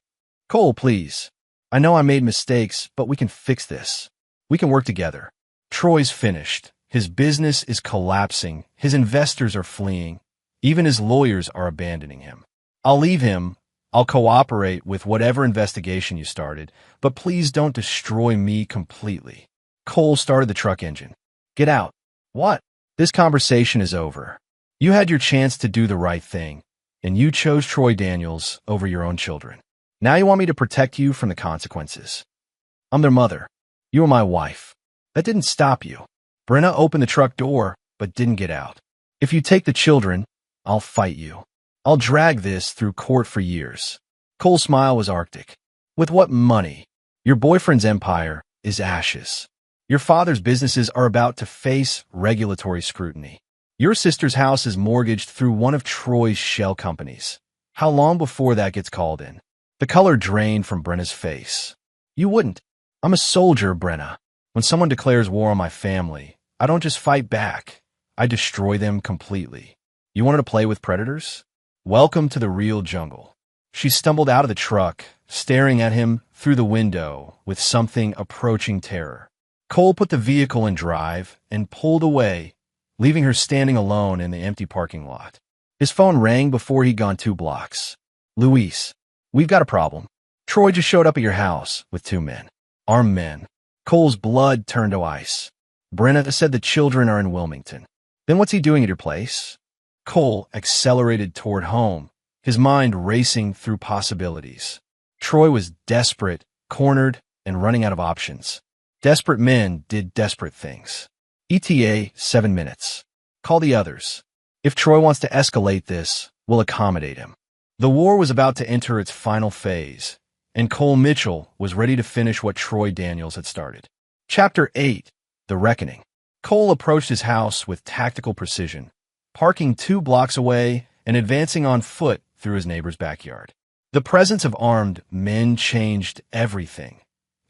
Cole, please. I know I made mistakes, but we can fix this. We can work together. Troy's finished. His business is collapsing. His investors are fleeing. Even his lawyers are abandoning him. I'll leave him. I'll cooperate with whatever investigation you started, but please don't destroy me completely. Cole started the truck engine. Get out. What? This conversation is over. You had your chance to do the right thing, and you chose Troy Daniels over your own children. Now you want me to protect you from the consequences. I'm their mother. You are my wife. That didn't stop you. Brenna opened the truck door, but didn't get out. If you take the children, I'll fight you. I'll drag this through court for years. Cole's smile was arctic. With what money? Your boyfriend's empire is ashes. Your father's businesses are about to face regulatory scrutiny. Your sister's house is mortgaged through one of Troy's shell companies. How long before that gets called in? The color drained from Brenna's face. You wouldn't. I'm a soldier, Brenna. When someone declares war on my family, I don't just fight back. I destroy them completely. You wanted to play with predators? Welcome to the real jungle. She stumbled out of the truck, staring at him through the window with something approaching terror. Cole put the vehicle in drive and pulled away, leaving her standing alone in the empty parking lot. His phone rang before he'd gone 2 blocks. Luis, we've got a problem. Troy just showed up at your house with 2 men. Armed men. Cole's blood turned to ice. Brenna said the children are in Wilmington. Then what's he doing at your place? Cole accelerated toward home, his mind racing through possibilities. Troy was desperate, cornered, and running out of options. Desperate men did desperate things. ETA 7 minutes. Call the others. If Troy wants to escalate this, we'll accommodate him. The war was about to enter its final phase, and Cole Mitchell was ready to finish what Troy Daniels had started. Chapter 8. The Reckoning. Cole approached his house with tactical precision, parking 2 blocks away and advancing on foot through his neighbor's backyard. The presence of armed men changed everything.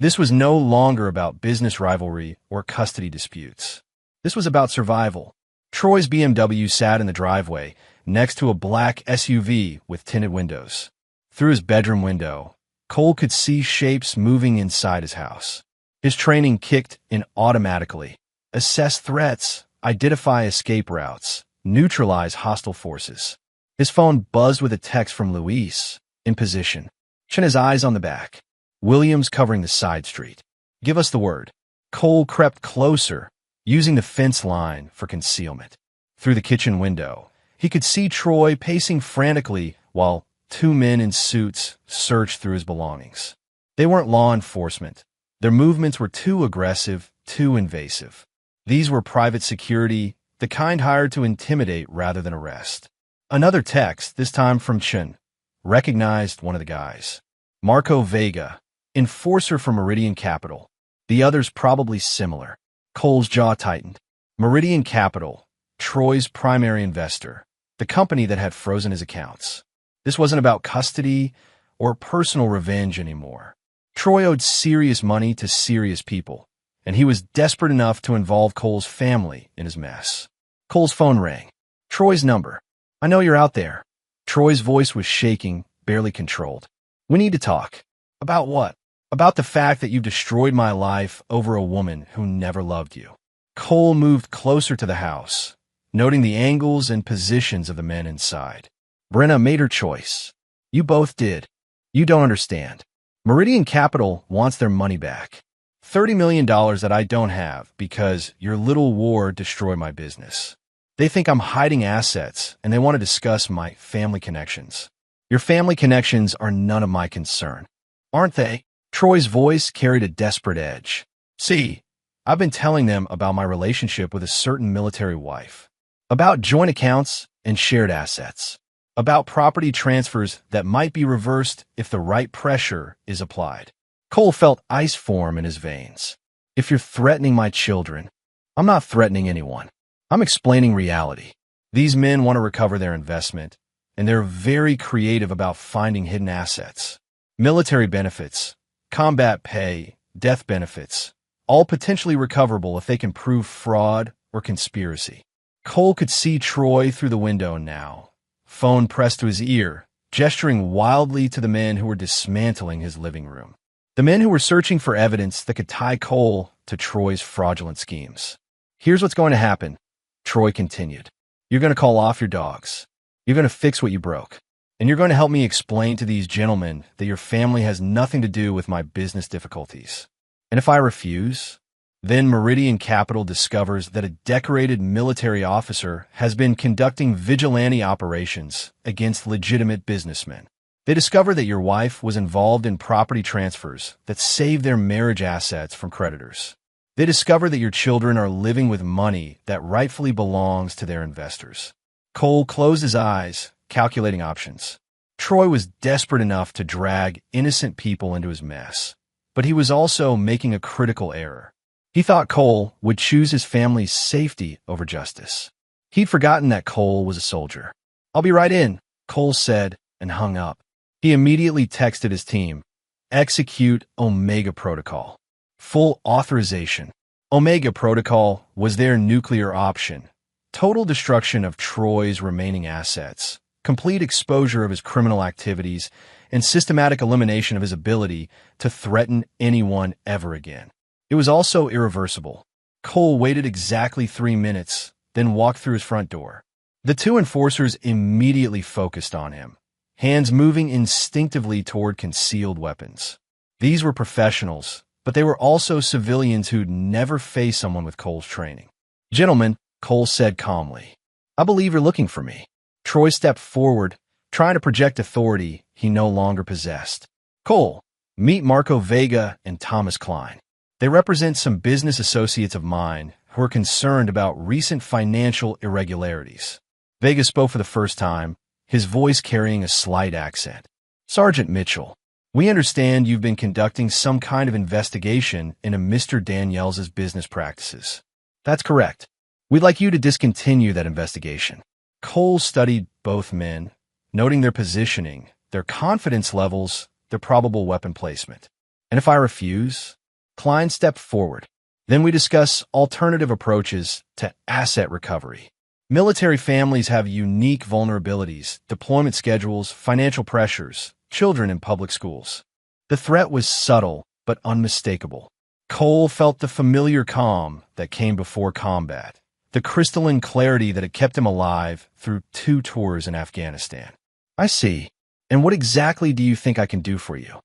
This was no longer about business rivalry or custody disputes. This was about survival. Troy's BMW sat in the driveway next to a black SUV with tinted windows. Through his bedroom window, Cole could see shapes moving inside his house. His training kicked in automatically. Assess threats, identify escape routes, neutralize hostile forces. His phone buzzed with a text from Luis, in position. Chin his eyes on the back. Williams covering the side street. Give us the word. Cole crept closer, using the fence line for concealment. Through the kitchen window, he could see Troy pacing frantically while 2 men in suits searched through his belongings. They weren't law enforcement. Their movements were too aggressive, too invasive. These were private security, the kind hired to intimidate rather than arrest. Another text, this time from Chin, recognized one of the guys. Marco Vega, enforcer for Meridian Capital. The others probably similar. Cole's jaw tightened. Meridian Capital, Troy's primary investor, the company that had frozen his accounts. This wasn't about custody or personal revenge anymore. Troy owed serious money to serious people, and he was desperate enough to involve Cole's family in his mess. Cole's phone rang. Troy's number. I know you're out there. Troy's voice was shaking, barely controlled. We need to talk. About what? About the fact that you destroyed my life over a woman who never loved you. Cole moved closer to the house, noting the angles and positions of the men inside. Brenna made her choice. You both did. You don't understand. Meridian Capital wants their money back. $30 million that I don't have because your little war destroyed my business. They think I'm hiding assets, and they want to discuss my family connections. Your family connections are none of my concern, aren't they? Troy's voice carried a desperate edge. See, I've been telling them about my relationship with a certain military wife, about joint accounts and shared assets, about property transfers that might be reversed if the right pressure is applied. Cole felt ice form in his veins. If you're threatening my children, I'm not threatening anyone. I'm explaining reality. These men want to recover their investment, and they're very creative about finding hidden assets. Military benefits, combat pay, death benefits, all potentially recoverable if they can prove fraud or conspiracy. Cole could see Troy through the window now, phone pressed to his ear, gesturing wildly to the men who were dismantling his living room. The men who were searching for evidence that could tie Cole to Troy's fraudulent schemes. Here's what's going to happen, Troy continued. You're going to call off your dogs. You're going to fix what you broke. And you're going to help me explain to these gentlemen that your family has nothing to do with my business difficulties. And if I refuse, then Meridian Capital discovers that a decorated military officer has been conducting vigilante operations against legitimate businessmen. They discover that your wife was involved in property transfers that saved their marriage assets from creditors. They discover that your children are living with money that rightfully belongs to their investors. Cole closed his eyes, calculating options. Troy was desperate enough to drag innocent people into his mess, but he was also making a critical error. He thought Cole would choose his family's safety over justice. He'd forgotten that Cole was a soldier. I'll be right in, Cole said and hung up. He immediately texted his team, execute Omega Protocol. Full authorization. Omega Protocol was their nuclear option. Total destruction of Troy's remaining assets, complete exposure of his criminal activities, and systematic elimination of his ability to threaten anyone ever again. It was also irreversible. Cole waited exactly 3 minutes, then walked through his front door. The two enforcers immediately focused on him, hands moving instinctively toward concealed weapons. These were professionals, but they were also civilians who'd never faced someone with Cole's training. Gentlemen, Cole said calmly, I believe you're looking for me. Troy stepped forward, trying to project authority he no longer possessed. Cole, meet Marco Vega and Thomas Klein. They represent some business associates of mine who are concerned about recent financial irregularities. Vega spoke for the first time, his voice carrying a slight accent. Sergeant Mitchell, we understand you've been conducting some kind of investigation into Mr. Daniels' business practices. That's correct. We'd like you to discontinue that investigation. Cole studied both men, noting their positioning, their confidence levels, their probable weapon placement. And if I refuse? Klein stepped forward. Then we discuss alternative approaches to asset recovery. Military families have unique vulnerabilities, deployment schedules, financial pressures, children in public schools. The threat was subtle but unmistakable. Cole felt the familiar calm that came before combat, the crystalline clarity that had kept him alive through 2 tours in Afghanistan. I see. And what exactly do you think I can do for you?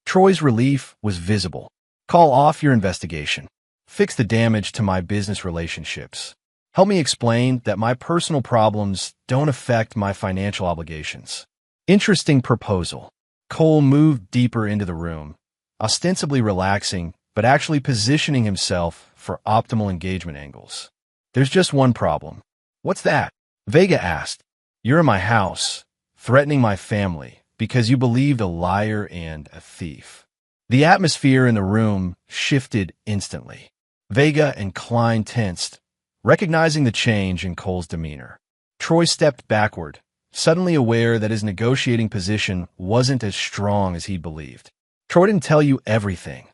Troy's relief was visible. Call off your investigation. Fix the damage to my business relationships. Help me explain that my personal problems don't affect my financial obligations. Interesting proposal. Cole moved deeper into the room, ostensibly relaxing, but actually positioning himself for optimal engagement angles. There's just one problem. What's that? Vega asked. You're in my house, threatening my family, because you believed a liar and a thief. The atmosphere in the room shifted instantly. Vega and Klein tensed, recognizing the change in Cole's demeanor. Troy stepped backward, suddenly aware that his negotiating position wasn't as strong as he believed. Troy didn't tell you everything.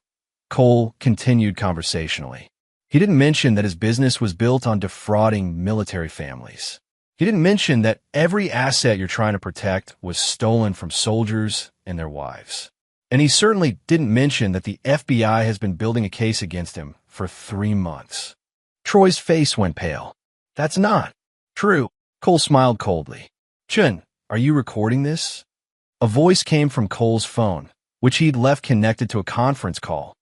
Cole continued conversationally. He didn't mention that his business was built on defrauding military families. He didn't mention that every asset you're trying to protect was stolen from soldiers and their wives. And he certainly didn't mention that the FBI has been building a case against him for 3 months. Troy's face went pale. That's not true. Cole smiled coldly. Chun, are you recording this? A voice came from Cole's phone, which he'd left connected to a conference call.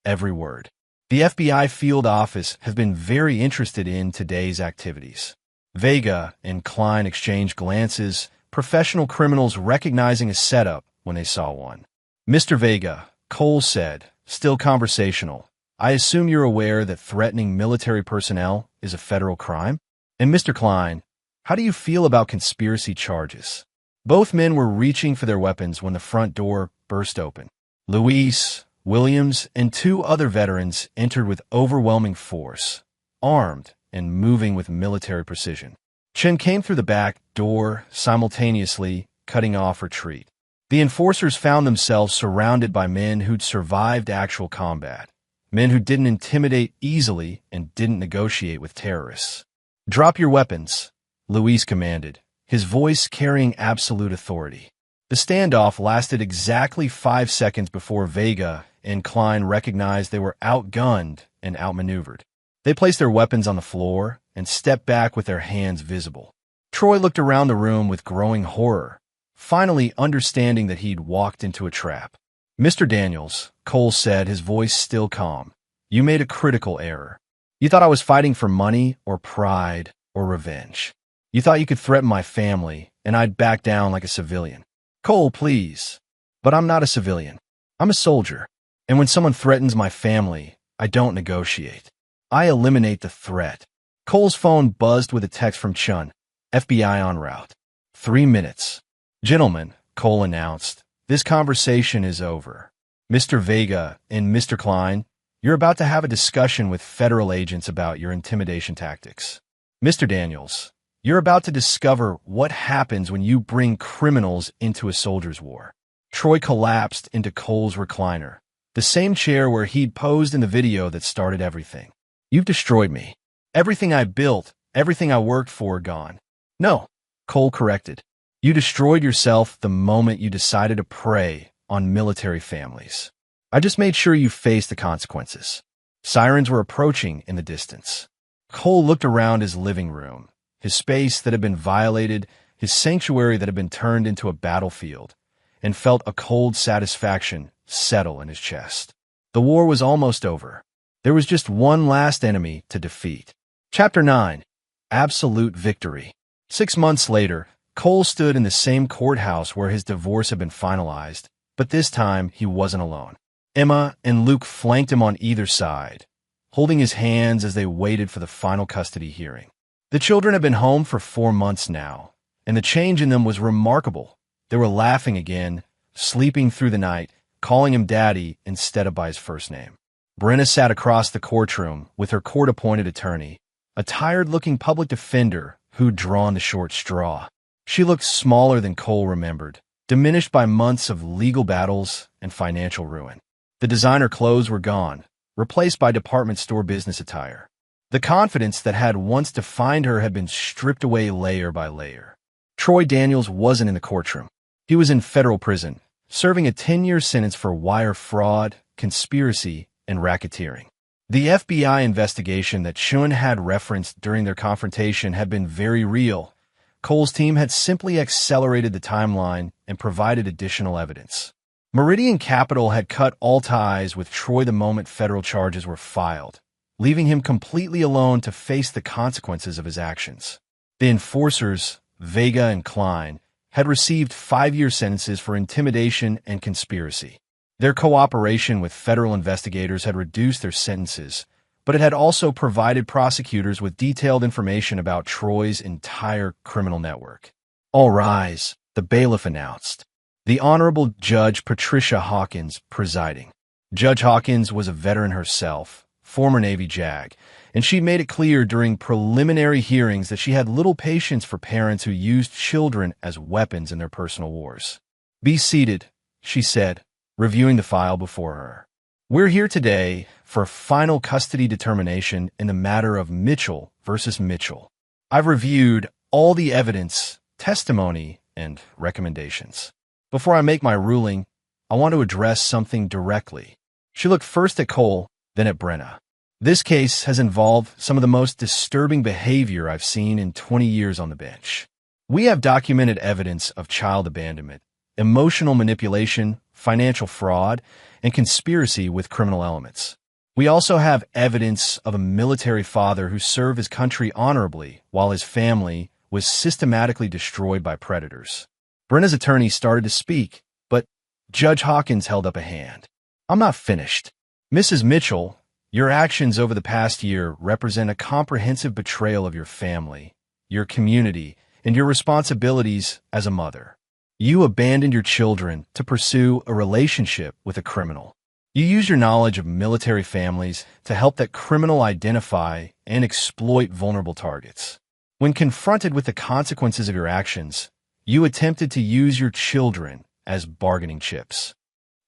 Every word. The FBI field office has been very interested in today's activities. Vega and Klein exchanged glances, professional criminals recognizing a setup when they saw one. Mr. Vega, Cole said, still conversational, I assume you're aware that threatening military personnel is a federal crime? And Mr. Klein, how do you feel about conspiracy charges? Both men were reaching for their weapons when the front door burst open. Luis, Williams, and 2 other veterans entered with overwhelming force, armed and moving with military precision. Chen came through the back door, simultaneously cutting off retreat. The enforcers found themselves surrounded by men who'd survived actual combat, men who didn't intimidate easily and didn't negotiate with terrorists. Drop your weapons, Luis commanded, his voice carrying absolute authority. The standoff lasted exactly 5 seconds before Vega and Klein recognized they were outgunned and outmaneuvered. They placed their weapons on the floor and stepped back with their hands visible. Troy looked around the room with growing horror, finally understanding that he'd walked into a trap. "Mr. Daniels," Cole said, his voice still calm, "you made a critical error. You thought I was fighting for money or pride or revenge. You thought you could threaten my family and I'd back down like a civilian. Cole, please. But I'm not a civilian. I'm a soldier. And when someone threatens my family, I don't negotiate. I eliminate the threat." Cole's phone buzzed with a text from Chun, FBI en route. 3 minutes. "Gentlemen," Cole announced, "this conversation is over. Mr. Vega and Mr. Klein, you're about to have a discussion with federal agents about your intimidation tactics. Mr. Daniels, you're about to discover what happens when you bring criminals into a soldier's war." Troy collapsed into Cole's recliner, the same chair where he'd posed in the video that started everything. "You've destroyed me. Everything I built, everything I worked for, gone." "No," Cole corrected. "You destroyed yourself the moment you decided to prey on military families. I just made sure you faced the consequences." Sirens were approaching in the distance. Cole looked around his living room, his space that had been violated, his sanctuary that had been turned into a battlefield, and felt a cold satisfaction settle in his chest. The war was almost over. There was just one last enemy to defeat. Chapter 9. Absolute Victory. 6 months later, Cole stood in the same courthouse where his divorce had been finalized, but this time he wasn't alone. Emma and Luke flanked him on either side, holding his hands as they waited for the final custody hearing. The children had been home for 4 months now, and the change in them was remarkable. They were laughing again, sleeping through the night, calling him Daddy instead of by his first name. Brenna sat across the courtroom with her court-appointed attorney, a tired-looking public defender who'd drawn the short straw. She looked smaller than Cole remembered, diminished by months of legal battles and financial ruin. The designer clothes were gone, replaced by department store business attire. The confidence that had once defined her had been stripped away layer by layer. Troy Daniels wasn't in the courtroom. He was in federal prison, serving a 10-year sentence for wire fraud, conspiracy, and racketeering. The FBI investigation that Chun had referenced during their confrontation had been very real. Cole's team had simply accelerated the timeline and provided additional evidence. Meridian Capital had cut all ties with Troy the moment federal charges were filed, leaving him completely alone to face the consequences of his actions. The enforcers, Vega and Klein, had received 5-year sentences for intimidation and conspiracy. Their cooperation with federal investigators had reduced their sentences, but it had also provided prosecutors with detailed information about Troy's entire criminal network. "All rise," the bailiff announced. The Honorable Judge Patricia Hawkins presiding. Judge Hawkins was a veteran herself, former Navy JAG, and she made it clear during preliminary hearings that she had little patience for parents who used children as weapons in their personal wars. "Be seated," she said, reviewing the file before her. "We're here today for a final custody determination in the matter of Mitchell versus Mitchell. I've reviewed all the evidence, testimony, and recommendations. Before I make my ruling, I want to address something directly." She looked first at Cole, then at Brenna. "This case has involved some of the most disturbing behavior I've seen in 20 years on the bench. We have documented evidence of child abandonment, emotional manipulation, financial fraud, and conspiracy with criminal elements. We also have evidence of a military father who served his country honorably while his family was systematically destroyed by predators." Brenna's attorney started to speak, but Judge Hawkins held up a hand. "I'm not finished. Mrs. Mitchell, your actions over the past year represent a comprehensive betrayal of your family, your community, and your responsibilities as a mother. You abandoned your children to pursue a relationship with a criminal. You use your knowledge of military families to help that criminal identify and exploit vulnerable targets. When confronted with the consequences of your actions, you attempted to use your children as bargaining chips."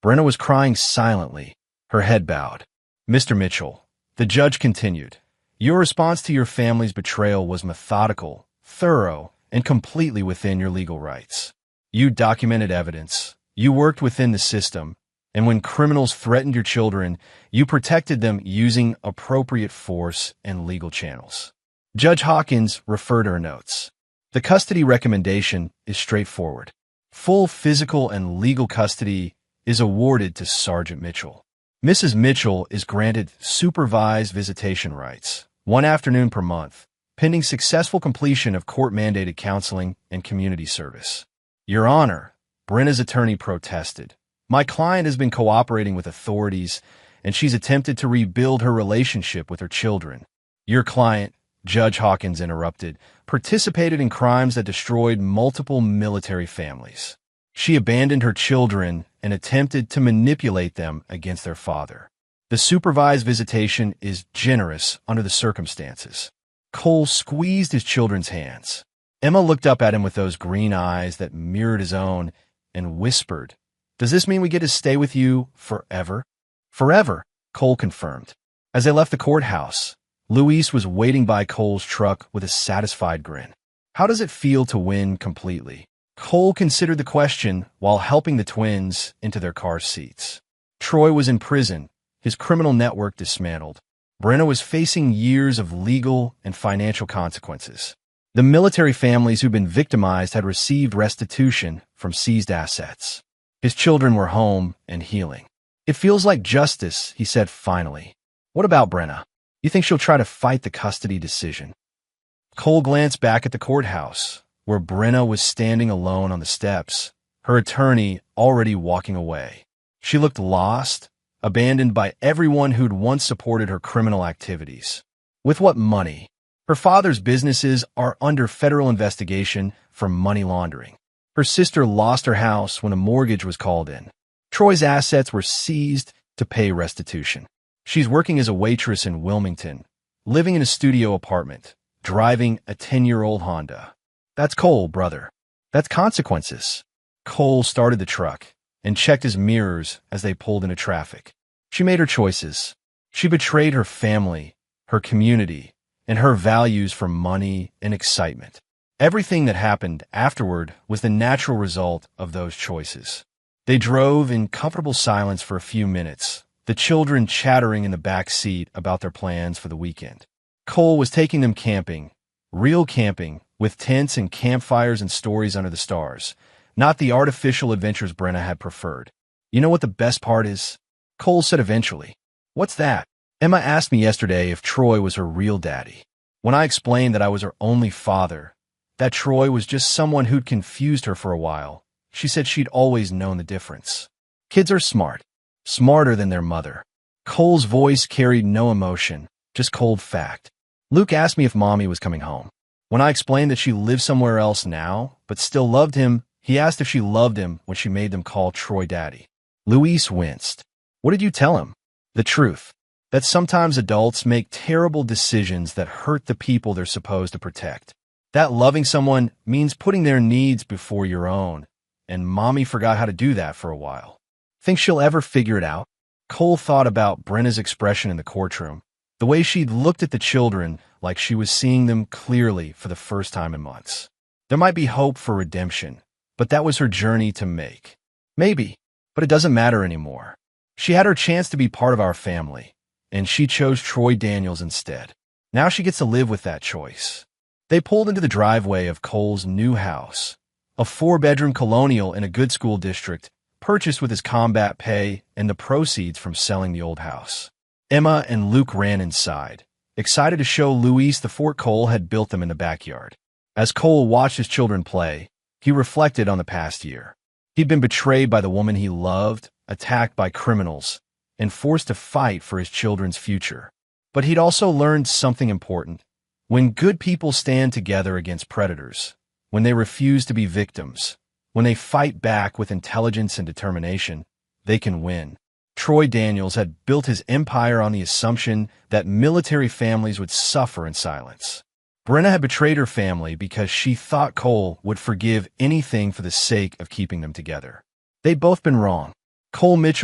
Brenna was crying silently, her head bowed. "Mr. Mitchell," the judge continued, "your response to your family's betrayal was methodical, thorough, and completely within your legal rights. You documented evidence. You worked within the system. And when criminals threatened your children, you protected them using appropriate force and legal channels. Judge Hawkins referred her notes. The custody recommendation is straightforward. Full physical and legal custody is awarded to Sergeant Mitchell. Mrs. Mitchell is granted supervised visitation rights, 1 afternoon per month, pending successful completion of court-mandated counseling and community service. Your Honor, Brenna's attorney protested. My client has been cooperating with authorities, and she's attempted to rebuild her relationship with her children. Your client, Judge Hawkins interrupted, participated in crimes that destroyed multiple military families. She abandoned her children and attempted to manipulate them against their father. The supervised visitation is generous under the circumstances. Cole squeezed his children's hands. Emma looked up at him with those green eyes that mirrored his own and whispered, "Does this mean we get to stay with you forever?" "Forever," Cole confirmed. As they left the courthouse, Luis was waiting by Cole's truck with a satisfied grin. How does it feel to win completely? Cole considered the question while helping the twins into their car seats. Troy was in prison, his criminal network dismantled. Brenna was facing years of legal and financial consequences. The military families who'd been victimized had received restitution from seized assets. His children were home and healing. "It feels like justice," he said finally. "What about Brenna? You think she'll try to fight the custody decision?" Cole glanced back at the courthouse, where Brenna was standing alone on the steps, her attorney already walking away. She looked lost, abandoned by everyone who'd once supported her criminal activities. With what money? Her father's businesses are under federal investigation for money laundering. Her sister lost her house when a mortgage was called in. Troy's assets were seized to pay restitution. She's working as a waitress in Wilmington, living in a studio apartment, driving a 10-year-old Honda. That's Cole, brother. That's consequences. Cole started the truck and checked his mirrors as they pulled into traffic. She made her choices. She betrayed her family, her community, and her values for money and excitement. Everything that happened afterward was the natural result of those choices. They drove in comfortable silence for a few minutes, the children chattering in the back seat about their plans for the weekend. Cole was taking them camping, real camping, with tents and campfires and stories under the stars, not the artificial adventures Brenna had preferred. "You know what the best part is?" Cole said eventually. "What's that?" "Emma asked me yesterday if Troy was her real daddy. When I explained that I was her only father, that Troy was just someone who'd confused her for a while, she said she'd always known the difference. Kids are smart, smarter than their mother." Cole's voice carried no emotion, just cold fact. "Luke asked me if Mommy was coming home. When I explained that she lived somewhere else now, but still loved him, he asked if she loved him when she made them call Troy Daddy." Luis winced. "What did you tell him?" "The truth. That sometimes adults make terrible decisions that hurt the people they're supposed to protect. That loving someone means putting their needs before your own, and Mommy forgot how to do that for a while." "Think she'll ever figure it out?" Cole thought about Brenna's expression in the courtroom, the way she'd looked at the children like she was seeing them clearly for the first time in months. There might be hope for redemption, but that was her journey to make. Maybe, but it doesn't matter anymore. She had her chance to be part of our family, and she chose Troy Daniels instead. Now she gets to live with that choice. They pulled into the driveway of Cole's new house, a 4-bedroom colonial in a good school district, purchased with his combat pay and the proceeds from selling the old house. Emma and Luke ran inside, excited to show Luis the fort Cole had built them in the backyard. As Cole watched his children play, he reflected on the past year. He'd been betrayed by the woman he loved, attacked by criminals, and forced to fight for his children's future. But he'd also learned something important. When good people stand together against predators, when they refuse to be victims, when they fight back with intelligence and determination, they can win. Troy Daniels had built his empire on the assumption that military families would suffer in silence. Brenna had betrayed her family because she thought Cole would forgive anything for the sake of keeping them together. They'd both been wrong. Cole Mitchell